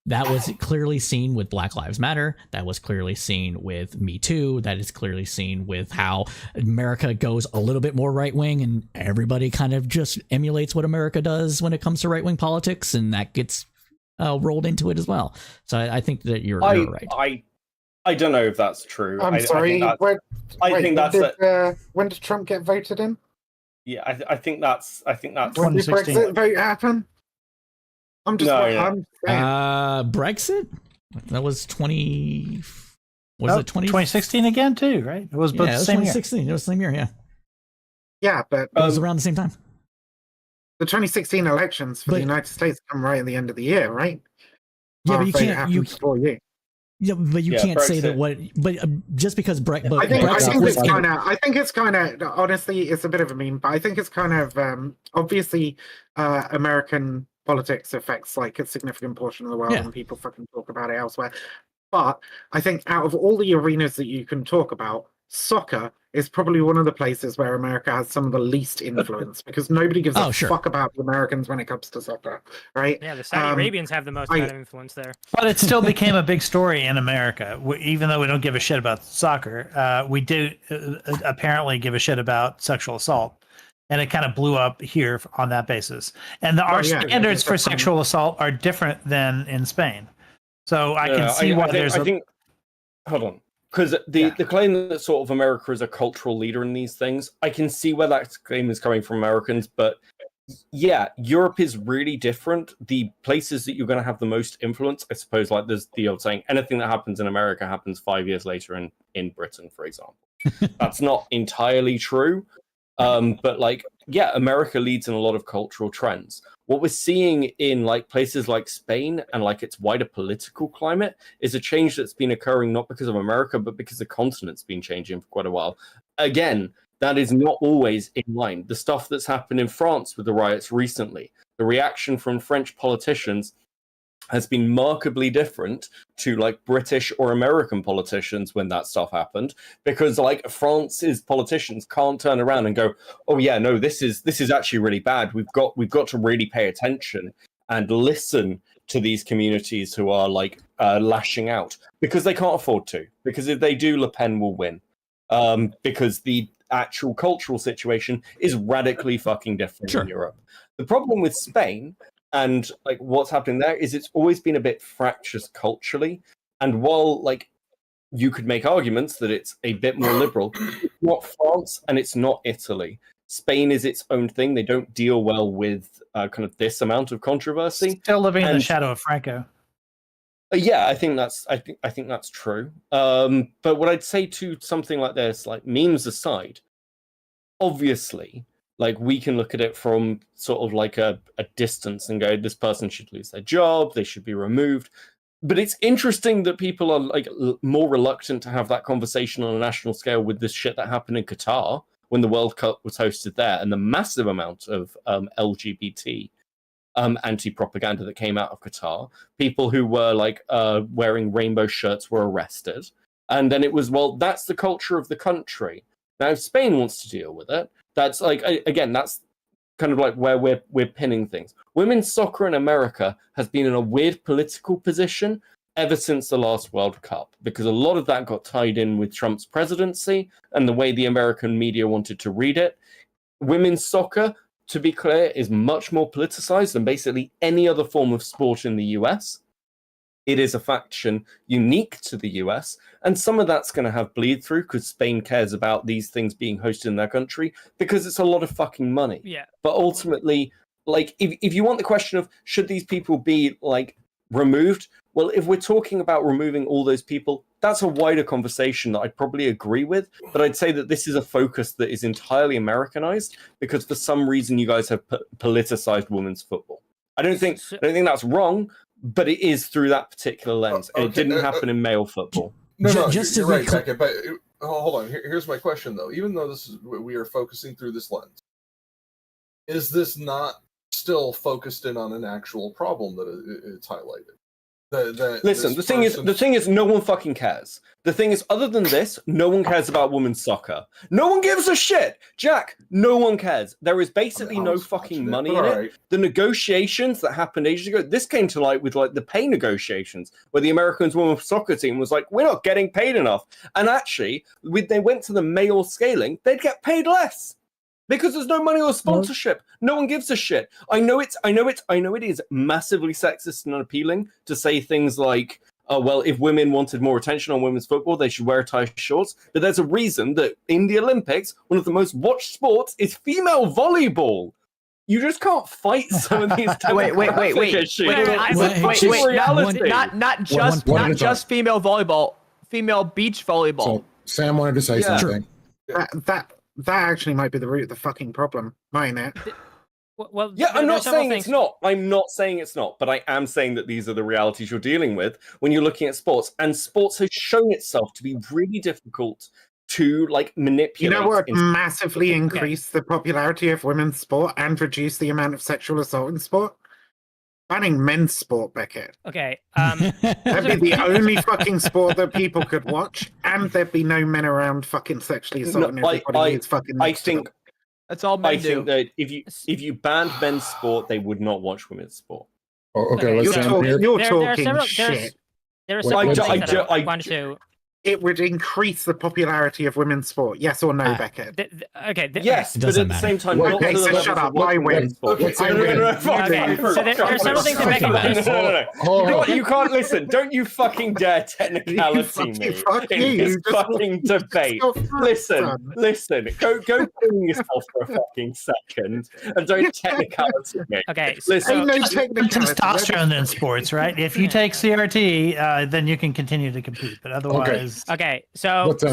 That was clearly seen with Black Lives Matter. That was clearly seen with Me Too. That is clearly seen with how America goes a little bit more right wing, and everybody kind of just emulates what America does when it comes to right wing politics, and that gets rolled into it as well. So I think that you're right. I don't know if that's true. I'm sorry. When did Trump get voted in? Yeah, I think that's. When did Brexit vote happen? I'm just. Brexit. That was 20. Was it 2016 again too? Right? It was both the same 2016. year. It was the same year. Yeah. Yeah, but it was around the same time. The 2016 elections for the United States come right at the end of the year, right? Yeah, but you can't. Before you. Yeah, but you can't say that what. But just because Brexit. I think it's kind of. Honestly, it's a bit of a meme, but I think it's kind of obviously American politics affects like a significant portion of the world, and people fucking talk about it elsewhere. But I think out of all the arenas that you can talk about, soccer is probably one of the places where America has some of the least influence because nobody gives a fuck about the Americans when it comes to soccer, right? Yeah, the Saudi Arabians have the most amount of influence there. But it still became a big story in America. Even though we don't give a shit about soccer, we do apparently give a shit about sexual assault. And it kind of blew up here on that basis. And our standards for sexual assault are different than in Spain. So I can see why there's I think, hold on. Because the claim that sort of America is a cultural leader in these things, I can see where that claim is coming from Americans, but Yeah, Europe is really different. The places that you're going to have the most influence, I suppose, like there's the old saying, anything that happens in America happens 5 years later in Britain, for example. That's not entirely true. But like, yeah, America leads in a lot of cultural trends. What we're seeing in like places like Spain and like its wider political climate is a change that's been occurring not because of America, but because the continent's been changing for quite a while. Again, that is not always in line. The stuff that's happened in France with the riots recently, the reaction from French politicians has been markedly different to like British or American politicians when that stuff happened, because like France's politicians can't turn around and go, oh yeah, no, this is actually really bad. We've got to really pay attention and listen to these communities who are like lashing out, because they can't afford to, because if they do, Le Pen will win, because the actual cultural situation is radically fucking different in Europe. The problem with Spain and like what's happening there is it's always been a bit fractious culturally, and while like you could make arguments that it's a bit more liberal, it's not France and it's not Italy. Spain is its own thing. They don't deal well with kind of this amount of controversy. Still living in the shadow of Franco. Yeah, I think that's true. But what I'd say to something like this, like memes aside, obviously, like we can look at it from sort of like a distance and go, this person should lose their job, they should be removed. But it's interesting that people are like more reluctant to have that conversation on a national scale with this shit that happened in Qatar when the World Cup was hosted there, and the massive amount of LGBT anti-propaganda that came out of Qatar. People who were like wearing rainbow shirts were arrested. And then it was, well, that's the culture of the country. Now, if Spain wants to deal with it, that's like, again, that's kind of like where we're pinning things. Women's soccer in America has been in a weird political position ever since the last World Cup, because a lot of that got tied in with Trump's presidency and the way the American media wanted to read it. Women's soccer, to be clear, is much more politicized than basically any other form of sport in the US. It is a faction unique to the US, and some of that's going to have bleed through because Spain cares about these things being hosted in their country because it's a lot of fucking money. Yeah. But ultimately, like, if you want the question of should these people be like removed, well, if we're talking about removing all those people, that's a wider conversation that I'd probably agree with. But I'd say that this is a focus that is entirely Americanized because for some reason you guys have politicized women's football. I don't think that's wrong, but it is through that particular lens. And it didn't happen in male football. No, you're right, Becca, but hold on. Here's my question, though. Even though we are focusing through this lens, is this not still focused in on an actual problem that it's highlighted? Listen, the thing is, no one fucking cares. The thing is, other than this, no one cares about women's soccer. No one gives a shit, Jack. No one cares. There is basically no fucking money in it. The negotiations that happened ages ago, this came to light with like the pay negotiations, where the American women's soccer team was like, "We're not getting paid enough," and actually, when they went to the male scaling, they'd get paid less. Because there's no money or sponsorship. No one gives a shit. I know it is massively sexist and unappealing to say things like, oh, well, if women wanted more attention on women's football, they should wear tie shorts. But there's a reason that in the Olympics, one of the most watched sports is female volleyball. You just can't fight some of these wait, not just female volleyball, female beach volleyball. So Sam wanted to say something. That actually might be the root of the fucking problem, mightn't it? Well, yeah, I'm not saying it's not. I'm not saying it's not, but I am saying that these are the realities you're dealing with when you're looking at sports. And sports has shown itself to be really difficult to like manipulate. You know what massively increased the popularity of women's sport and reduced the amount of sexual assault in sport? Banning men's sport, Beckett. Okay. That'd be the only fucking sport that people could watch, and there'd be no men around fucking sexually assaulting everybody who's fucking next to them. That's all men do. I think that if you banned men's sport, they would not watch women's sport. Oh, okay, let's you're talking shit. There are several things that I wanted to it would increase the popularity of women's sport. Yes or no, Beckett? Yes, but at the same time, Well, not to okay, the so levels shut of up. what I women's win. sport. Okay, No, no, no, fuck Okay, you. so there are some things that Beckett No. You can't listen. Don't you fucking dare technicality me in this fucking debate. Listen. Go clean yourself for a fucking second and don't technicality me. Okay, listen. Testosterone in sports, right? If you take CRT, then you can continue to compete, but otherwise. Okay, so What's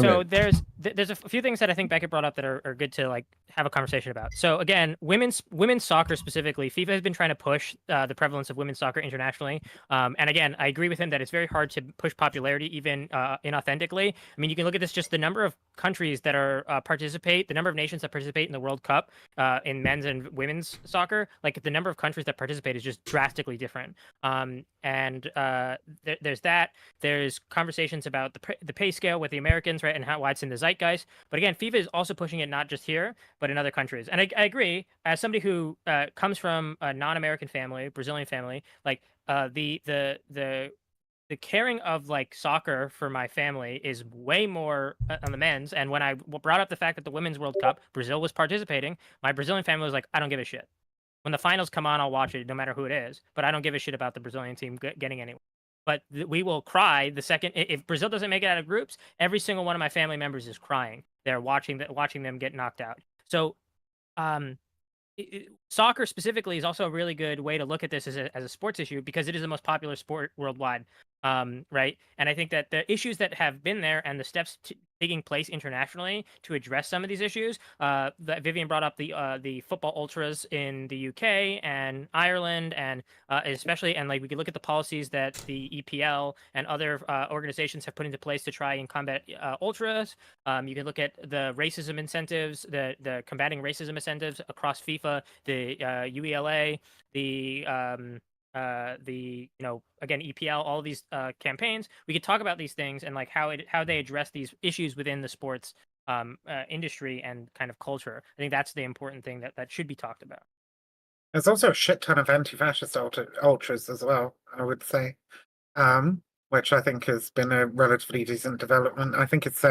there's a few things that I think Beckett brought up that are good to like have a conversation about. So again, women's soccer specifically, FIFA has been trying to push the prevalence of women's soccer internationally. And again, I agree with him that it's very hard to push popularity even inauthentically. I mean, you can look at this, just the number of countries that are participate, the number of nations that participate in the World Cup in men's and women's soccer. Like the number of countries that participate is just drastically different. There's that. There's conversations about the pay scale with the Americans, right, and why it's in the zeitgeist. But again, FIFA is also pushing it not just here, but in other countries. And I agree, as somebody who comes from a non-American family, Brazilian family, like the caring of like soccer for my family is way more on the men's. And when I brought up the fact that the Women's World Cup, Brazil was participating, my Brazilian family was like, I don't give a shit. When the finals come on, I'll watch it no matter who it is, but I don't give a shit about the Brazilian team getting anywhere. But we will cry the second if Brazil doesn't make it out of groups. Every single one of my family members is crying. They're watching them get knocked out. So, soccer specifically is also a really good way to look at this as a sports issue because it is the most popular sport worldwide, right? And I think that the issues that have been there and the steps taking place internationally to address some of these issues, that Vivian brought up the football ultras in the UK and Ireland, and especially, and like we could look at the policies that the EPL and other organizations have put into place to try and combat ultras. You can look at the racism incentives, the combating racism incentives across FIFA, the UELA, the again EPL, all of these campaigns. We could talk about these things and like how they address these issues within the sports industry and kind of culture. I think that's the important thing that should be talked about. There's also a shit ton of anti-fascist ultras as well, I would say, which I think has been a relatively decent development. I think it's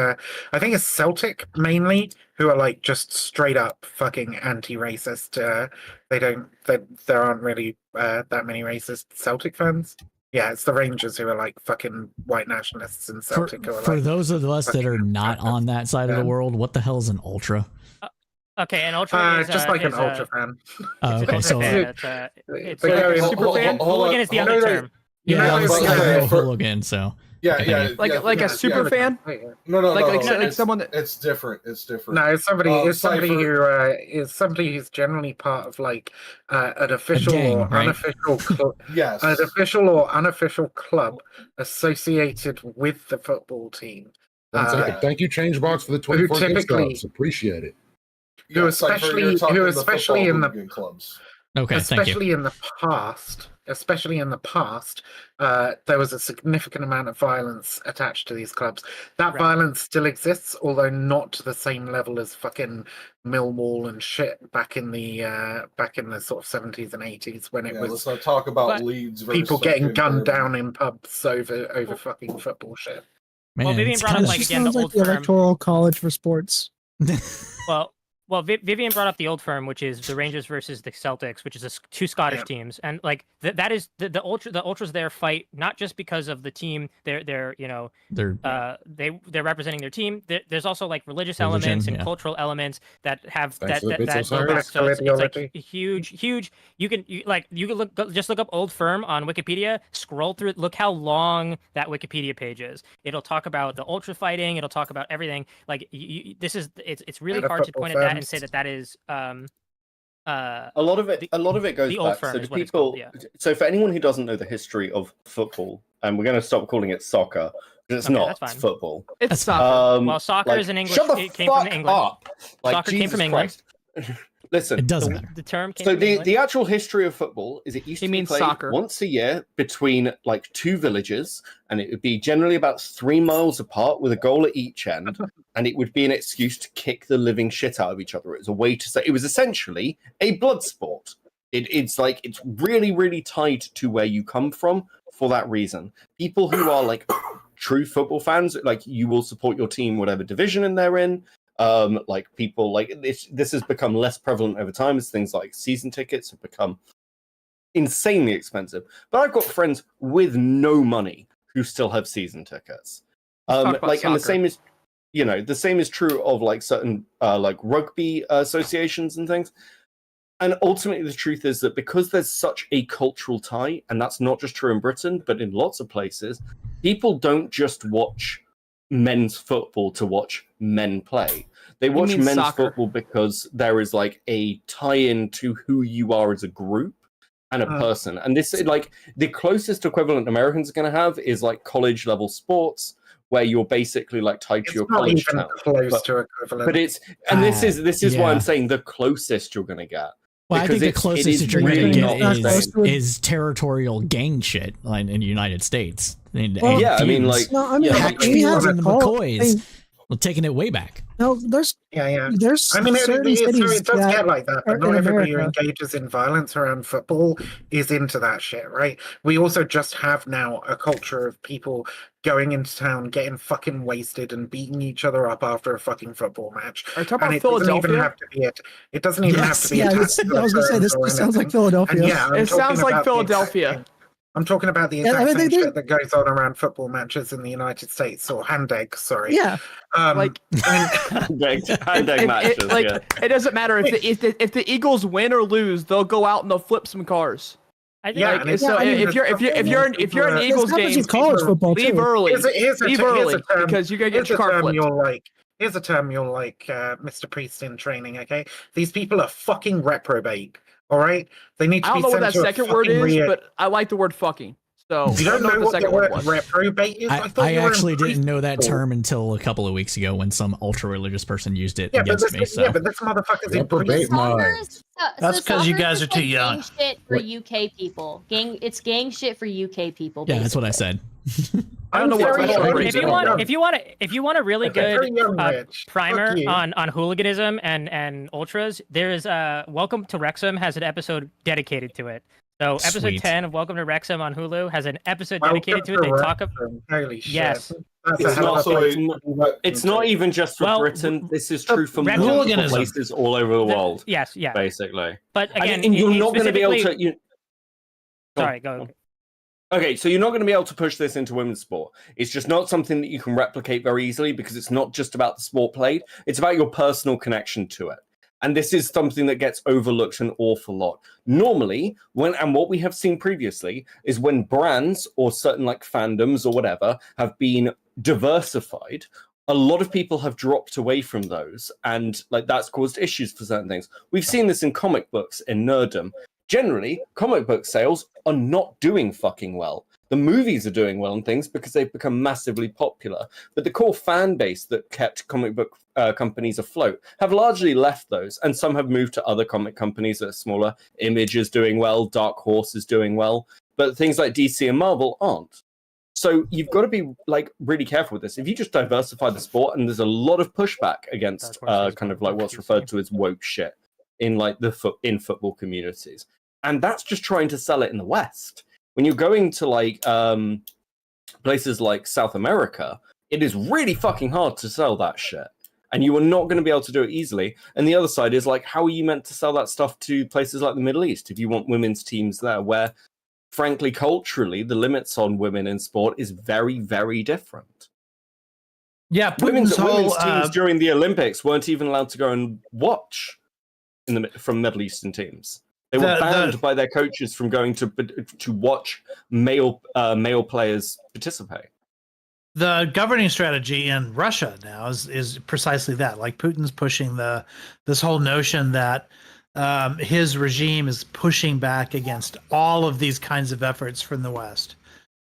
Celtic mainly who are like just straight up fucking anti-racist. There aren't really that many racist Celtic fans. Yeah, it's the Rangers who are like fucking white nationalists, and Celtic who are for like, those of us that are not on that side of the world, what the hell is an ultra? Okay, an ultra is just like an ultra fan. Oh, okay, so it's a super fan. Hooligan is the other term. Yeah, I'm a hooligan, so like a super fan. No, like someone that it's different. It's different. No, it's somebody who's generally part of like an official or unofficial club. Yes, an official or unofficial club associated with the football team. Thank you, Changebox, for the 24 subs. Appreciate it. Who especially in the clubs. Okay, especially in the past, there was a significant amount of violence attached to these clubs. That violence still exists, although not to the same level as fucking Millwall and shit back in the sort of 70s and 80s when it was. Let's not talk about Leeds. People getting gunned down in pubs over fucking football shit. Man, well, Vivian brought up like again the old the Electoral College for sports. Well, Vivian brought up the old firm, which is the Rangers versus the Celtics, which is two Scottish teams, and like that is the ultras there fight not just because of the team. They're representing their team. There's also like religious elements and cultural elements that have that go back. So it's like huge. You can look up old firm on Wikipedia. Scroll through it. Look how long that Wikipedia page is. It'll talk about the ultra fighting. It'll talk about everything. Like it's really hard to point at that and say that is a lot of it goes back. So to people, so for anyone who doesn't know the history of football, and we're going to stop calling it soccer because it's not. It's football. It's soccer. Well, soccer is an English. Shut the it came from England. Up. Like, soccer Jesus came from England. Listen, it doesn't matter. The term came so from England. the actual history of football is it used to be played soccer. once a year between like two villages, and it would be generally about 3 miles apart with a goal at each end, and it would be an excuse to kick the living shit out of each other. It was a way to say it was essentially a blood sport. It's really, really tied to where you come from for that reason. People who are like true football fans, like you will support your team whatever division they're in. Like people like this has become less prevalent over time as things like season tickets have become insanely expensive. But I've got friends with no money who still have season tickets. Like, and the same is, you know, the same is true of like certain like rugby associations and things. And ultimately, the truth is that because there's such a cultural tie, and that's not just true in Britain, but in lots of places, people don't just watch men's football to watch men play. They watch men's football because there is like a tie-in to who you are as a group and a person. And this is like the closest equivalent Americans are going to have is like college level sports, where you're basically like tied to your college town. Close to equivalent. But it's this is why I'm saying the closest you're going to get. Well, I think the closest that you're going to get is territorial gang shit in the United States. I mean, like, Hatchfields and the McCoys, taking it way back. No, there's there's. I mean, it does get like that, but not everybody who engages in violence around football is into that shit, right? We also just have now a culture of people going into town, getting fucking wasted, and beating each other up after a fucking football match. Are you talking about Philadelphia? It doesn't even have to be. I was gonna say this sounds like Philadelphia. It sounds like Philadelphia. I'm talking about the exact same shit that goes on around football matches in the United States, or hand eggs, sorry. Yeah. Like hand egg matches. It doesn't matter if the Eagles win or lose, they'll go out and they'll flip some cars. If you're an Eagles game, college football leave early. Leave early because you're gonna get your car flipped. Here's a term you'll like, Mr. Priest in training. Okay, these people are fucking reprobate. All right, they need to. I don't know what that second word is, but I like the word fucking. So you don't know what the word reprobate is? I actually didn't know that term until a couple of weeks ago when some ultra-religious person used it against me. Yeah, but this motherfucker's in reprobate priest. That's because you guys are too young. Gang shit for UK people. It's gang shit for UK people. Yeah, that's what I said. I don't know what. If you want a really good primer on hooliganism and ultras, there's Welcome to Wrexham has an episode dedicated to it. So episode 10 of Welcome to Wrexham on Hulu has an episode dedicated to it. They talk about yes. It's not even just for Britain. This is true for multiple places all over the world. Yes, yeah, basically. But again, and you're not going to be able to. Sorry, go. Okay, so you're not going to be able to push this into women's sport. It's just not something that you can replicate very easily because it's not just about the sport played. It's about your personal connection to it. And this is something that gets overlooked an awful lot. Normally, what we have seen previously is when brands or certain like fandoms or whatever have been diversified, a lot of people have dropped away from those. And like that's caused issues for certain things. We've seen this in comic books, in nerddom. Generally, comic book sales are not doing fucking well. The movies are doing well and things because they've become massively popular. But the core fan base that kept comic book companies afloat have largely left those. And some have moved to other comic companies that are smaller. Image is doing well. Dark Horse is doing well. But things like DC and Marvel aren't. So you've got to be like really careful with this. If you just diversify the sport, and there's a lot of pushback against kind of like what's referred to as woke shit in like in football communities. And that's just trying to sell it in the West. When you're going to like places like South America, it is really fucking hard to sell that shit. And you are not going to be able to do it easily. And the other side is like, how are you meant to sell that stuff to places like the Middle East if you want women's teams there, where frankly, culturally, the limits on women in sport is very, very different. Yeah, women's teams during the Olympics weren't even allowed to go and watch from Middle Eastern teams. They were banned by their coaches from going to watch male players participate. The governing strategy in Russia now is precisely that. Like Putin's pushing this whole notion that his regime is pushing back against all of these kinds of efforts from the West.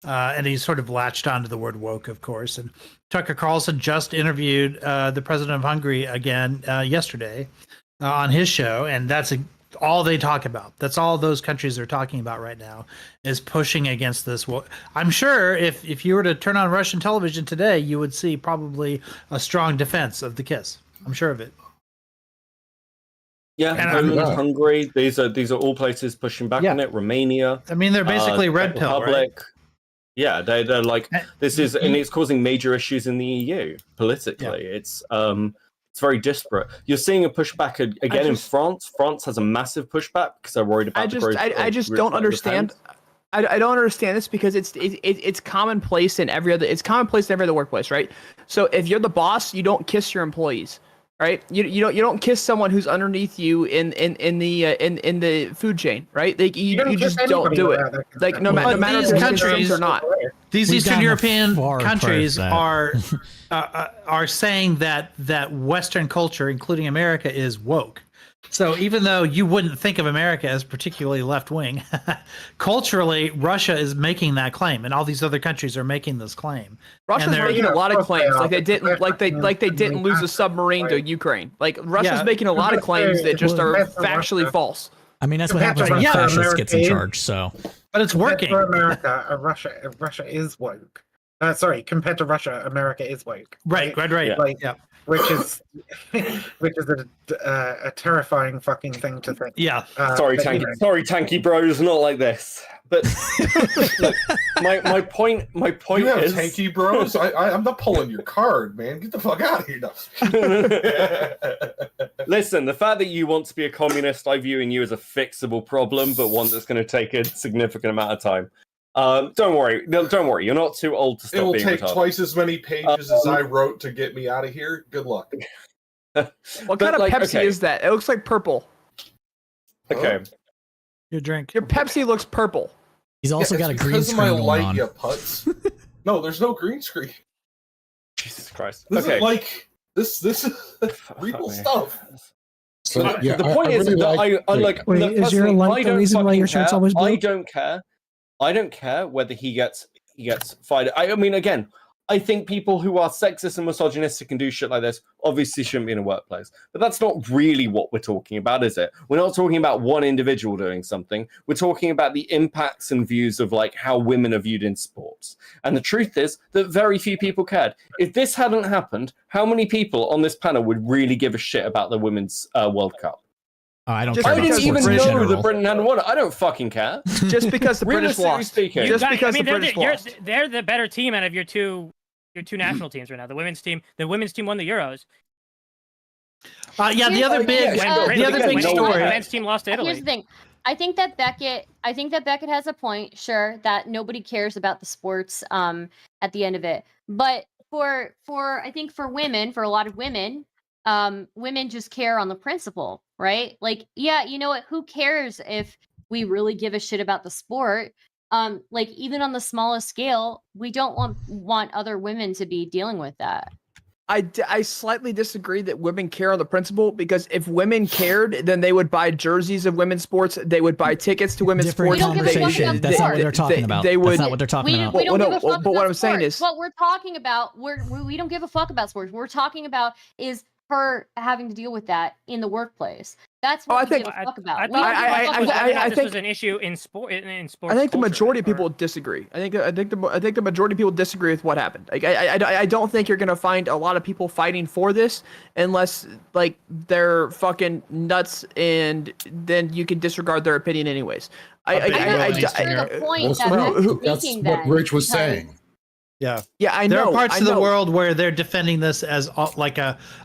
And he's sort of latched onto the word woke, of course. And Tucker Carlson just interviewed the president of Hungary again yesterday on his show, and that's all they talk about. That's all those countries are talking about right now, is pushing against this. I'm sure if you were to turn on Russian television today, you would see probably a strong defense of the KISS. I'm sure of it. Yeah, and Hungary. These are all places pushing back on it. Romania. I mean, they're basically red pill, right? Yeah, they're like, this is, and it's causing major issues in the EU politically. Yeah. It's very disparate. You're seeing a pushback again in France. France has a massive pushback because they're worried about the growth. I just don't understand. I don't understand this because it's commonplace in every other. It's commonplace in every other workplace, right? So if you're the boss, you don't kiss your employees, right? You don't kiss someone who's underneath you in the food chain, right? Like you just don't do it. Like no matter if these countries or not. These Eastern European countries are saying that Western culture, including America, is woke. So even though you wouldn't think of America as particularly left-wing, culturally, Russia is making that claim, and all these other countries are making this claim. Russia's making a lot of claims, like they didn't lose a submarine to Ukraine. Like Russia's making a lot of claims that just are factually false. I mean, that's what happens when fascists gets in charge. So, but it's working. For America, Russia is woke. Sorry, compared to Russia, America is woke. Right. Yeah. Which is a terrifying fucking thing to think. Yeah. Sorry, Tanky Bros, not like this. But look, my point you have is Tanky Bros. I'm not pulling your card, man. Get the fuck out of here. No. Listen, the fact that you want to be a communist, I view in you as a fixable problem, but one that's going to take a significant amount of time. Don't worry. You're not too old to stop. It will being take retarded. twice as many pages as I wrote to get me out of here. Good luck. What kind of Pepsi is that? It looks like purple. Okay. Your drink. Your Pepsi looks purple. He's also got a green screen going on. You putz. No, there's no green screen. Jesus Christ. This is like this is real stuff. So, the point is that I like. Wait, is your light the reason why your shirt's always blue? I don't care. I don't care whether he gets fired. I mean, again, I think people who are sexist and misogynistic and do shit like this obviously shouldn't be in a workplace. But that's not really what we're talking about, is it? We're not talking about one individual doing something. We're talking about the impacts and views of like how women are viewed in sports. And the truth is that very few people cared. If this hadn't happened, how many people on this panel would really give a shit about the Women's World Cup? I don't. I didn't even know that Britain hadn't won it. I don't fucking care. Just because the British lost. Just because the British lost. They're the better team out of your two national teams right now. The women's team won the Euros. The other big story. The men's team lost to Italy. Here's the thing. I think that Beckett has a point. Sure, that nobody cares about the sports at the end of it. But for I think for women, for a lot of women, women just care on the principle, right? Like, yeah, you know what? Who cares if we really give a shit about the sport? Like even on the smallest scale, we don't want other women to be dealing with that. I slightly disagree that women care on the principle, because if women cared, then they would buy jerseys of women's sports. They would buy tickets to women's sports. Conversation. That's not what they're talking about. That's not what they're talking about. We don't give a fuck but what I'm sports. saying is, what we're talking about, we don't give a fuck about sports. What we're talking about is her having to deal with that in the workplace. That's what we give a fuck about. I think this was an issue in sports. I think the majority of people disagree. I think the majority of people disagree with what happened. Like I don't think you're gonna find a lot of people fighting for this unless like they're fucking nuts, and then you can disregard their opinion anyways. That's what Rich was saying. Yeah, I know. There are parts of the world where they're defending this as like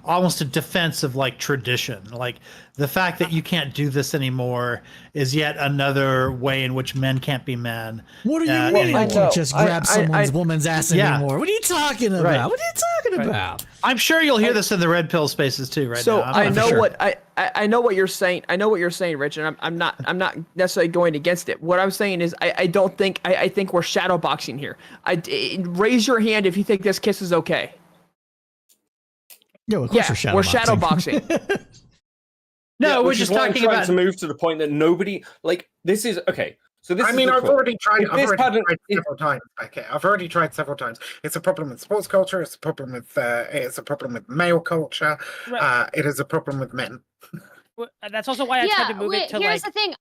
almost a defense of like tradition. Like the fact that you can't do this anymore is yet another way in which men can't be men. What are you mean? You can't just grab someone's woman's ass anymore. What are you talking about? Right. What are you talking about? I'm sure you'll hear this in the red pill spaces too, right now. So I know what you're saying. I know what you're saying, Rich, and I'm not necessarily going against it. What I'm saying is I think we're shadow boxing here. Raise your hand if you think this kiss is okay. Yo, of course we're shadow boxing. No, we're just talking about to move to the point that nobody like this is okay. So this I've already tried several times. Okay, I've already tried several times. It's a problem with sports culture. It's a problem with male culture. Right. It is a problem with men. That's also why I tried to move it to here's the thing.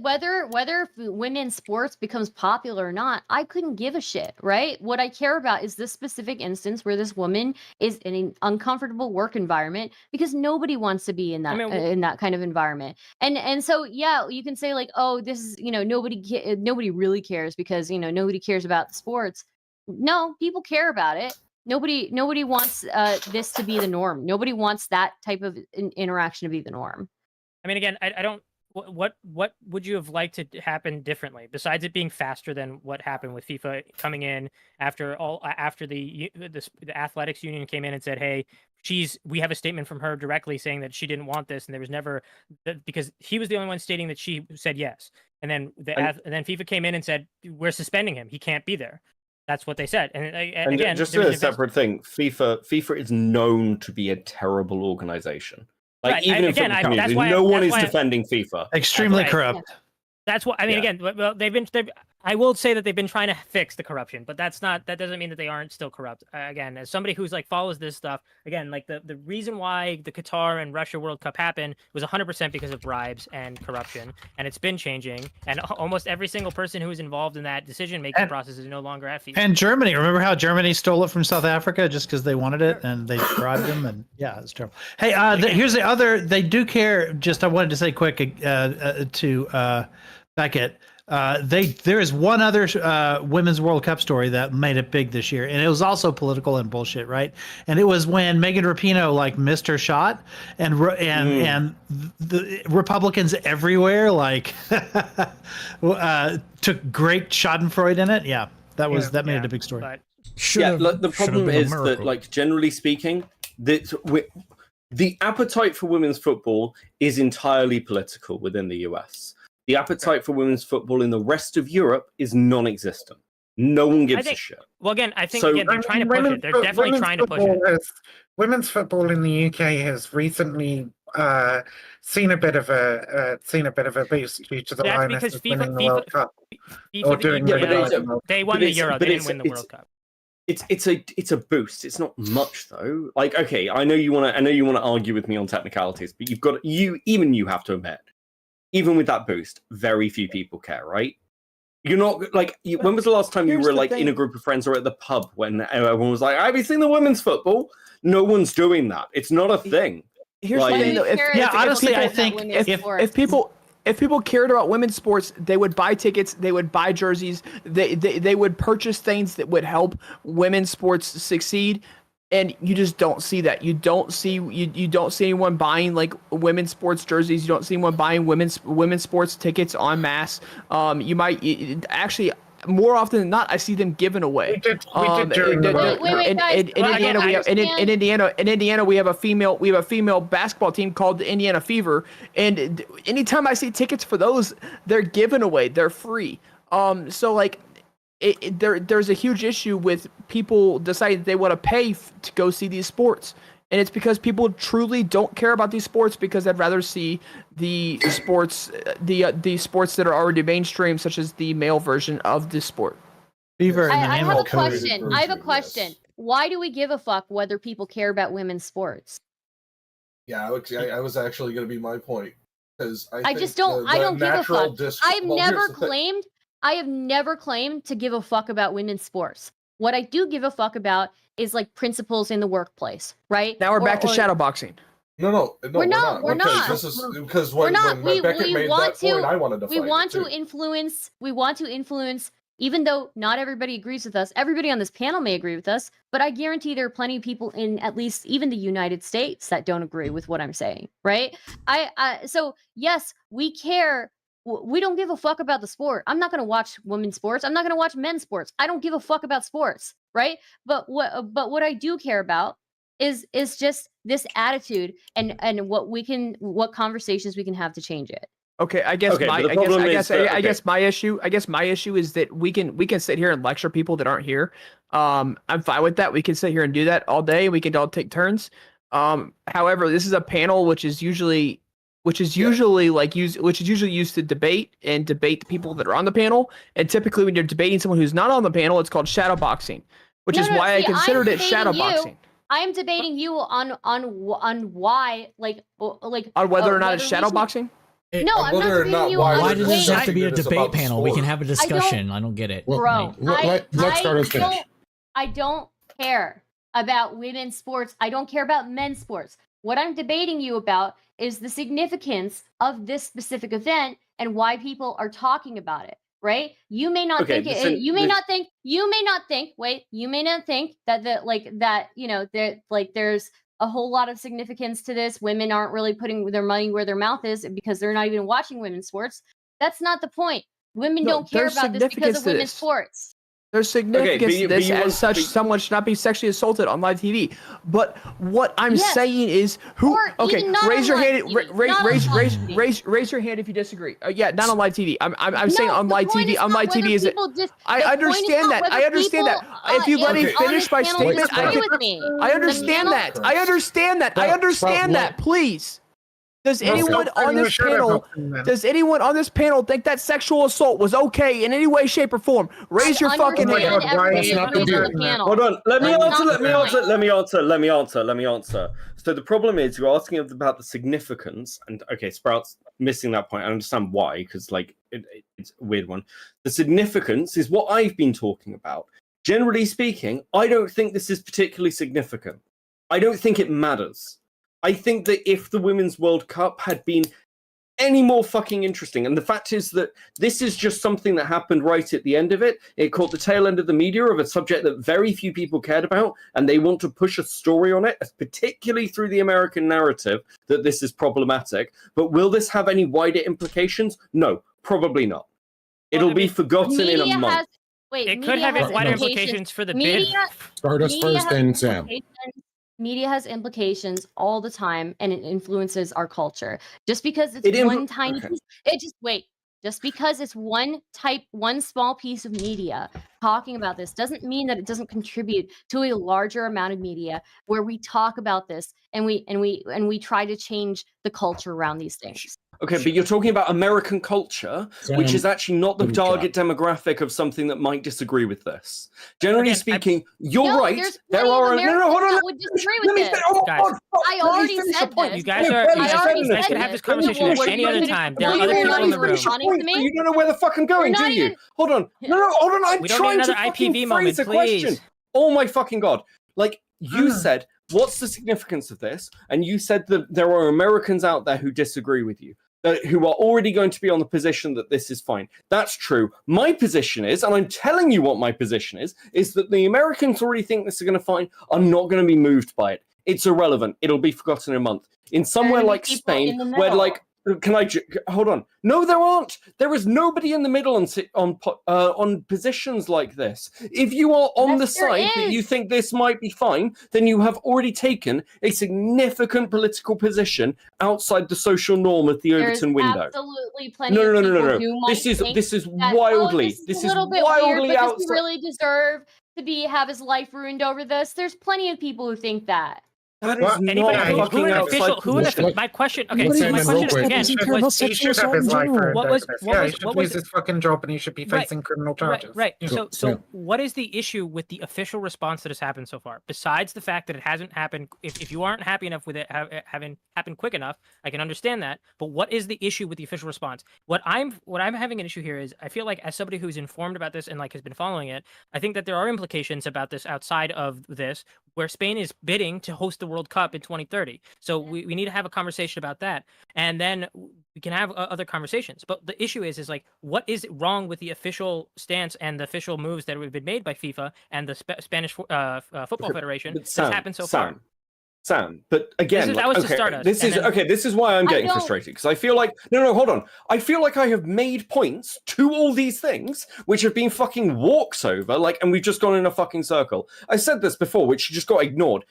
whether women's sports becomes popular or not, I couldn't give a shit, right? What I care about is this specific instance where this woman is in an uncomfortable work environment because nobody wants to be in that in that kind of environment. And so yeah, you can say like, oh, this is, you know, nobody really cares because, you know, nobody cares about the sports. No, people care about it. Nobody wants this to be the norm. Nobody wants that type of interaction to be the norm. I mean, again, I don't. What would you have liked to happen differently besides it being faster than what happened with FIFA coming in after the athletics union came in and said, hey, we have a statement from her directly saying that she didn't want this, and there was never, because he was the only one stating that she said yes, and then then FIFA came in and said, we're suspending him, he can't be there. That's what they said. And again, just a separate thing, FIFA is known to be a terrible organization. Like, right. even in football community, no one is defending FIFA. Extremely corrupt. That's what I mean. Again, well, I will say that they've been trying to fix the corruption, but that doesn't mean that they aren't still corrupt. Again, as somebody who's like follows this stuff, again, like the reason why the Qatar and Russia World Cup happened was 100% because of bribes and corruption, and it's been changing. And almost every single person who is involved in that decision-making process is no longer at FIFA. And Germany, remember how Germany stole it from South Africa just because they wanted it, and they bribed them, and yeah, it's terrible. Hey, here's the other. They do care. Just I wanted to say quick to Beckett. There is one other Women's World Cup story that made it big this year, and it was also political and bullshit, right? And it was when Megan Rapinoe like missed her shot, and the Republicans everywhere like took great Schadenfreude in it. Yeah, that made it a big story. But the problem is that, like, generally speaking, the appetite for women's football is entirely political within the US. The appetite for women's football in the rest of Europe is non-existent. No one gives a shit. Well, again, I think they're trying to push it. They're definitely trying to push it. Women's football in the UK has recently seen a bit of a boost due to the Lionesses winning the World Cup. They won the Euro. They didn't win the World Cup. It's a boost. It's not much though. Like, okay, I know you want to argue with me on technicalities, but you have to admit, even with that boost, very few people care, right? You're not like, when was the last time you were like in a group of friends or at the pub when everyone was like, have you seen the women's football? No one's doing that. It's not a thing. Here's the thing, though. Honestly, I think if people cared about women's sports, they would buy tickets, they would buy jerseys, they would purchase things that would help women's sports succeed. And you just don't see that. You don't see anyone buying like women's sports jerseys. You don't see anyone buying women's sports tickets en masse. You might actually, more often than not, I see them given away. We did during the World Cup. In Indiana, we have a female basketball team called the Indiana Fever, and anytime I see tickets for those, they're given away. They're free. So like. There's a huge issue with people deciding they want to pay to go see these sports, and it's because people truly don't care about these sports because they'd rather see the sports that are already mainstream, such as the male version of this sport. I have a question. Why do we give a fuck whether people care about women's sports? Yeah, I was actually going to be my point, because I don't give a fuck. I have never claimed to give a fuck about women's sports. What I do give a fuck about is like principles in the workplace, right? Now we're back to shadowboxing. No, we're not. This is because when Beckett made that point, I wanted to fight. We want to influence, even though not everybody agrees with us. Everybody on this panel may agree with us, but I guarantee there are plenty of people in at least even the United States that don't agree with what I'm saying, right? So yes, we care. We don't give a fuck about the sport. I'm not going to watch women's sports. I'm not going to watch men's sports. I don't give a fuck about sports, right? But what I do care about is just this attitude and what conversations we can have to change it. Okay, I guess my issue is that we can sit here and lecture people that aren't here. I'm fine with that. We can sit here and do that all day. We can all take turns. However, this is a panel which is usually used to debate the people that are on the panel. And typically when you're debating someone who's not on the panel, it's called shadowboxing, which is why I considered it shadowboxing. I am debating you on why, like on whether or not it's shadowboxing. No, I'm not whether or debating not you why on Why does this weight. have to be a It's debate about the panel? We can sport. have a discussion. I don't get it. Well, Bro, let's start us finish. I don't care about women's sports. I don't care about men's sports. What I'm debating you about is the significance of this specific event and why people are talking about it. Right? You may not think it. You may not think. Wait. You may not think that there's a whole lot of significance to this. Women aren't really putting their money where their mouth is because they're not even watching women's sports. That's not the point. Women don't care about this because of women's sports. There's significance to this, as such, but someone should not be sexually assaulted on live TV. But what I'm saying is, raise your hand. Raise your hand if you disagree. Yeah, not on live TV. I'm saying on live TV. On live TV is it? I understand that. I understand that. If you let me finish my statement, I understand that. I understand that. I understand that. Please. Does anyone on this panel think that sexual assault was okay in any way, shape, or form? Raise your fucking hand. Hold on. Let me answer. So the problem is you're asking about the significance, and okay, Sprout's missing that point. I understand why, because it's a weird one. The significance is what I've been talking about. Generally speaking, I don't think this is particularly significant. I don't think it matters. I think that if the Women's World Cup had been any more fucking interesting, and the fact is that this is just something that happened right at the end of it. It caught the tail end of the media of a subject that very few people cared about, and they want to push a story on it, particularly through the American narrative, that this is problematic. But will this have any wider implications? No, probably not. It'll be forgotten in a month. It could have wider implications for the bid. Start us first, then Sam. Media has implications all the time, and it influences our culture. Just because it's one tiny piece, just because it's one small piece of media talking about this doesn't mean that it doesn't contribute to a larger amount of media where we talk about this and we try to change the culture around these things. Okay, but you're talking about American culture, which is actually not the target demographic of something that might disagree with this. Generally speaking, you're right. There are hold on. Would disagree with this. I already said this. You guys could have this conversation at any other time. There are other people in the room. You don't know where the fuck I'm going, do you? Hold on. Hold on. I'm trying to fucking phrase a question. Oh my fucking god! Like you said, what's the significance of this? And you said that there are Americans out there who disagree with you. Who are already going to be on the position that this is fine. That's true. My position is, and I'm telling you what my position is that the Americans already think this is going to fine, are not going to be moved by it. It's irrelevant. It'll be forgotten in a month. In somewhere like Spain, where hold on. No, there aren't. There is nobody in the middle on positions like this. If you are on the side that you think this might be fine, then you have already taken a significant political position outside the social norm of the Overton window. Absolutely plenty of people who might this is wildly outside. Does he really deserve to have his life ruined over this? There's plenty of people who think that. That is my question. Okay, so my question again was: he should have his life ruined. What was his fucking job, and he should be facing criminal charges. Right. So what is the issue with the official response that has happened so far? Besides the fact that it hasn't happened, if you aren't happy enough with it having happened quick enough, I can understand that. But what is the issue with the official response? What I'm having an issue here is I feel like as somebody who's informed about this and has been following it, I think that there are implications about this outside of this, where Spain is bidding to host the World Cup in 2030. So we need to have a conversation about that, and then we can have other conversations. But the issue is what is wrong with the official stance and the official moves that have been made by FIFA and the Spanish Football Federation that's happened so far? Sam, but again, this is why I'm getting frustrated, because I feel like hold on. I feel like I have made points to all these things which have been fucking walks over, and we've just gone in a fucking circle. I said this before, which just got ignored.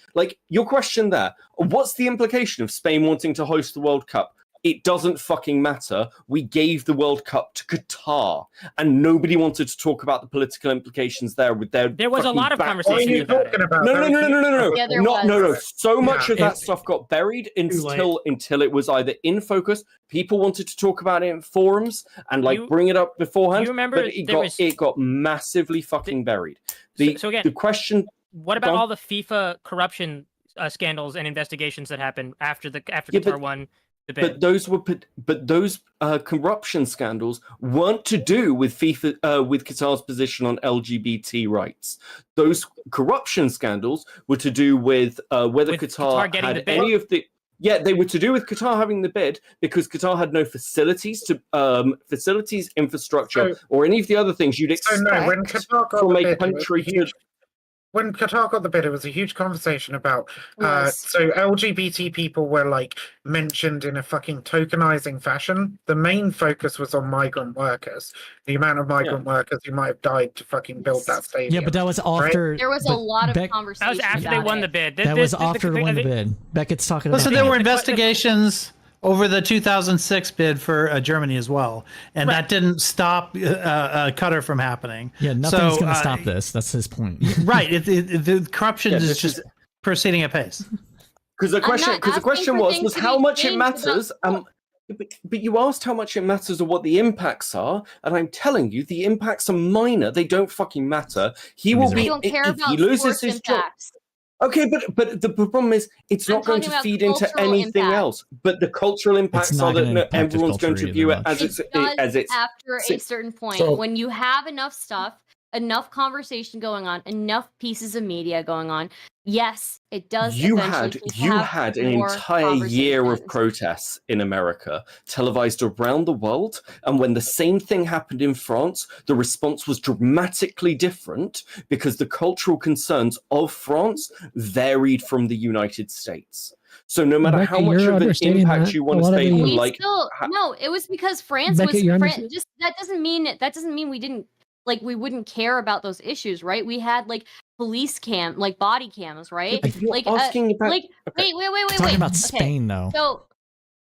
Your question there, what's the implication of Spain wanting to host the World Cup? It doesn't fucking matter. We gave the World Cup to Qatar, and nobody wanted to talk about the political implications there. There was a lot of conversation about it. No. So much of that stuff got buried until it was either in focus. People wanted to talk about it in forums and bring it up beforehand. You remember but it got massively fucking buried. So again, the question: what about all the FIFA corruption scandals and investigations that happened after Qatar won? but those corruption scandals weren't to do with FIFA, with Qatar's position on LGBT rights. Those corruption scandals were to do with whether Qatar had any of the. Yeah, they were to do with Qatar having the bid because Qatar had no facilities, infrastructure, or any of the other things you'd expect from a country to. When Qatar got the bid, it was a huge conversation about. So LGBT people were like mentioned in a fucking tokenizing fashion. The main focus was on migrant workers, the amount of migrant workers who might have died to fucking build that stadium. Yeah, but that was after. There was a lot of conversation. That was after they won the bid. That was after they won the bid. Beckett's talking about. So there were investigations over the 2006 bid for Germany as well, and that didn't stop Qatar from happening. Yeah, nothing's going to stop this. That's his point. Right. The corruption is just proceeding at pace. Because the question was how much it matters. But you asked how much it matters or what the impacts are, and I'm telling you, the impacts are minor. They don't fucking matter. He will be if he loses his job. Okay, but the problem is it's not going to feed into anything else. But the cultural impacts are that everyone's going to view it as it's after a certain point. So, when you have enough stuff, enough conversation going on, enough pieces of media going on, yes, it does. You had an entire year of protests in America televised around the world, and when the same thing happened in France, the response was dramatically different because the cultural concerns of France varied from the United States. So no matter how much of an impact you want to say, like no, it was because France was just that doesn't mean we didn't. Like, we wouldn't care about those issues, right? We had like police body cams, right? Like asking about, wait. Talking about Spain, though. So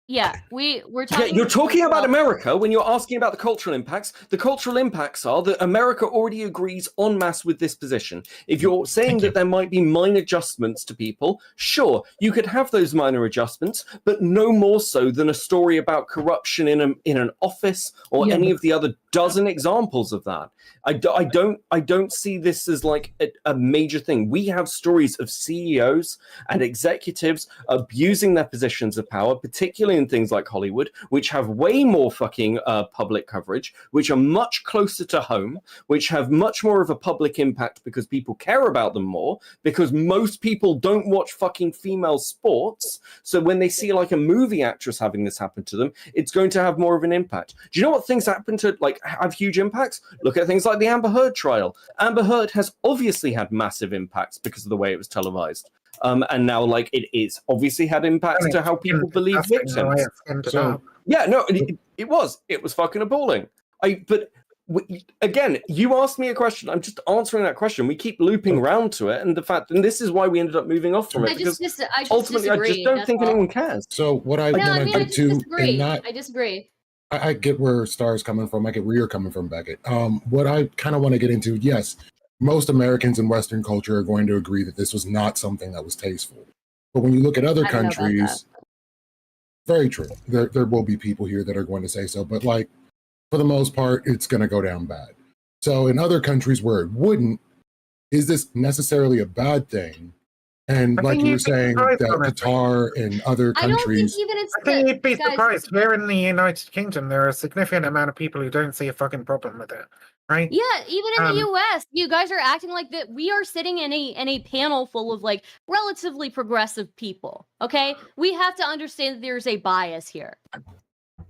yeah, we're talking. Yeah, you're talking about America when you're asking about the cultural impacts. The cultural impacts are that America already agrees en masse with this position. If you're saying that there might be minor adjustments to people, sure, you could have those minor adjustments, but no more so than a story about corruption in an office or any of the other dozen examples of that. I don't see this as like a major thing. We have stories of CEOs and executives abusing their positions of power, particularly in things like Hollywood, which have way more fucking public coverage, which are much closer to home, which have much more of a public impact because people care about them more, because most people don't watch fucking female sports. So when they see like a movie actress having this happen to them, it's going to have more of an impact. Do you know what things happen to like have huge impacts? Look at things like the Amber Heard trial. Amber Heard has obviously had massive impacts because of the way it was televised. And now, like, it is obviously had impacts to how people believe victims. So, yeah, no, it was fucking appalling. Again, you asked me a question. I'm just answering that question. We keep looping around to it, and this is why we ended up moving off from it. Ultimately, I just don't think anyone cares. So what I want to get to in that, I disagree. I get where Star's coming from. I get where you're coming from, Beckett. What I kind of want to get into, yes, most Americans in Western culture are going to agree that this was not something that was tasteful. But when you look at other countries, very true. There will be people here that are going to say so. But like, for the most part, it's going to go down bad. So in other countries where it wouldn't, is this necessarily a bad thing? And like you were saying, that Qatar and other countries. I think you'd be surprised. Here in the United Kingdom, there are a significant amount of people who don't see a fucking problem with it, right? Yeah, even in the US, you guys are acting like that. We are sitting in a panel full of like relatively progressive people. Okay, we have to understand that there's a bias here.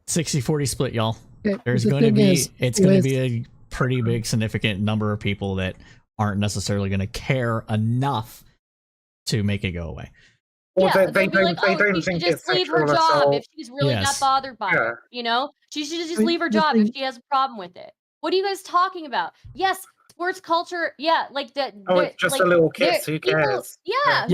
60-40 split, y'all. Okay, There's going to be it's going to be a pretty big, significant number of people that aren't necessarily going to care enough to make it go away. Well, yeah, they don't she think should it's just leave her sexual job assault. if she's really not bothered by it. You know, she should just leave her job if she has a problem with it. What are you guys talking about? Yes, sports culture. Yeah, like that. Oh, it's just like, a little kiss. Who cares? Who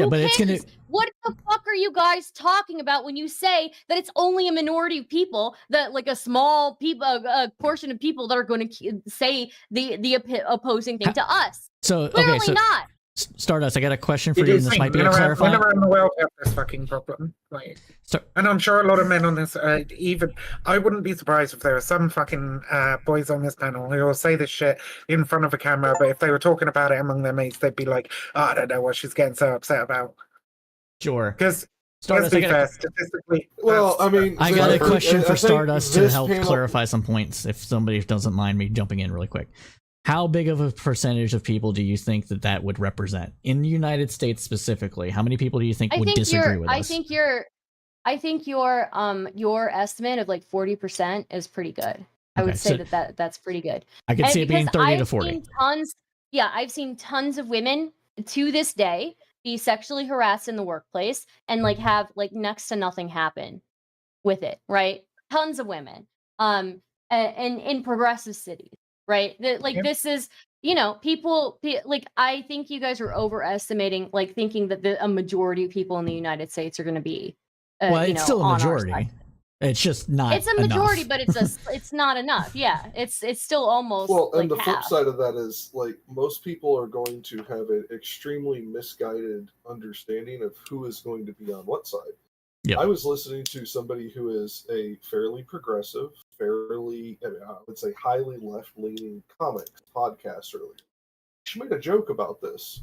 but cares? it's gonna. What the fuck are you guys talking about when you say that it's only a minority of people, that like a small people, a portion of people that are going to say the opposing thing to us? So clearly okay, so not. Stardust, I got a question for you, and this might be a clarifying. Men around the world have this fucking problem. Like, and I'm sure a lot of men on this, even I wouldn't be surprised if there are some fucking boys on this panel who will say this shit in front of a camera, but if they were talking about it among their mates, they'd be like, oh, I don't know what she's getting so upset about. Sure. Because Stardust, Let's be fair, statistically. Well, I mean, I got a question I for think Stardust to this help panel- clarify some points, if somebody doesn't mind me jumping in really quick. How big of a percentage of people do you think that would represent in the United States specifically? How many people do you think would disagree with us? I think your estimate of like 40% is pretty good. I would say that's pretty good. I could see it being 30 to 40. I've seen tons of women to this day be sexually harassed in the workplace and like have like next to nothing happen with it, right? Tons of women. And in progressive cities, right? This is, people like, I think you guys are overestimating, like thinking that a majority of people in the United States are going to be well, it's still a majority. It's just not. It's a majority, enough. but it's not enough. Yeah, it's still almost. Well, and like the flip half. side of that is like most people are going to have an extremely misguided understanding of who is going to be on what side. Yep. I was listening to somebody who is a fairly progressive, I would say highly left-leaning comic podcast earlier. She made a joke about this,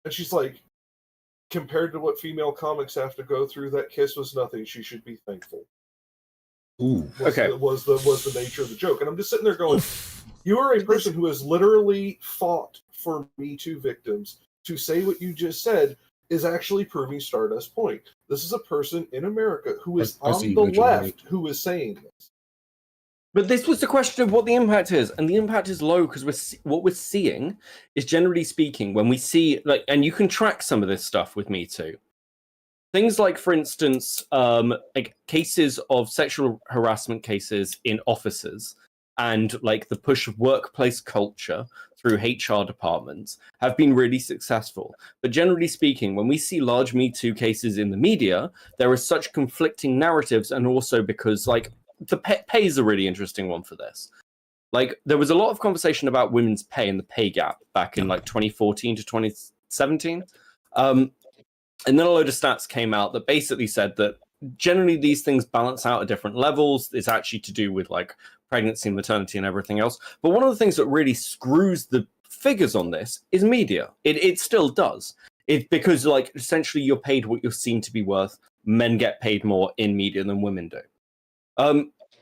and she's like, compared to what female comics have to go through, that kiss was nothing. She should be thankful. Ooh. Was the nature of the joke. And I'm just sitting there going, you are a person who has literally fought for Me Too victims. To say what you just said is actually proving Stardust's point. This is a person in America who is on the left who is saying this. But this was the question of what the impact is, and the impact is low because what we're seeing is, generally speaking, when we see and you can track some of this stuff with Me Too. Things like, for instance, like cases of sexual harassment cases in offices, and like the push of workplace culture through HR departments have been really successful. But generally speaking, when we see large Me Too cases in the media, there are such conflicting narratives, and also because like the pay is a really interesting one for this. Like there was a lot of conversation about women's pay and the pay gap back in like 2014 to 2017. And then a load of stats came out that basically said that generally these things balance out at different levels. It's actually to do with like pregnancy, maternity, and everything else. But one of the things that really screws the figures on this is media. It still does. It's because like essentially you're paid what you're seen to be worth. Men get paid more in media than women do.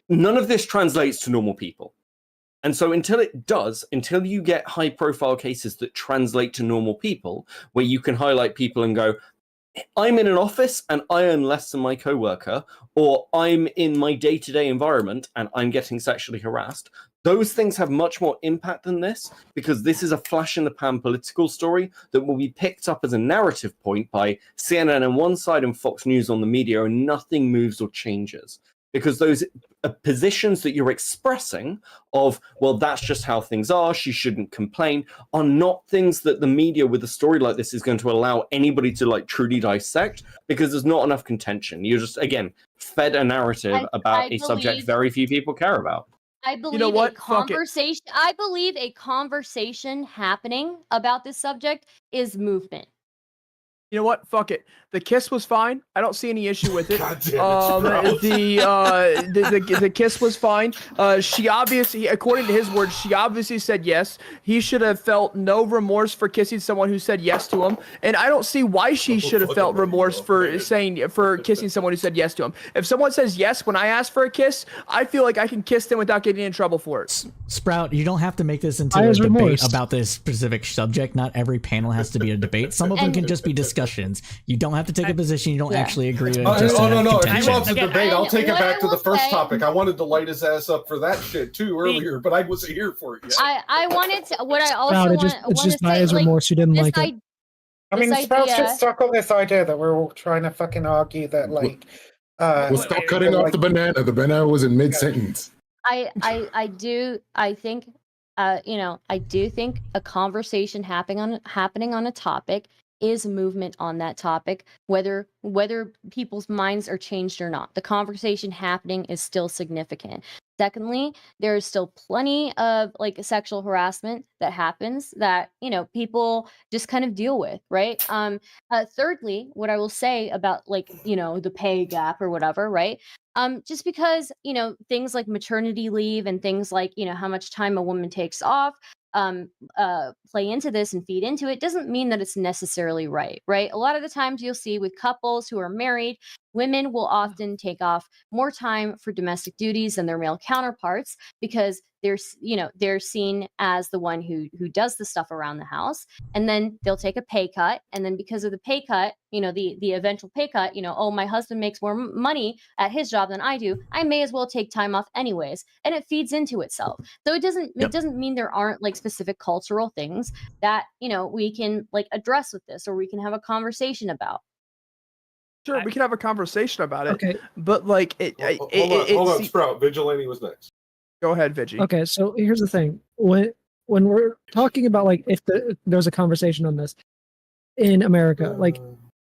None of this translates to normal people. And so until you get high profile cases that translate to normal people, where you can highlight people and go, I'm in an office and I earn less than my coworker, or I'm in my day-to-day environment and I'm getting sexually harassed. Those things have much more impact than this, because this is a flash in the pan political story that will be picked up as a narrative point by CNN on one side and Fox News on the media, and nothing moves or changes. Because those positions that you're expressing of, well, that's just how things are, she shouldn't complain, are not things that the media with a story like this is going to allow anybody to like truly dissect, because there's not enough contention. You're just, again, fed a narrative about a subject very few people care about. I believe I believe a conversation happening about this subject is movement. You know what? Fuck it. The kiss was fine. I don't see any issue with it. God damn it, the kiss was fine. She obviously, according to his words, she obviously said yes. He should have felt no remorse for kissing someone who said yes to him, and I don't see why she should have felt remorse for kissing someone who said yes to him. If someone says yes when I ask for a kiss, I feel like I can kiss them without getting in trouble for it. Sprout, you don't have to make this into a debate about this specific subject. Not every panel has to be a debate. Some of them can just be discussions. You don't have to take a position you don't actually agree with. No. If he wants a debate, I'll take it back to the first topic. I wanted to light his ass up for that shit too earlier, but I wasn't here for it yet. I wanted to. What I also want it's just to by say, his remorse. You didn't like it. I mean, Sprout's just stuck on this idea that we're all trying to fucking argue that, like, we'll stop cutting off the banana. The banana was in mid-sentence. I do think a conversation happening on a topic is movement on that topic, whether people's minds are changed or not. The conversation happening is still significant. Secondly, there is still plenty of like sexual harassment that happens that, people just kind of deal with, right? Thirdly, what I will say about like, the pay gap or whatever, right? Just because, things like maternity leave and things like, how much time a woman takes off, play into this and feed into it doesn't mean that it's necessarily right. A lot of the times you'll see with couples who are married, women will often take off more time for domestic duties than their male counterparts because they're seen as the one who does the stuff around the house, and then they'll take a pay cut, and then because of the pay cut, the eventual pay cut, oh, my husband makes more money at his job than I do, I may as well take time off anyways, and it feeds into itself. So it doesn't mean there aren't like specific cultural things that we can like address with this, or we can have a conversation about. Sure, we can have a conversation about it. Okay. But like hold on, Sprout. Vigilante was next. Go ahead, Vigi. Okay, so here's the thing. When we're talking about like if there's a conversation on this in America, like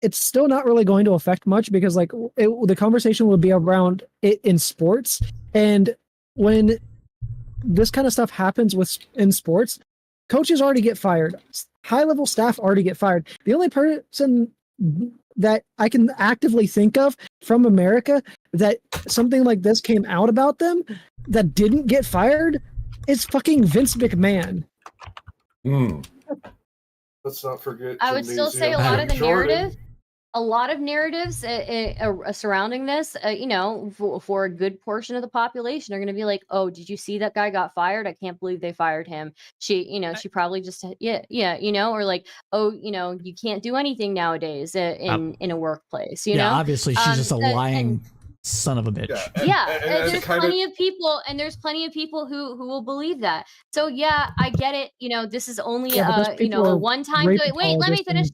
it's still not really going to affect much because like the conversation will be around it in sports, and when this kind of stuff happens in sports, coaches already get fired. High-level staff already get fired. The only person that I can actively think of from America that something like this came out about them that didn't get fired is fucking Vince McMahon. Let's not forget. I would still say a lot of the narratives surrounding this, for a good portion of the population are going to be like, oh, did you see that guy got fired? I can't believe they fired him. She probably just, or like, oh, you can't do anything nowadays in a workplace, obviously she's just a lying son of a bitch. And there's plenty of people, who will believe that. So yeah, I get it. This is only a one time. Wait, let me finish.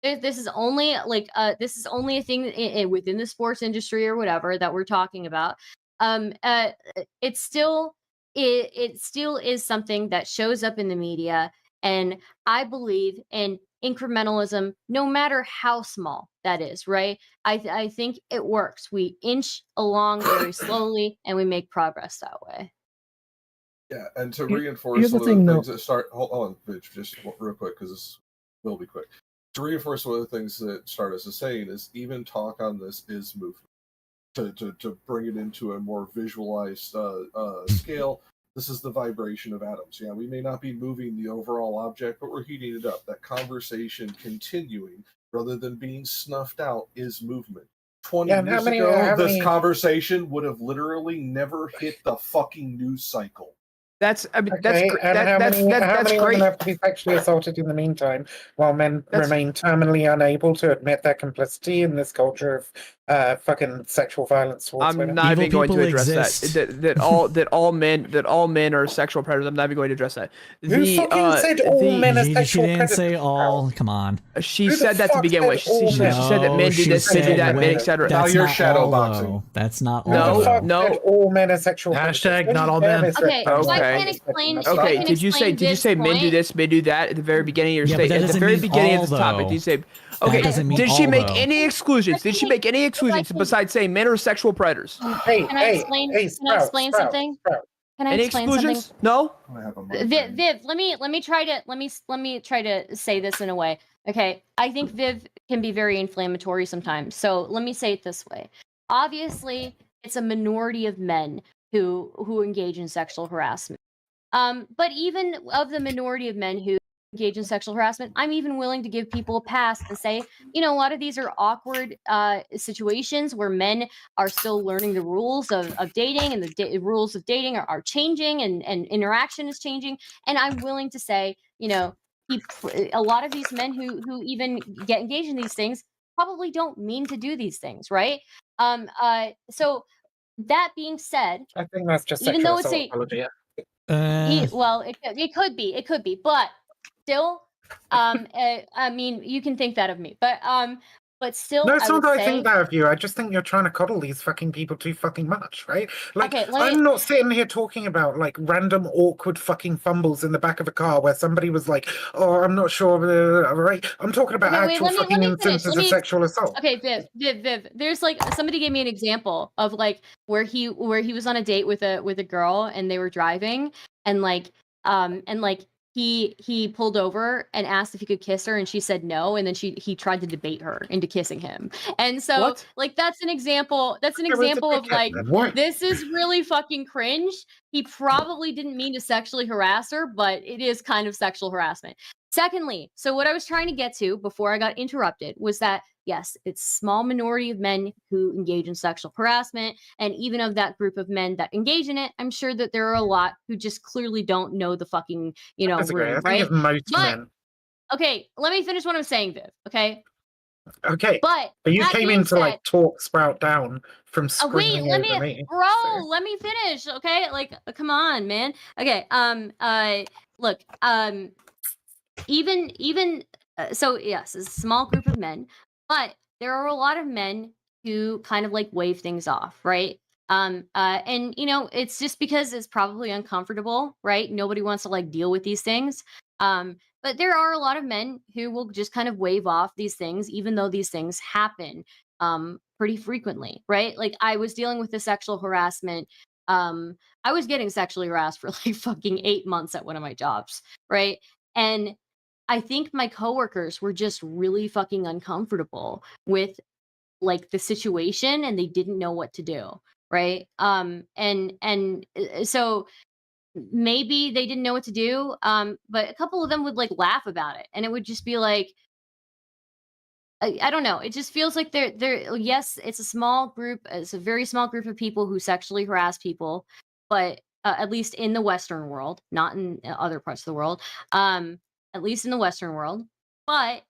This is only a thing within the sports industry or whatever that we're talking about. It still is something that shows up in the media, and I believe in incrementalism, no matter how small that is, right? I think it works. We inch along very slowly, and we make progress that way. Yeah, and to reinforce some of the things that start. Hold on, Mitch, just real quick, because this will be quick. To reinforce one of the things that Stardust is saying is even talk on this is movement. To bring it into a more visualized scale, this is the vibration of atoms. Yeah, we may not be moving the overall object, but we're heating it up. That conversation continuing rather than being snuffed out is movement. 20 years ago, this conversation would have literally never hit the fucking news cycle. That's How great. many women have to be sexually assaulted in the meantime, while men remain terminally unable to admit their complicity in this culture of fucking sexual violence towards women? I'm not even going to address that all men are sexual predators. I'm not even going to address that. Who fucking said all men are sexual predators? She didn't say all. Come on. She said that to begin with. She said that men do this, men do that, men, etc. Now you're shadow boxing. That's not all. No. All men are sexual. Hashtag not all men. Okay. I can't explain. Okay. Did you say men do this, men do that at the very beginning of your statement? At the very beginning of the topic, did you say? Okay. Did she make any exclusions? Did she make any exclusions besides saying men are sexual predators? Can I explain something? Can I explain exclusions? Something? No. Viv, let me try to say this in a way. Okay, I think Viv can be very inflammatory sometimes. So let me say it this way. Obviously, it's a minority of men who engage in sexual harassment. But even of the minority of men who engage in sexual harassment, I'm even willing to give people a pass and say, a lot of these are awkward situations where men are still learning the rules of dating, and the rules of dating are changing, and interaction is changing. And I'm willing to say, a lot of these men who even get engaged in these things probably don't mean to do these things, right? So that being said, I think that's just even though it's it could be, but still, I mean, you can think that of me, but still, no, it's not that I think that of you. I just think you're trying to coddle these fucking people too fucking much, right? Like, I'm not sitting here talking about like random awkward fucking fumbles in the back of a car where somebody was like, "Oh, I'm not sure," right? I'm talking about actual fucking instances of sexual assault. Okay, Viv. There's like somebody gave me an example of like where he was on a date with a girl, and they were driving, and he pulled over and asked if he could kiss her, and she said no, and then he tried to debate her into kissing him. And so like that's an example of like, this is really fucking cringe. He probably didn't mean to sexually harass her, but it is kind of sexual harassment. Secondly, so what I was trying to get to before I got interrupted was that, yes, it's a small minority of men who engage in sexual harassment. And even of that group of men that engage in it, I'm sure that there are a lot who just clearly don't know the fucking, room, right? Men. Okay, let me finish what I'm saying, Viv, okay? Okay. But you came in to like talk Sprout down from screaming wait, over me. Bro, let me finish, okay? Like, come on, man. Okay, look, so yes, it's a small group of men, but there are a lot of men who kind of like wave things off, right? And it's just because it's probably uncomfortable, right? Nobody wants to like deal with these things. But there are a lot of men who will just kind of wave off these things, even though these things happen pretty frequently, right? Like I was dealing with the sexual harassment. I was getting sexually harassed for like fucking 8 months at one of my jobs, right? And I think my coworkers were just really fucking uncomfortable with like the situation, and they didn't know what to do, right? So maybe they didn't know what to do, but a couple of them would like laugh about it, and it would just be like, I don't know. It just feels like they're yes, it's a small group. It's a very small group of people who sexually harass people, but at least in the Western world, not in other parts of the world. At least in the Western world. But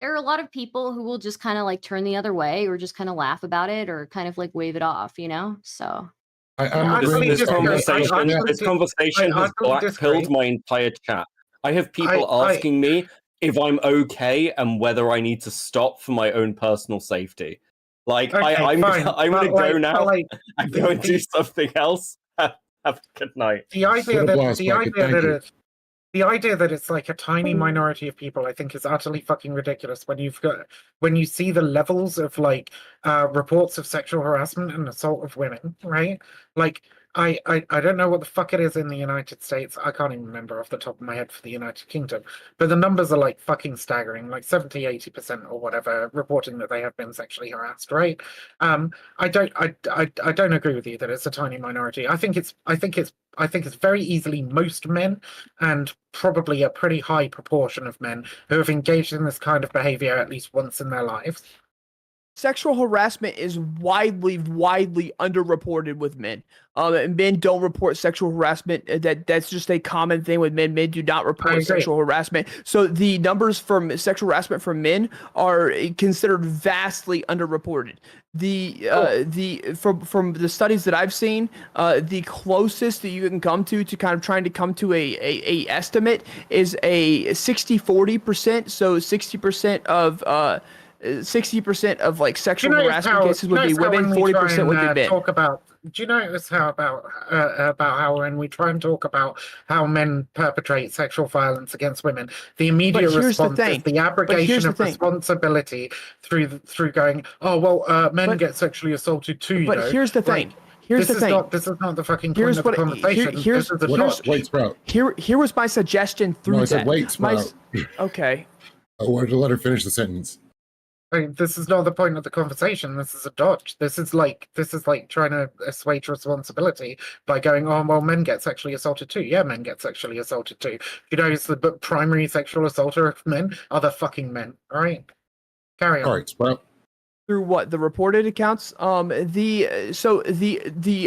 there are a lot of people who will just kind of like turn the other way, or just kind of laugh about it, or kind of like wave it off, So this conversation has black-pilled my entire chat. I have people asking me if I'm okay and whether I need to stop for my own personal safety. Like, okay, I'm going to go now and go and do something else. Have a good night. The idea that it's like a tiny minority of people, I think, is utterly fucking ridiculous. When you see the levels of like reports of sexual harassment and assault of women, right? Like, I don't know what the fuck it is in the United States. I can't even remember off the top of my head for the United Kingdom, but the numbers are like fucking staggering, like 70-80% or whatever reporting that they have been sexually harassed, right? I don't agree with you that it's a tiny minority. I think it's very easily most men, and probably a pretty high proportion of men who have engaged in this kind of behavior at least once in their lives. Sexual harassment is widely underreported with men. Men don't report sexual harassment. That's just a common thing with men. Men do not report sexual harassment. So the numbers from sexual harassment from men are considered vastly underreported. From the studies that I've seen, the closest that you can come to kind of trying to come to a estimate is a 60-40%. So 60% of like sexual harassment cases would be women, 40% would be men. Do you notice about how when we try and talk about how men perpetrate sexual violence against women, the immediate response is the abrogation of responsibility through going, oh well, men get sexually assaulted too. But here's the thing. This is not the fucking point of the conversation. Wait, Sprout. Here was my suggestion through I said, wait, Sprout. Okay. I wanted to let her finish the sentence. This is not the point of the conversation. This is a dodge. This is like trying to assuage responsibility by going, oh well, men get sexually assaulted too. Yeah, men get sexually assaulted too. It's the primary sexual assaulter of men are the fucking men. All right, carry on. All right, Sprout. Through what, the reported accounts? The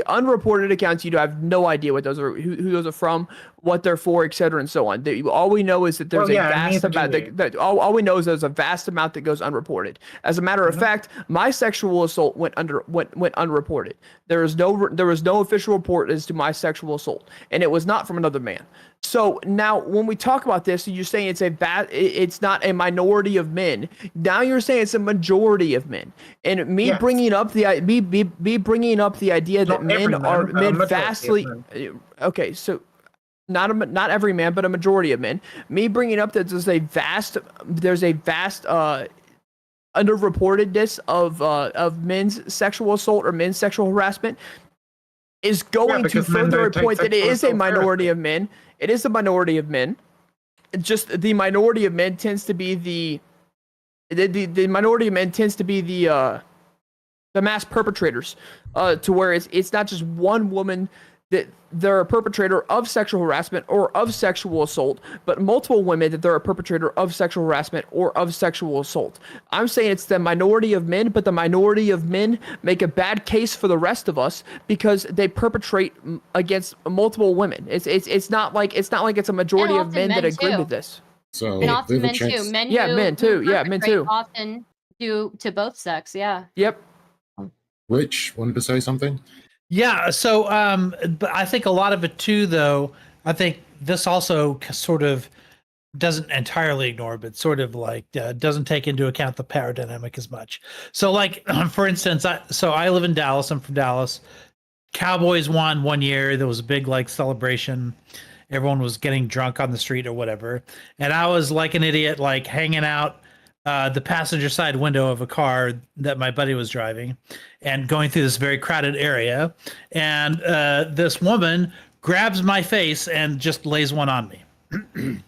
unreported accounts, you have no idea what those are, who those are from, what they're for, etc., and so on. All we know is that there's a vast amount. All we know is there's a vast amount that goes unreported. As a matter of fact, my sexual assault went unreported. There was no official report as to my sexual assault, and it was not from another man. So now, when we talk about this, you're saying it's not a minority of men. Now you're saying it's a majority of men. And me bringing up the idea that men vastly. Okay, so not every man, but a majority of men. Me bringing up that there's a vast underreportedness of men's sexual assault or men's sexual harassment is going to further a point that it is a minority of men. It is a minority of men. just the minority of men tends to be the minority of men tends to be the mass perpetrators, to where it's not just one woman that they're a perpetrator of sexual harassment or of sexual assault, but multiple women that they're a perpetrator of sexual harassment or of sexual assault. I'm saying it's the minority of men, but the minority of men make a bad case for the rest of us because they perpetrate against multiple women. It's not like it's a majority of men that agree with this. So And often men chance- too. Men Yeah, who, men too. who Yeah, men perpetrate too. often do to both sex. Yeah. Yep. Rich wanted to say something. Yeah, so but I think a lot of it too, though, I think this also sort of doesn't entirely ignore, but sort of like doesn't take into account the power dynamic as much. So like, for instance, I live in Dallas. I'm from Dallas. Cowboys won one year. There was a big like celebration. Everyone was getting drunk on the street or whatever. And I was like an idiot, like hanging out the passenger side window of a car that my buddy was driving and going through this very crowded area. And this woman grabs my face and just lays one on me.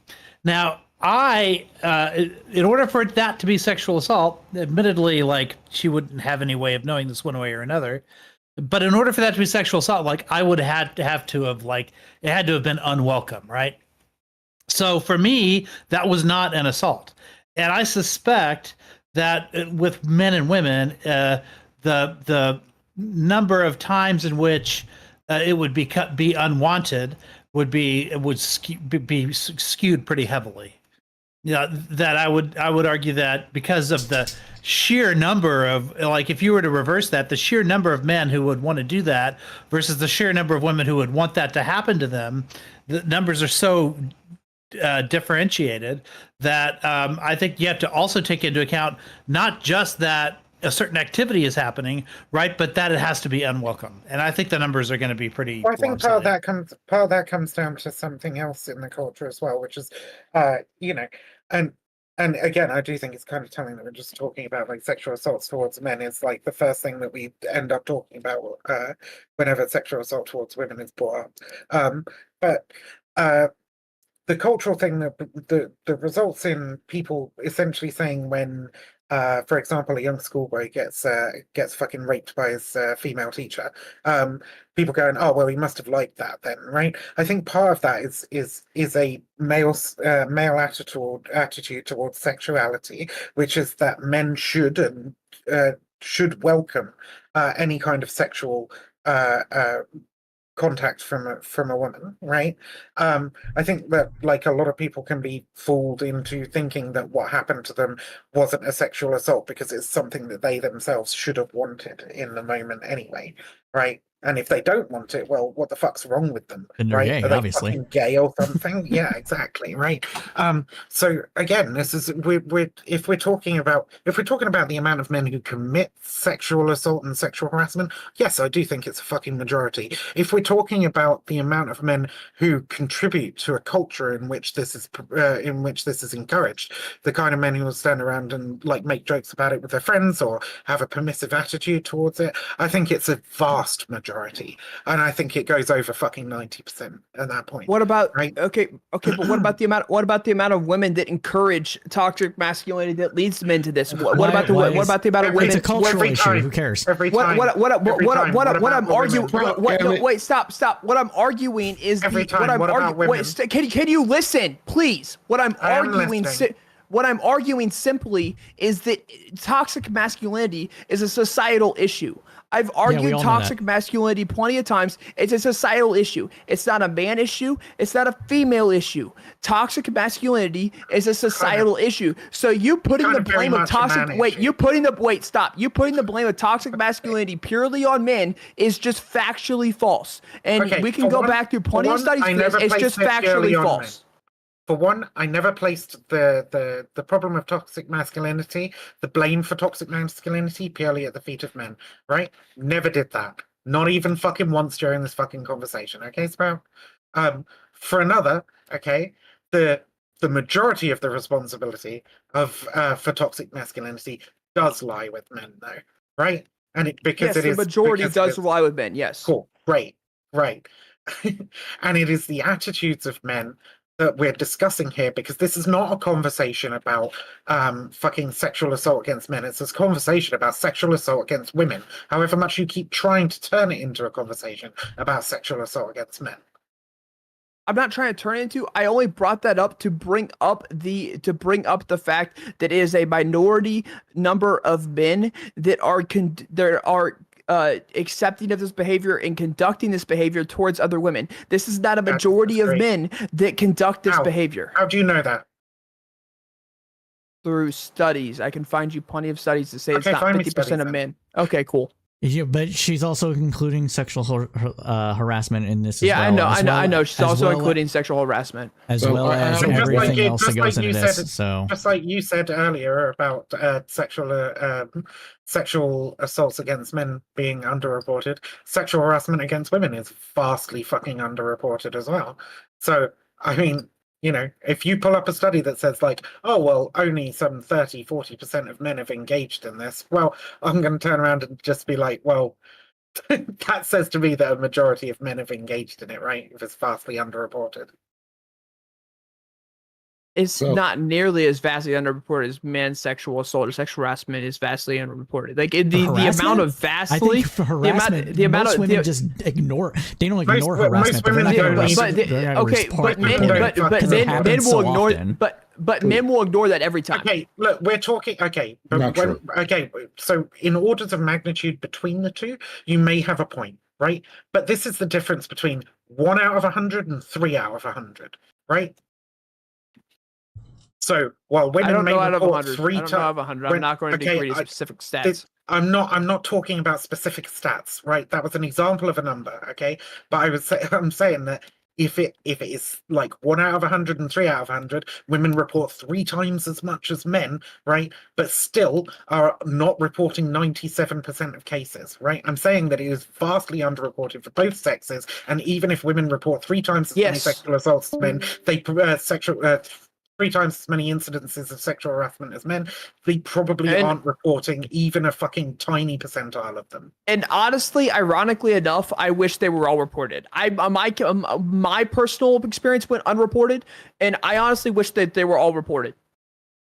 Now, in order for that to be sexual assault, admittedly, like she wouldn't have any way of knowing this one way or another. But in order for that to be sexual assault, like I would have to have like, it had to have been unwelcome, right? So for me, that was not an assault. And I suspect that with men and women, the number of times in which it would be unwanted would be skewed pretty heavily. That I would argue that because of the sheer number of, like, if you were to reverse that, the sheer number of men who would want to do that versus the sheer number of women who would want that to happen to them, the numbers are so differentiated that I think you have to also take into account not just that a certain activity is happening, right, but that it has to be unwelcome. And I think the numbers are going to be pretty. Well, I think part of that comes down to something else in the culture as well, which is, and again, I do think it's kind of telling that we're just talking about like sexual assaults towards men is like the first thing that we end up talking about whenever sexual assault towards women is brought up. But the cultural thing that results in people essentially saying when, for example, a young schoolboy gets fucking raped by his female teacher, people going, oh well, he must have liked that then, right? I think part of that is a male attitude towards sexuality, which is that men should welcome any kind of sexual contact from a woman, right? I think that like a lot of people can be fooled into thinking that what happened to them wasn't a sexual assault because it's something that they themselves should have wanted in the moment anyway, right? And if they don't want it, well, what the fuck's wrong with them? And they're right? gay, Are they obviously. fucking gay or something? Yeah, exactly, right. So again, this is if we're talking about the amount of men who commit sexual assault and sexual harassment, yes, I do think it's a fucking majority. If we're talking about the amount of men who contribute to a culture in which this is encouraged, the kind of men who will stand around and like make jokes about it with their friends or have a permissive attitude towards it, I think it's a vast majority. And I think it goes over fucking 90% at that point. What about right? Okay, but what about the amount of women that encourage toxic masculinity that leads them into this? What about the amount of women? It's a cultural issue. time, Who cares? Every time. What I'm arguing? Wait, stop. What I'm arguing is Can you listen, please? What I'm arguing simply is that toxic masculinity is a societal issue. I've argued toxic masculinity plenty of times. It's a societal issue. It's not a man issue. It's not a female issue. Toxic masculinity is a societal issue. So you putting the blame of toxic You putting the blame of toxic masculinity purely on men is just factually false. And we can go back through plenty of studies for this. It's just factually false. For one, I never placed the problem of toxic masculinity, the blame for toxic masculinity, purely at the feet of men, right? Never did that. Not even fucking once during this fucking conversation, okay, Sprout? For another, okay, the majority of the responsibility of for toxic masculinity does lie with men, though, right? And the majority does lie with men, yes. Cool, great, right. And it is the attitudes of men that we're discussing here, because this is not a conversation about fucking sexual assault against men. It's a conversation about sexual assault against women, however much you keep trying to turn it into a conversation about sexual assault against men. I'm not trying to turn it into. I only brought that up to bring up the fact that it is a minority number of men that are accepting of this behavior and conducting this behavior towards other women. This is not a majority of men that conduct this behavior. How do you know that? Through studies. I can find you plenty of studies to say it's not 50% of men. Okay, cool. Yeah, but she's also including sexual harassment in this. Yeah, as well, I know. She's also including sexual harassment, as well as everything else that goes into this. So, just like you said earlier about sexual assaults against men being underreported, sexual harassment against women is vastly fucking underreported as well. So, I mean, you know, if you pull up a study that says like, oh, well, only some 30-40% of men have engaged in this, well, I'm going to turn around and just be like, well, that says to me that a majority of men have engaged in it, right? If it's vastly underreported. It's not nearly as vastly underreported as men's sexual assault or sexual harassment is vastly underreported. Like the amount of vastly, the amount of women just ignore. They don't ignore harassment. But men will ignore. But men will ignore that every time. Okay, look, we're talking. Okay, so in orders of magnitude between the two, you may have a point, right? But this is the difference between 1 out of 100 and 3 out of 100, right? So while women may report 3 times, I'm not going to agree to specific stats. I'm not talking about specific stats, right? That was an example of a number, okay? But I'm saying that if it is like 1 out of 100 and 3 out of 100, women report 3 times as much as men, right? But still are not reporting 97% of cases, right? I'm saying that it is vastly underreported for both sexes, and even if women report 3 times as many sexual assaults as men, they 3 times as many incidences of sexual harassment as men, they probably aren't reporting even a fucking tiny percentile of them. And honestly, ironically enough, I wish they were all reported. My personal experience went unreported, and I honestly wish that they were all reported.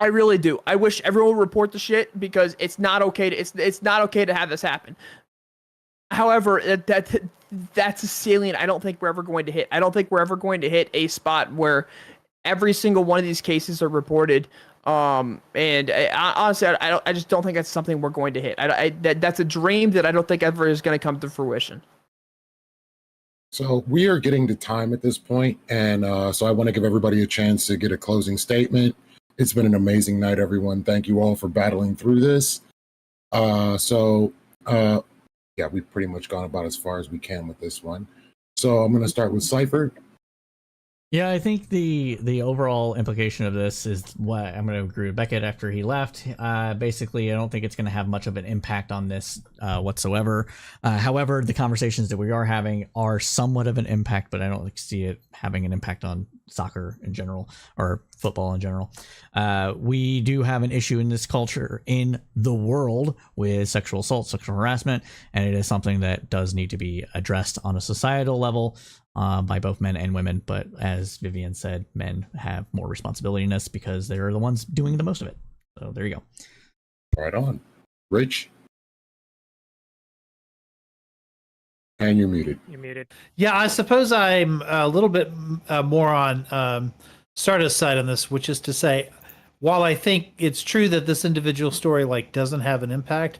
I really do. I wish everyone would report the shit because it's not okay to it's not okay to have this happen. However, that's a ceiling I don't think we're ever going to hit. I don't think we're ever going to hit a spot where every single one of these cases are reported, and honestly, I just don't think that's something we're going to hit. That's a dream that I don't think ever is going to come to fruition. So we are getting to time at this point, and so I want to give everybody a chance to get a closing statement. It's been an amazing night, everyone. Thank you all for battling through this. Yeah, we've pretty much gone about as far as we can with this one. So I'm going to start with Cypher. Yeah, I think the overall implication of this is what I'm going to agree with Beckett after he left. Basically, I don't think it's going to have much of an impact on this whatsoever. However, the conversations that we are having are somewhat of an impact, but I don't see it having an impact on soccer in general or football in general. We do have an issue in this culture in the world with sexual assault, sexual harassment, and it is something that does need to be addressed on a societal level. By both men and women, but as Vivian said, men have more responsibility in this because they're the ones doing the most of it. So there you go. Right on. Rich? And you're muted. You're muted. Yeah, I suppose I'm a little bit more on Stardust's side on this, which is to say, while I think it's true that this individual story doesn't have an impact,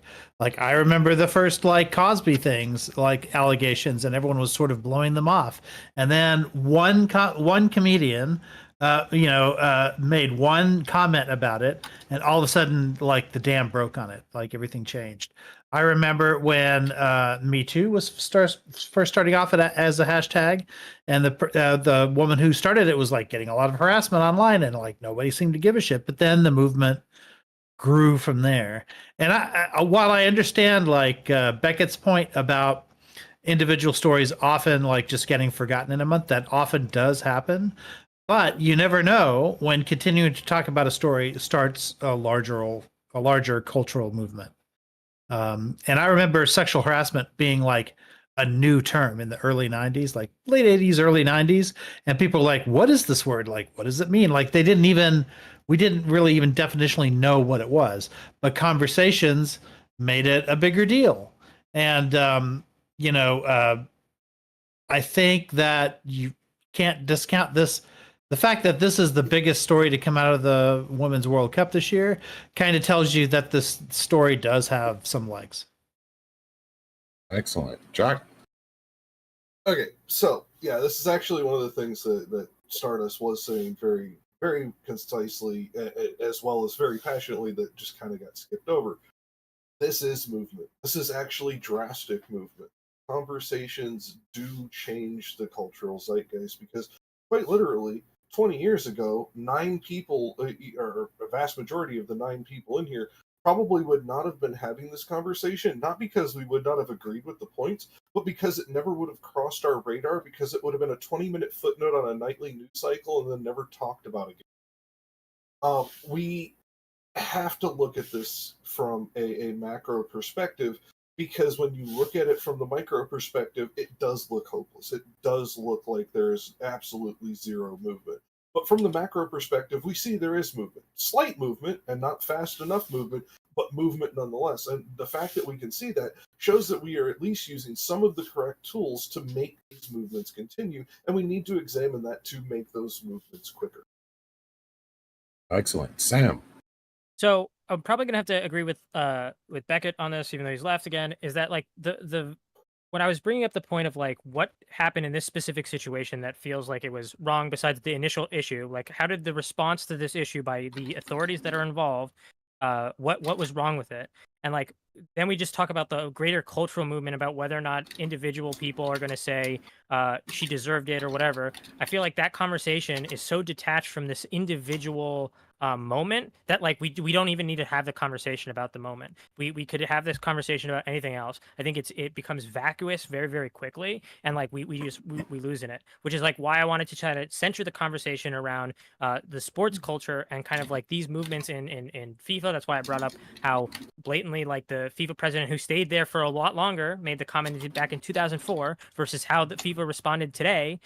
I remember the first Cosby things, allegations, and everyone was sort of blowing them off, and then one comedian made one comment about it, and all of a sudden the dam broke on it, everything changed. I remember when Me Too was first starting off as a hashtag, and the woman who started it was getting a lot of harassment online, and nobody seemed to give a shit. But then the movement grew from there. And while I understand Beckett's point about individual stories often just getting forgotten in a month, that often does happen. But you never know when continuing to talk about a story starts a larger cultural movement. And I remember sexual harassment being a new term in the early 90s, like late 80s, early 90s, and people were like, what is this word? Like, what does it mean? Like, we didn't really even definitionally know what it was, but conversations made it a bigger deal. And I think that you can't discount this. The fact that this is the biggest story to come out of the Women's World Cup this year kind of tells you that this story does have some legs. Excellent. Jack? Okay, so yeah, this is actually one of the things that Stardust was saying very, very concisely, as well as very passionately, that just kind of got skipped over. This is movement. This is actually drastic movement. Conversations do change the cultural zeitgeist, because quite literally, 20 years ago, 9 people, or a vast majority of the 9 people in here, probably would not have been having this conversation, not because we would not have agreed with the points, but because it never would have crossed our radar, because it would have been a 20-minute footnote on a nightly news cycle and then never talked about again. We have to look at this from a macro perspective, because when you look at it from the micro perspective, it does look hopeless. It does look like there's absolutely zero movement. But from the macro perspective, we see there is movement. Slight movement, and not fast enough movement, but movement nonetheless. And the fact that we can see that shows that we are at least using some of the correct tools to make these movements continue, and we need to examine that to make those movements quicker. Excellent. Sam? So I'm probably gonna have to agree with Beckett on this, even though he's left again. Is that like the when I was bringing up the point of like what happened in this specific situation that feels like it was wrong, besides the initial issue, like how did the response to this issue by the authorities that are involved, what was wrong with it? And like then we just talk about the greater cultural movement about whether or not individual people are going to say she deserved it or whatever. I feel like that conversation is so detached from this individual moment that like we don't even need to have the conversation about the moment. We could have this conversation about anything else. I think it becomes vacuous very, very quickly, and like we lose in it, which is like why I wanted to try to center the conversation around the sports culture and kind of like these movements in FIFA. That's why I brought up how blatantly like the FIFA president, who stayed there for a lot longer, made the comment back in 2004 versus how the FIFA responded today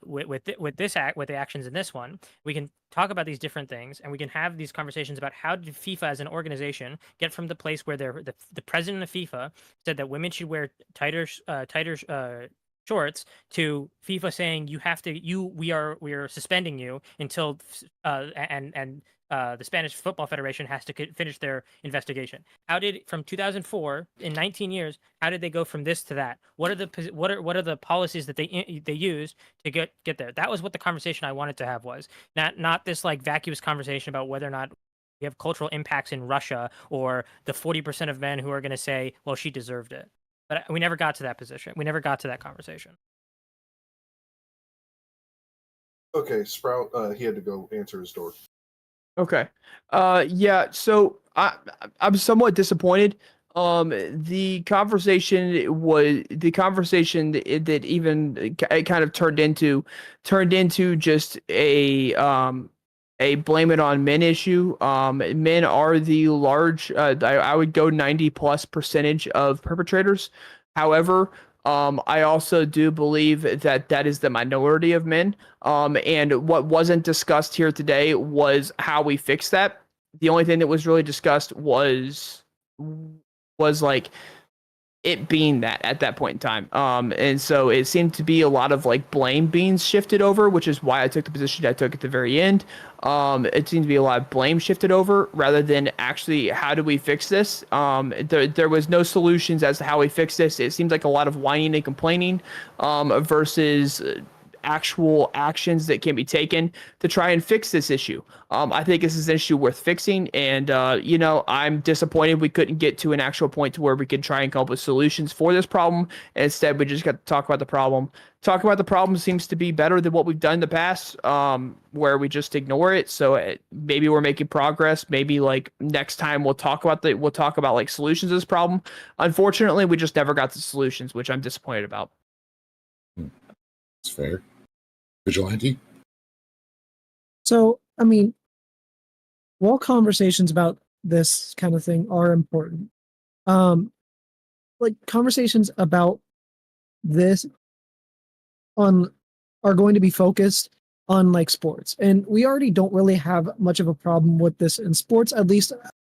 with the actions in this one. We can talk about these different things, and we can have these conversations about how did FIFA as an organization get from the place where the president of FIFA said that women should wear tighter shorts, to FIFA saying we are suspending you until the Spanish Football Federation has to finish their investigation. How did, from 2004, in 19 years, how did they go from this to that? What are the policies that they used to get there? That was what the conversation I wanted to have was. Not this like vacuous conversation about whether or not we have cultural impacts in Russia, or the 40% of men who are going to say, well, she deserved it. But we never got to that position. We never got to that conversation. Okay, Sprout, he had to go answer his door. Okay. Yeah, so I'm somewhat disappointed. The conversation that even it kind of turned into just a blame it on men issue. Men are the large, I would go 90+% of perpetrators. However, I also do believe that is the minority of men. And what wasn't discussed here today was how we fix that. The only thing that was really discussed was like it being that at that point in time. And so it seemed to be a lot of like blame being shifted over, which is why I took the position I took at the very end. It seemed to be a lot of blame shifted over rather than actually how do we fix this. There was no solutions as to how we fix this. It seems like a lot of whining and complaining versus actual actions that can be taken to try and fix this issue. I think this is an issue worth fixing, and I'm disappointed we couldn't get to an actual point to where we could try and come up with solutions for this problem. And instead, we just got to talk about the problem. Talking about the problem seems to be better than what we've done in the past, where we just ignore it. So maybe we're making progress. Maybe like next time we'll talk about like solutions to this problem. Unfortunately, we just never got the solutions, which I'm disappointed about. That's fair. Vigilante? So, I mean, while conversations about this kind of thing are important, like conversations about this are going to be focused on like sports. And we already don't really have much of a problem with this in sports, at least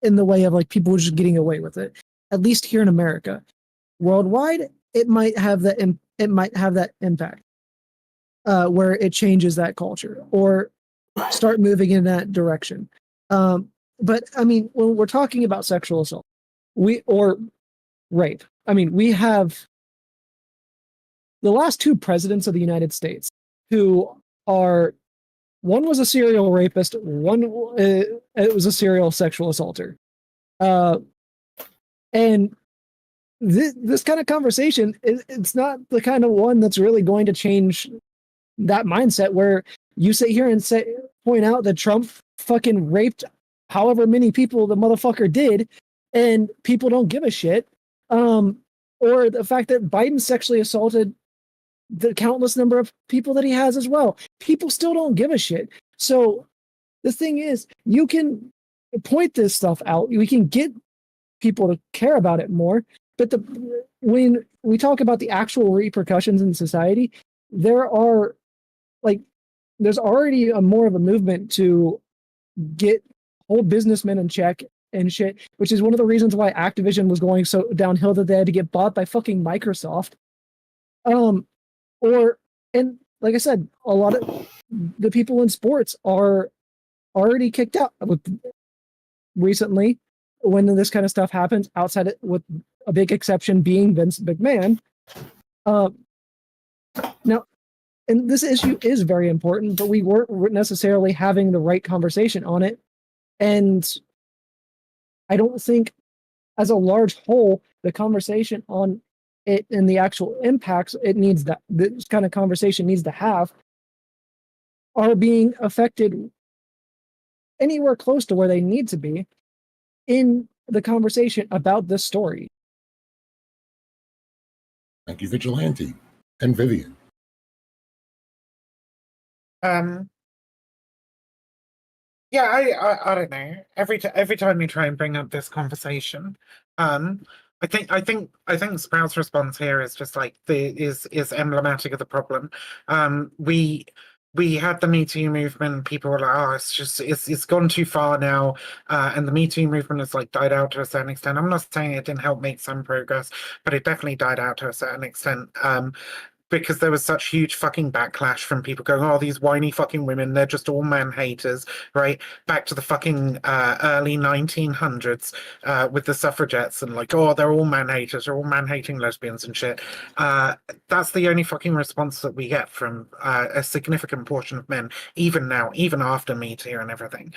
in the way of like people just getting away with it, at least here in America. Worldwide, it might have that impact where it changes that culture or start moving in that direction. But I mean, when we're talking about sexual assault, or rape, I mean, we have the last two presidents of the United States who one was a serial rapist, one it was a serial sexual assaulter. And this kind of conversation, it's not the kind of one that's really going to change that mindset where you sit here and point out that Trump fucking raped however many people the motherfucker did and people don't give a shit. Or the fact that Biden sexually assaulted the countless number of people that he has as well. People still don't give a shit. So the thing is, you can point this stuff out. We can get people to care about it more. But when we talk about the actual repercussions in society, there's already more of a movement to hold businessmen in check and shit, which is one of the reasons why Activision was going so downhill that they had to get bought by fucking Microsoft. And like I said, a lot of the people in sports are already kicked out recently when this kind of stuff happens, outside it, with a big exception being Vince McMahon. Now, and this issue is very important, but we weren't necessarily having the right conversation on it. And I don't think, as a large whole, the conversation on it and the actual impacts this kind of conversation needs to have are being affected anywhere close to where they need to be in the conversation about this story. Thank you, Vigilante. And Vivian. Yeah, I don't know. Every time you try and bring up this conversation, I think Sprout's response here is just like is emblematic of the problem. We had the Me Too movement. People were like, "Oh, it's gone too far now," and the Me Too movement has like died out to a certain extent. I'm not saying it didn't help make some progress, but it definitely died out to a certain extent. Because there was such huge fucking backlash from people going, "Oh, these whiny fucking women, they're just all man haters," right? Back to the fucking early 1900s with the suffragettes and like, "Oh, they're all man haters, they're all man hating lesbians and shit." That's the only fucking response that we get from a significant portion of men, even now, even after Me Too and everything.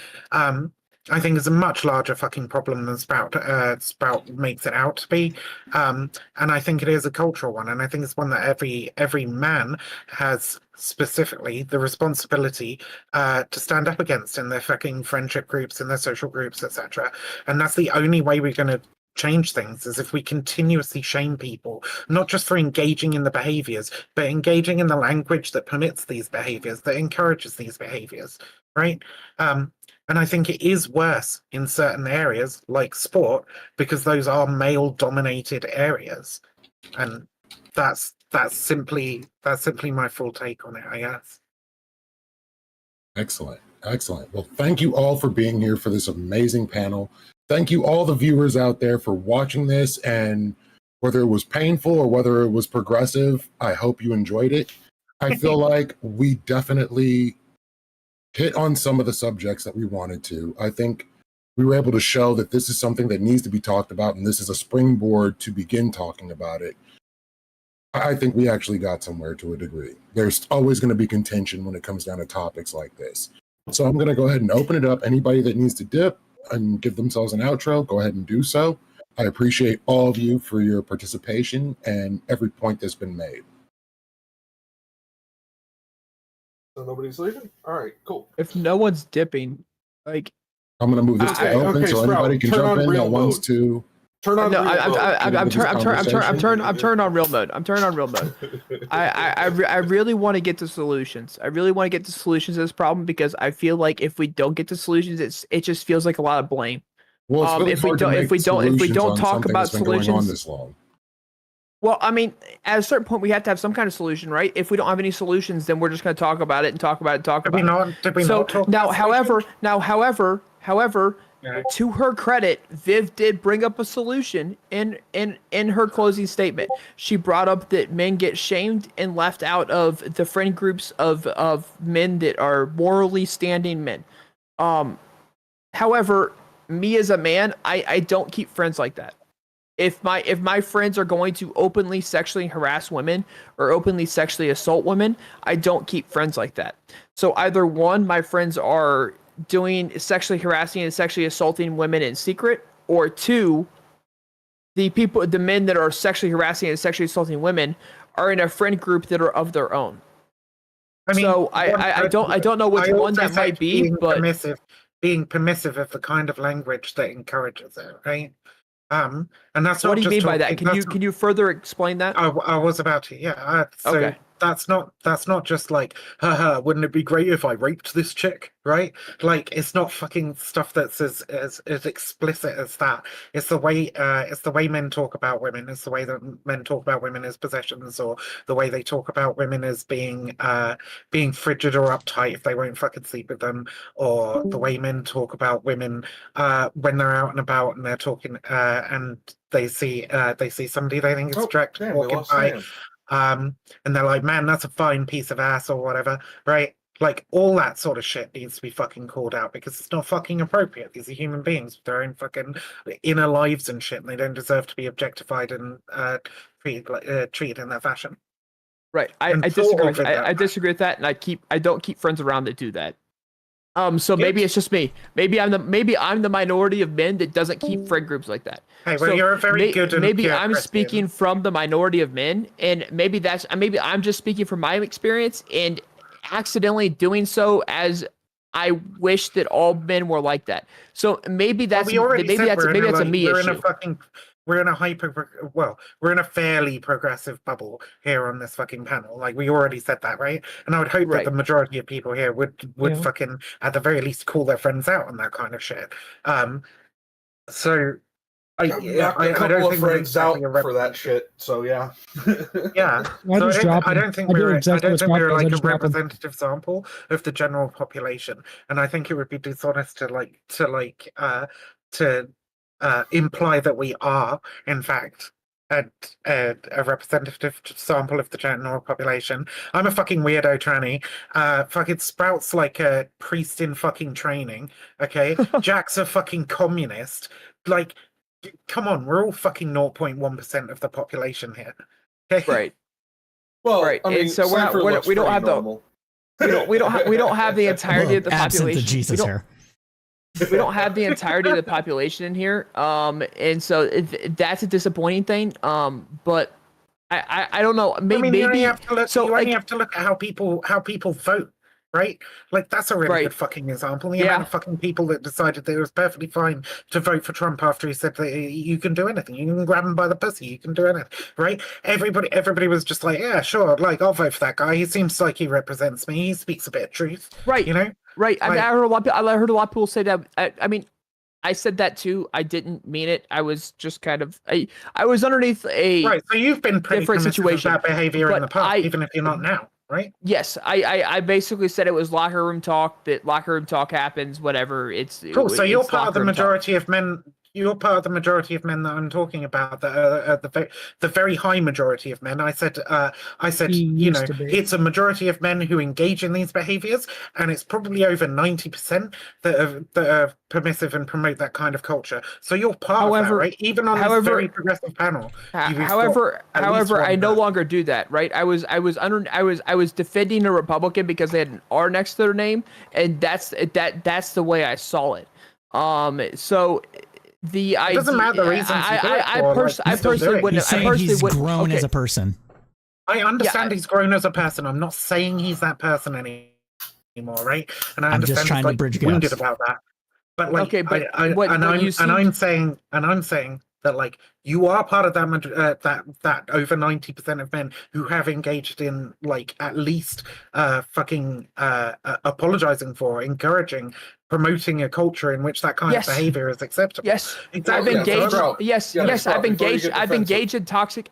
I think it's a much larger fucking problem than Sprout makes it out to be, and I think it is a cultural one, and I think it's one that every man has specifically the responsibility to stand up against in their fucking friendship groups, in their social groups, etc. And that's the only way we're going to change things, is if we continuously shame people, not just for engaging in the behaviors, but engaging in the language that permits these behaviors, that encourages these behaviors, right? And I think it is worse in certain areas like sport, because those are male-dominated areas, and that's simply my full take on it, I guess. Excellent. Well, thank you all for being here for this amazing panel. Thank you all the viewers out there for watching this, and whether it was painful or whether it was progressive, I hope you enjoyed it. I feel like we definitely hit on some of the subjects that we wanted to. I think we were able to show that this is something that needs to be talked about, and this is a springboard to begin talking about it. I think we actually got somewhere to a degree. There's always going to be contention when it comes down to topics like this. So I'm going to go ahead and open it up. Anybody that needs to dip and give themselves an outro, go ahead and do so. I appreciate all of you for your participation and every point that's been made. So nobody's leaving? All right, cool. If no one's dipping, like, I'm going to move this to open so Sprout, anybody can jump in that wants to. Turn on. No, I'm turning on real mode. I'm turning on real mode. I really want to get to solutions. I really want to get to solutions to this problem, because I feel like if we don't get to solutions, it just feels like a lot of blame. Well, it's really if we don't talk about solutions, this long. Well, I mean, at a certain point, we have to have some kind of solution, right? If we don't have any solutions, then we're just going to talk about it and talk about it and talk about it. Did we not talk now, about however, yeah. to her credit, Viv did bring up a solution in her closing statement. She brought up that men get shamed and left out of the friend groups of men that are morally standing men. However, me as a man, I don't keep friends like that. If my friends are going to openly sexually harass women or openly sexually assault women, I don't keep friends like that. So either one, my friends are doing sexually harassing and sexually assaulting women in secret, or two, the men that are sexually harassing and sexually assaulting women are in a friend group that are of their own. I mean, so I don't know which one that might be, but being permissive of the kind of language that encourages it, right? And that's not. What do you just mean by that? Can you further explain that? I was about to, yeah. So okay. That's not just like, haha, wouldn't it be great if I raped this chick, right? Like, it's not fucking stuff that's as explicit as that. It's the way men talk about women. It's the way that men talk about women as possessions, or the way they talk about women as being frigid or uptight if they won't fucking sleep with them, or the way men talk about women when they're out and about and they're talking and they see somebody they think is attractive walking by. And they're like, man, that's a fine piece of ass or whatever, right? Like, all that sort of shit needs to be fucking called out because it's not fucking appropriate. These are human beings with their own fucking inner lives and shit, and they don't deserve to be objectified and treated in that fashion. Right. I disagree with that. I disagree with that, and I don't keep friends around that do that. So maybe it's just me. Maybe I'm the minority of men that doesn't keep friend groups like that. Hey, well, so you're a very good. Maybe I'm speaking from the minority of men, and maybe I'm just speaking from my experience and accidentally doing so as I wish that all men were like that. So maybe that's a me issue. We're in a fairly progressive bubble here on this fucking panel. Like, we already said that, right? And I would hope that the majority of people here would fucking, at the very least, call their friends out on that kind of shit. So I don't think friends out for that shit. So yeah, yeah. I don't think we're like a representative sample of the general population, and I think it would be dishonest to imply that we are, in fact, a representative sample of the general population. I'm a fucking weirdo tranny. Fucking Sprout's like a priest in fucking training. Okay, Jack's a fucking communist. Like, come on, we're all fucking 0.1% of the population here. Okay? Right. Well, right. I mean, and so we don't have we don't have the entirety of the population. Absent the Jesus here. We don't have the entirety of the population in here, and so that's a disappointing thing. But I don't know. Maybe you only have to look. So you only have to look at how people vote, right? Like, that's a really good fucking example. The amount of fucking people that decided that it was perfectly fine to vote for Trump after he said that you can do anything. You can grab him by the pussy. You can do anything, right? Everybody was just like, yeah, sure. Like, I'll vote for that guy. He seems like he represents me. He speaks a bit of truth, right? You know. Right. I mean, I heard a lot of people say that. I mean, I said that too. I didn't mean it. I was just kind of I was underneath a so you've been pretty different situation. That behavior in the past, even if you're not now, right? Yes, I basically said it was locker room talk. That locker room talk happens. Whatever. It's cool. So you're part of the majority of men. You're part of the majority of men that I'm talking about. The very high majority of men. I said, you know, it's a majority of men who engage in these behaviors, and it's probably over 90% that are permissive and promote that kind of culture. So you're part of that, right? Even on this very progressive panel. However, I no longer do that, right? I was defending a Republican because they had an R next to their name, and that's the way I saw it. So. It doesn't matter the reasons. I personally wouldn't. He's grown as a person. I understand he's grown as a person. I'm not saying he's that person anymore, right? And I understand just trying to bridge gaps. Wounded about that. But like, I'm saying that, like, you are part of that over 90% of men who have engaged in like at least apologizing for, encouraging, promoting a culture in which that kind of behavior is acceptable. Yes, exactly. I've engaged. I've engaged in toxic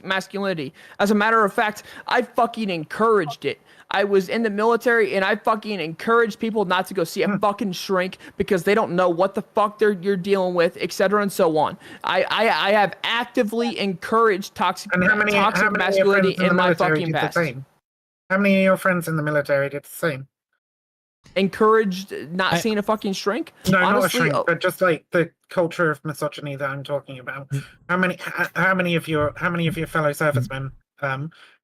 masculinity. As a matter of fact, I fucking encouraged it. I was in the military and I fucking encouraged people not to go see a fucking shrink because they don't know what the fuck you're dealing with, etc. and so on. I have actively encouraged toxic masculinity in my fucking past. How many of your friends in the military did the same? Encouraged not seeing a fucking shrink? No, honestly, not a shrink, but just like the culture of misogyny that I'm talking about. How many of your fellow servicemen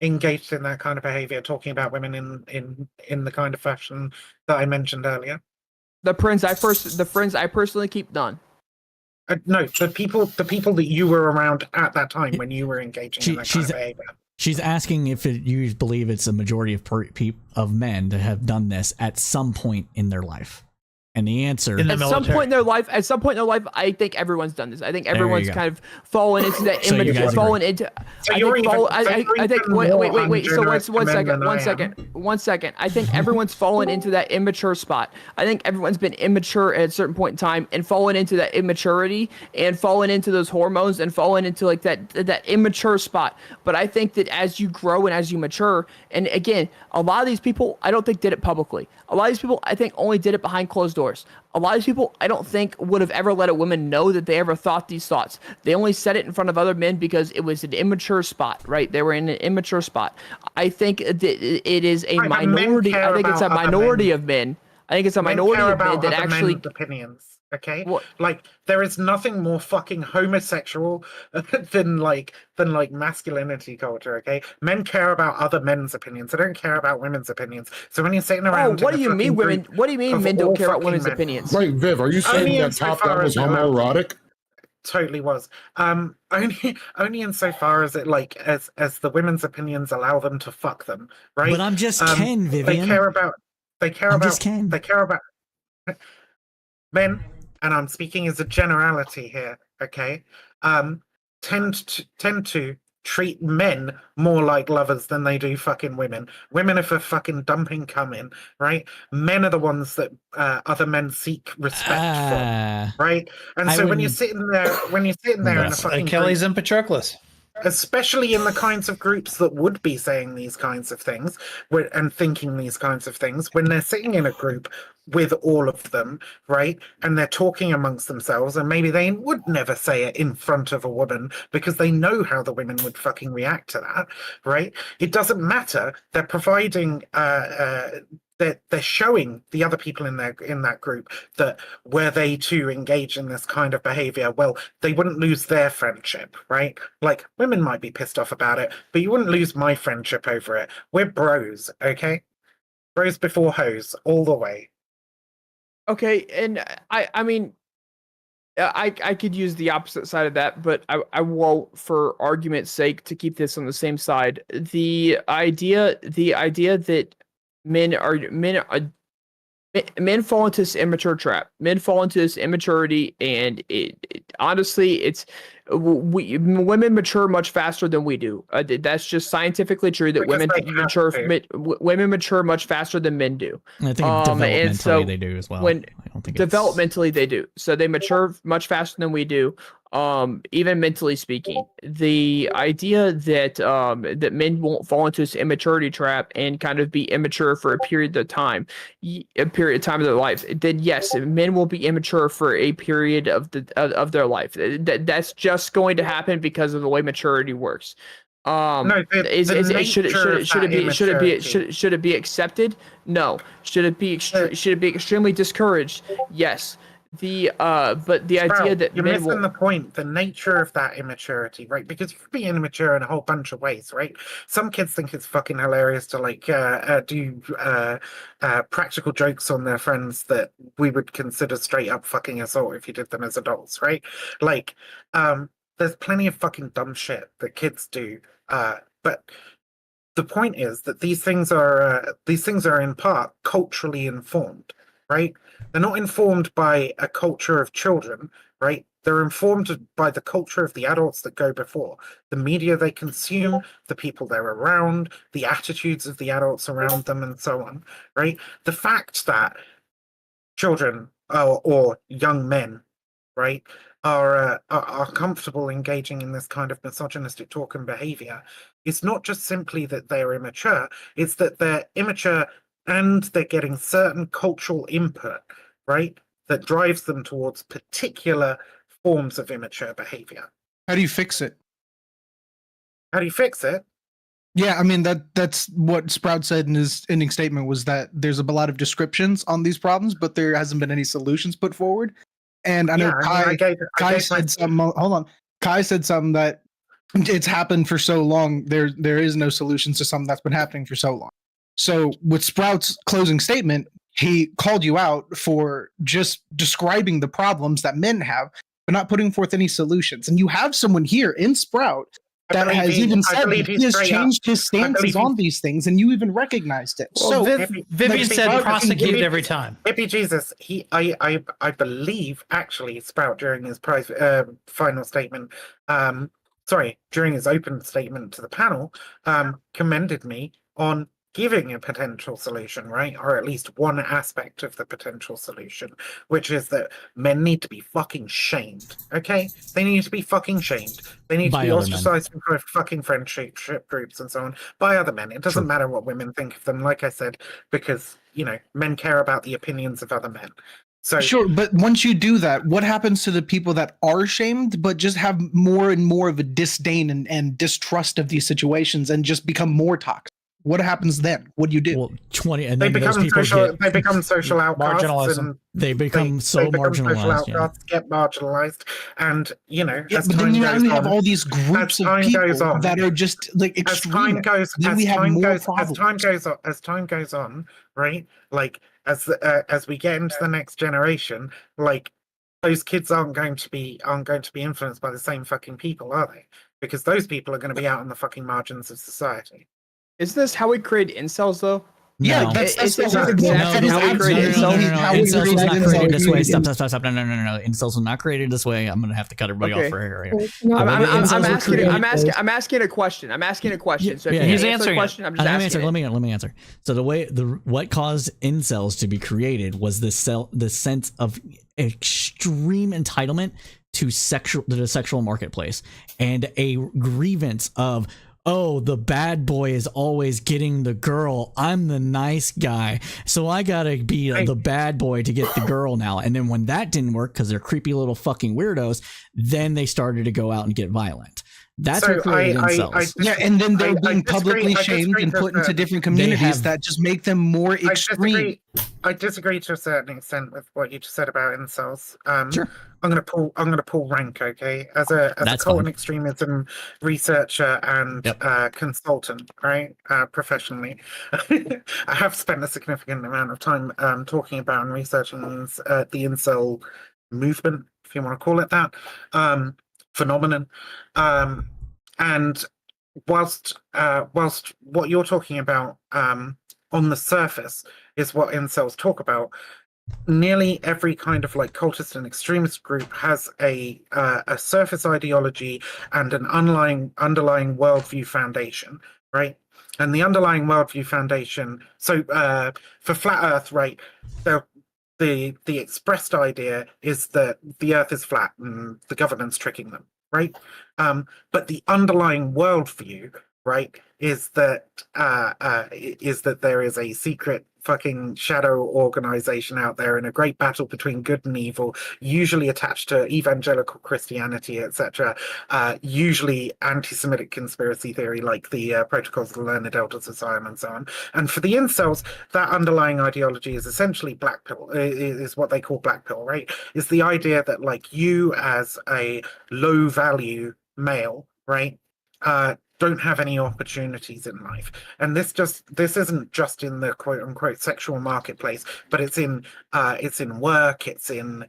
engaged in that kind of behavior, talking about women in the kind of fashion that I mentioned earlier? The friends I personally keep, none. No, the people that you were around at that time when you were engaging in that kind of behavior. She's asking if you believe it's a majority of men that have done this at some point in their life. And the answer at some point in their life, I think everyone's done this. I think everyone's kind of fallen into that image, fallen into. I think. Wait. So one second. I think everyone's fallen into that immature spot. I think everyone's been immature at a certain point in time and fallen into that immaturity and fallen into those hormones and fallen into like that immature spot. But I think that as you grow and as you mature, and again, a lot of these people I don't think did it publicly. A lot of these people I think only did it behind closed doors. A lot of these people I don't think would have ever let a woman know that they ever thought these thoughts. They only said it in front of other men because it was an immature spot, right? They were in an immature spot. I think that it is a minority. I think it's a minority of men. I think it's a minority of men that actually opinions. Okay, like there is nothing more fucking homosexual than masculinity culture. Okay, men care about other men's opinions. They don't care about women's opinions. So when you're sitting around, what do you mean women? What do you mean men don't care about women's opinions? Right, Viv, are you saying that Top Gun was homoerotic? Totally was. Only insofar as it as the women's opinions allow them to fuck them, right? But I'm just Ken, Vivian. They care about men. And I'm speaking as a generality here, okay? Tend to treat men more like lovers than they do fucking women. Women are for fucking dumping cum in, right? Men are the ones that other men seek respect from, right? And so when you're sitting there in a fucking Kelly's and Patroclus. Especially in the kinds of groups that would be saying these kinds of things and thinking these kinds of things, when they're sitting in a group with all of them, right, and they're talking amongst themselves, and maybe they would never say it in front of a woman because they know how the women would fucking react to that, right? It doesn't matter. They're providing they're showing the other people in that group that were they to engage in this kind of behavior, well, they wouldn't lose their friendship, right? Like, women might be pissed off about it, but you wouldn't lose my friendship over it. We're bros, okay? Bros before hoes, all the way. Okay, and I mean, I could use the opposite side of that, but I won't, for argument's sake, to keep this on the same side. The idea that men fall into this immature trap. Men fall into this immaturity, and honestly, it's women mature much faster than we do. That's just scientifically true. That women mature much faster than men do. I think developmentally they do as well. I don't think developmentally they do. So they mature much faster than we do. Even mentally speaking, the idea that that men won't fall into this immaturity trap and kind of be immature for a period of time of their life, then yes, men will be immature for a period of their life. That's just going to happen because of the way maturity works. Should it be accepted? No. Should it be extremely discouraged? Yes. But the idea that you're missing the point, the nature of that immaturity, right? Because you could be immature in a whole bunch of ways, right? Some kids think it's fucking hilarious to do practical jokes on their friends that we would consider straight up fucking assault if you did them as adults, right? Like, there's plenty of fucking dumb shit that kids do, but the point is that these things are in part culturally informed, right? They're not informed by a culture of children, right? They're informed by the culture of the adults that go before, the media they consume, the people they're around, the attitudes of the adults around them, and so on, right? The fact that children or young men, right, are comfortable engaging in this kind of misogynistic talk and behavior, it's not just simply that they're immature, it's that they're immature and they're getting certain cultural input, right, that drives them towards particular forms of immature behavior. How do you fix it? How do you fix it? Yeah, I mean that's what Sprout said in his ending statement, was that there's a lot of descriptions on these problems, but there hasn't been any solutions put forward. And I know Kai said something. Hold on, Kai said something that it's happened for so long. There is no solutions to something that's been happening for so long. So with Sprout's closing statement, he called you out for just describing the problems that men have, but not putting forth any solutions. And you have someone here in Sprout that has even said that he has changed his stances on these things, and you even recognized it. Well, so Vivian said prosecute every time. Hippie Jesus, I believe actually Sprout during his final statement, during his open statement to the panel, commended me on giving a potential solution, right? Or at least one aspect of the potential solution, which is that men need to be fucking shamed, okay? They need to be fucking shamed. They need to be ostracized from fucking friendship groups and so on by other men. It doesn't matter what women think of them, like I said, because, you know, men care about the opinions of other men. So, sure, but once you do that, what happens to the people that are shamed but just have more and more of a disdain and distrust of these situations and just become more toxic? What happens then? What do you do? Well, and they then become those people they become social outcasts. Marginalism. And they become marginalized. Social outcasts get marginalized, and you know, yeah, but then you have all these groups of people that are just like extreme. As time goes on, right? Like as we get into the next generation, like those kids aren't going to be influenced by the same fucking people, are they? Because those people are going to be out on the fucking margins of society. Is this how we create incels, though? Yeah, no. that's exactly how we create incels. Incels was not created this way. Stop. No. Incels was not created this way. I'm gonna have to cut everybody off for here. I'm asking a question. So if he's answering the question. I'm just asking. Let me answer. So what caused incels to be created was the sense of extreme entitlement to the sexual marketplace and a grievance of, oh, the bad boy is always getting the girl. I'm the nice guy, so I gotta be the bad boy to get the girl now. And then when that didn't work, because they're creepy little fucking weirdos, then they started to go out and get violent. That's what created incels. And then they're being publicly shamed and put into different communities that just make them more extreme. I disagree to a certain extent with what you just said about incels. Sure. I'm gonna pull rank, okay? As a cult and extremism researcher and consultant, right? Professionally, I have spent a significant amount of time talking about and researching the incel movement, if you want to call it that, phenomenon. And whilst what you're talking about on the surface is what incels talk about, nearly every kind of like cultist and extremist group has a surface ideology and an underlying worldview foundation, right? And the underlying worldview foundation, so for flat Earth, right, the expressed idea is that the Earth is flat and the government's tricking them, right? But the underlying worldview, right, is that there is a secret fucking shadow organization out there in a great battle between good and evil, usually attached to evangelical Christianity, etc., usually anti-Semitic conspiracy theory like the Protocols of the Learned Elders of Zion and so on. And for the incels, that underlying ideology is essentially black pill, is what they call black pill, right? It's the idea that like you as a low value male, right, don't have any opportunities in life. And this isn't just in the quote unquote sexual marketplace, but it's in work, it's in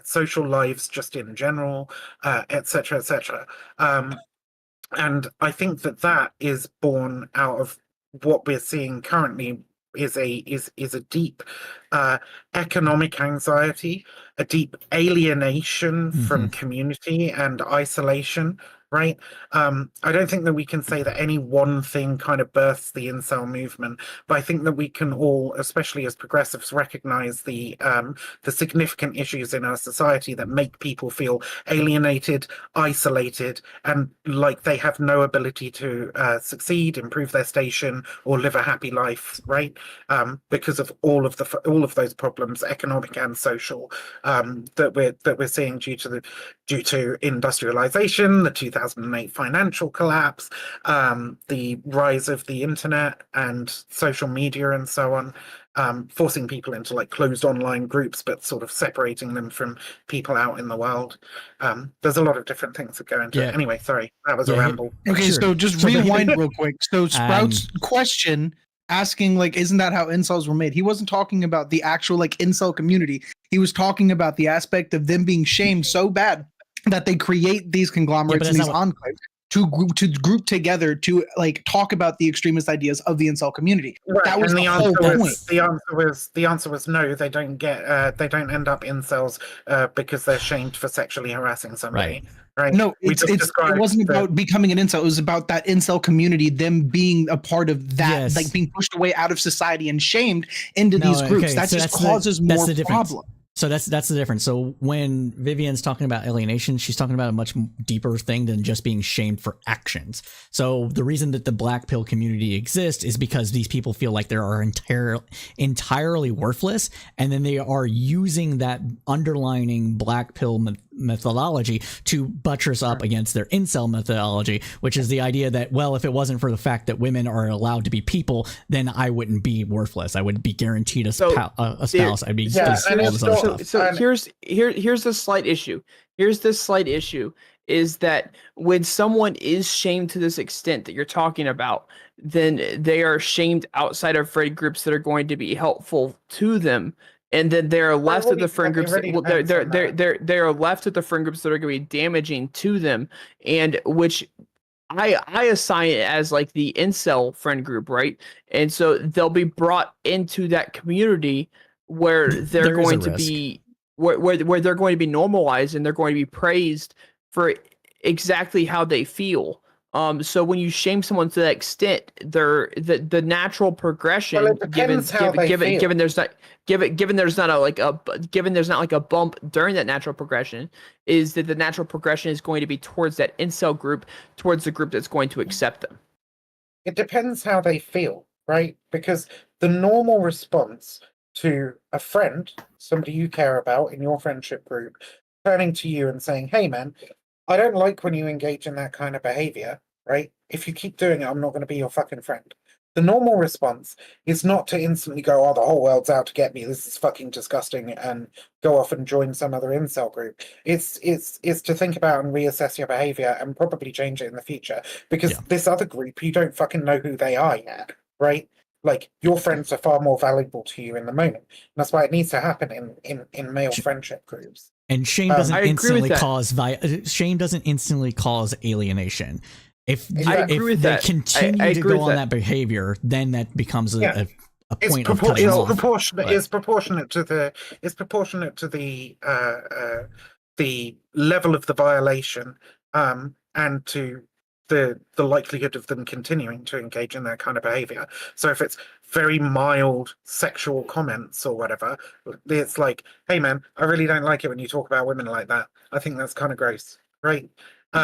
social lives just in general, etc., etc. And I think that is born out of what we're seeing currently is a deep economic anxiety, a deep alienation from community and isolation. Right. I don't think that we can say that any one thing kind of births the incel movement, but I think that we can all, especially as progressives, recognize the significant issues in our society that make people feel alienated, isolated, and like they have no ability to succeed, improve their station, or live a happy life. Right. Because of all of those problems, economic and social, that we're seeing due to industrialization, the 2008 financial collapse, the rise of the internet and social media and so on, forcing people into like closed online groups, but sort of separating them from people out in the world. There's a lot of different things that go into it. Anyway, sorry, that was a ramble. Okay, so just rewind real quick. So Sprout's question asking like, isn't that how incels were made? He wasn't talking about the actual like incel community. He was talking about the aspect of them being shamed so bad that they create these conglomerates and these enclaves to group together to like talk about the extremist ideas of the incel community. Right. That was the whole point. The answer was no. They don't end up incels because they're shamed for sexually harassing somebody. Right. No, it wasn't about becoming an incel. It was about that incel community, them being a part of that, like being pushed away out of society and shamed into these groups. That just causes more problems. So that's the difference. So when Vivian's talking about alienation, she's talking about a much deeper thing than just being shamed for actions. So the reason that the black pill community exists is because these people feel like they are entirely worthless, and then they are using that underlining black pill methodology to buttress up against their incel methodology, which is the idea that, well, if it wasn't for the fact that women are allowed to be people, then I wouldn't be worthless. I would be guaranteed a spouse. I'd be all this other stuff. So here's the slight issue. Here's the slight issue is that when someone is shamed to this extent that you're talking about, then they are shamed outside of friend groups that are going to be helpful to them. And then they're left with the friend groups. They're left with the friend groups that are going to be damaging to them, and which I assign it as like the incel friend group, right? And so they'll be brought into that community where they're going to be where they're going to be normalized and they're going to be praised for exactly how they feel. So when you shame someone to that extent, the natural progression, given there's not a bump during that natural progression, is that the natural progression is going to be towards that incel group, towards the group that's going to accept them. It depends how they feel, right? Because the normal response to a friend, somebody you care about in your friendship group, turning to you and saying, "Hey man, I don't like when you engage in that kind of behavior, right? If you keep doing it, I'm not going to be your fucking friend." The normal response is not to instantly go, "Oh, the whole world's out to get me. This is fucking disgusting," and go off and join some other incel group. It's to think about and reassess your behavior and probably change it in the future, because this other group, you don't fucking know who they are yet, right? Like, your friends are far more valuable to you in the moment. And that's why it needs to happen in male friendship groups. And shame doesn't instantly cause alienation. If they continue to go on that behavior, then that becomes a point of cutting off. It's proportionate to the level of the violation, and to the likelihood of them continuing to engage in that kind of behavior. So if it's very mild sexual comments or whatever, it's like, "Hey man, I really don't like it when you talk about women like that. I think that's kind of gross," right?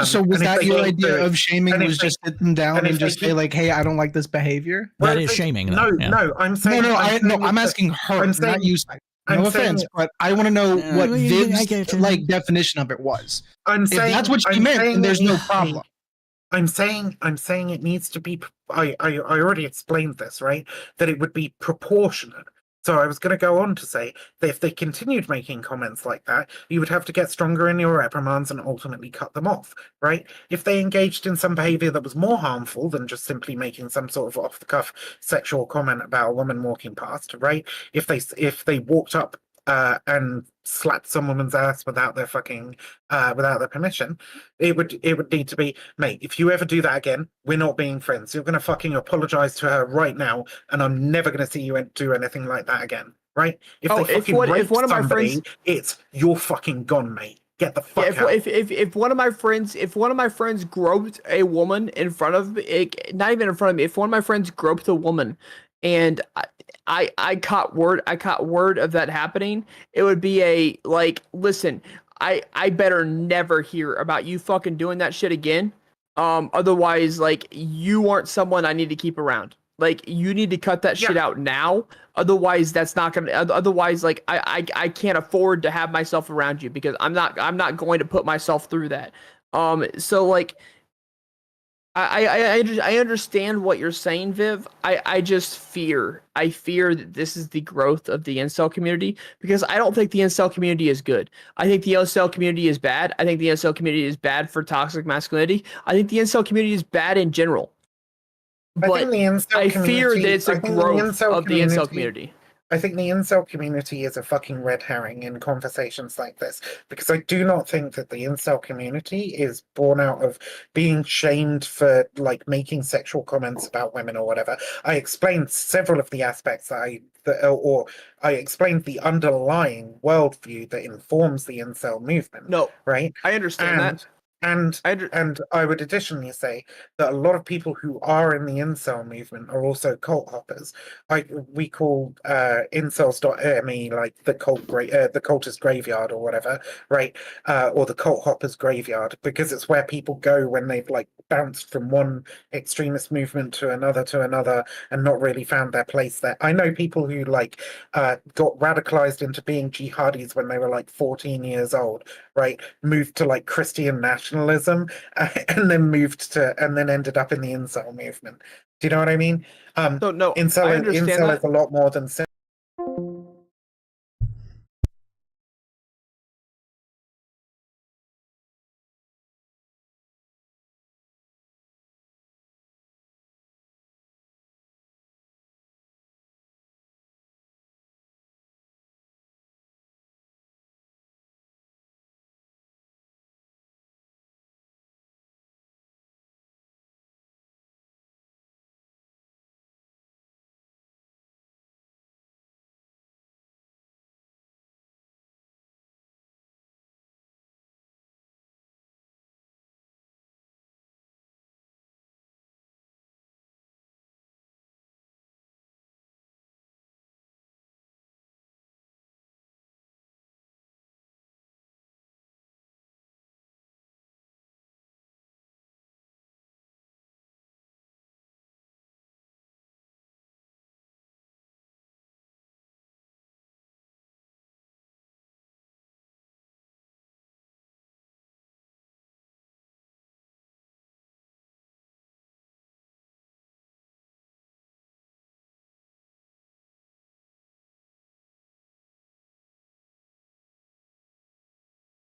So was that your idea of shaming? Was just sit them down and just say like, "Hey, I don't like this behavior"? That is shaming. No, I'm saying I'm asking her, not you. No offense, but I want to know what Viv's like definition of it was. If that's what she meant, then there's no problem. I'm saying it needs to be. I already explained this, right? That it would be proportionate. So I was going to go on to say that if they continued making comments like that, you would have to get stronger in your reprimands and ultimately cut them off, right? If they engaged in some behavior that was more harmful than just simply making some sort of off-the-cuff sexual comment about a woman walking past, right? If they walked up and slapped some woman's ass without their fucking without their permission, it would need to be, mate, if you ever do that again, we're not being friends. You're gonna fucking apologize to her right now, and I'm never gonna see you do anything like that again. Right? If they fucking rape somebody, it's you're fucking gone, mate. Get the fuck out. If one of my friends groped a woman in front of me, not even in front of me, if one of my friends groped a woman and I caught word of that happening, it would be listen, I better never hear about you fucking doing that shit again. Otherwise, like, you aren't someone I need to keep around. Like, you need to cut that shit out now. Otherwise, that's not gonna. Otherwise, like, I can't afford to have myself around you, because I'm not going to put myself through that. So like, I understand what you're saying, Viv. I just fear that this is the growth of the incel community, because I don't think the incel community is good. I think the incel community is bad. I think the incel community is bad for toxic masculinity. I think the incel community is bad in general. But I fear that it's a growth of the incel community. I think the incel community is a fucking red herring in conversations like this, because I do not think that the incel community is born out of being shamed for, like, making sexual comments about women or whatever. I explained several of the aspects I explained the underlying worldview that informs the incel movement. No, right? I understand that. And I would additionally say that a lot of people who are in the incel movement are also cult hoppers. We call incels.me like the cultist graveyard or whatever, right? Or the cult hoppers graveyard, because it's where people go when they've, like, bounced from one extremist movement to another and not really found their place there. I know people who, like, got radicalized into being jihadis when they were like 14 years old, right? Moved to, like, Christian nationalism, and then ended up in the incel movement. Do you know what I mean? No, incel I understand is that. a lot more than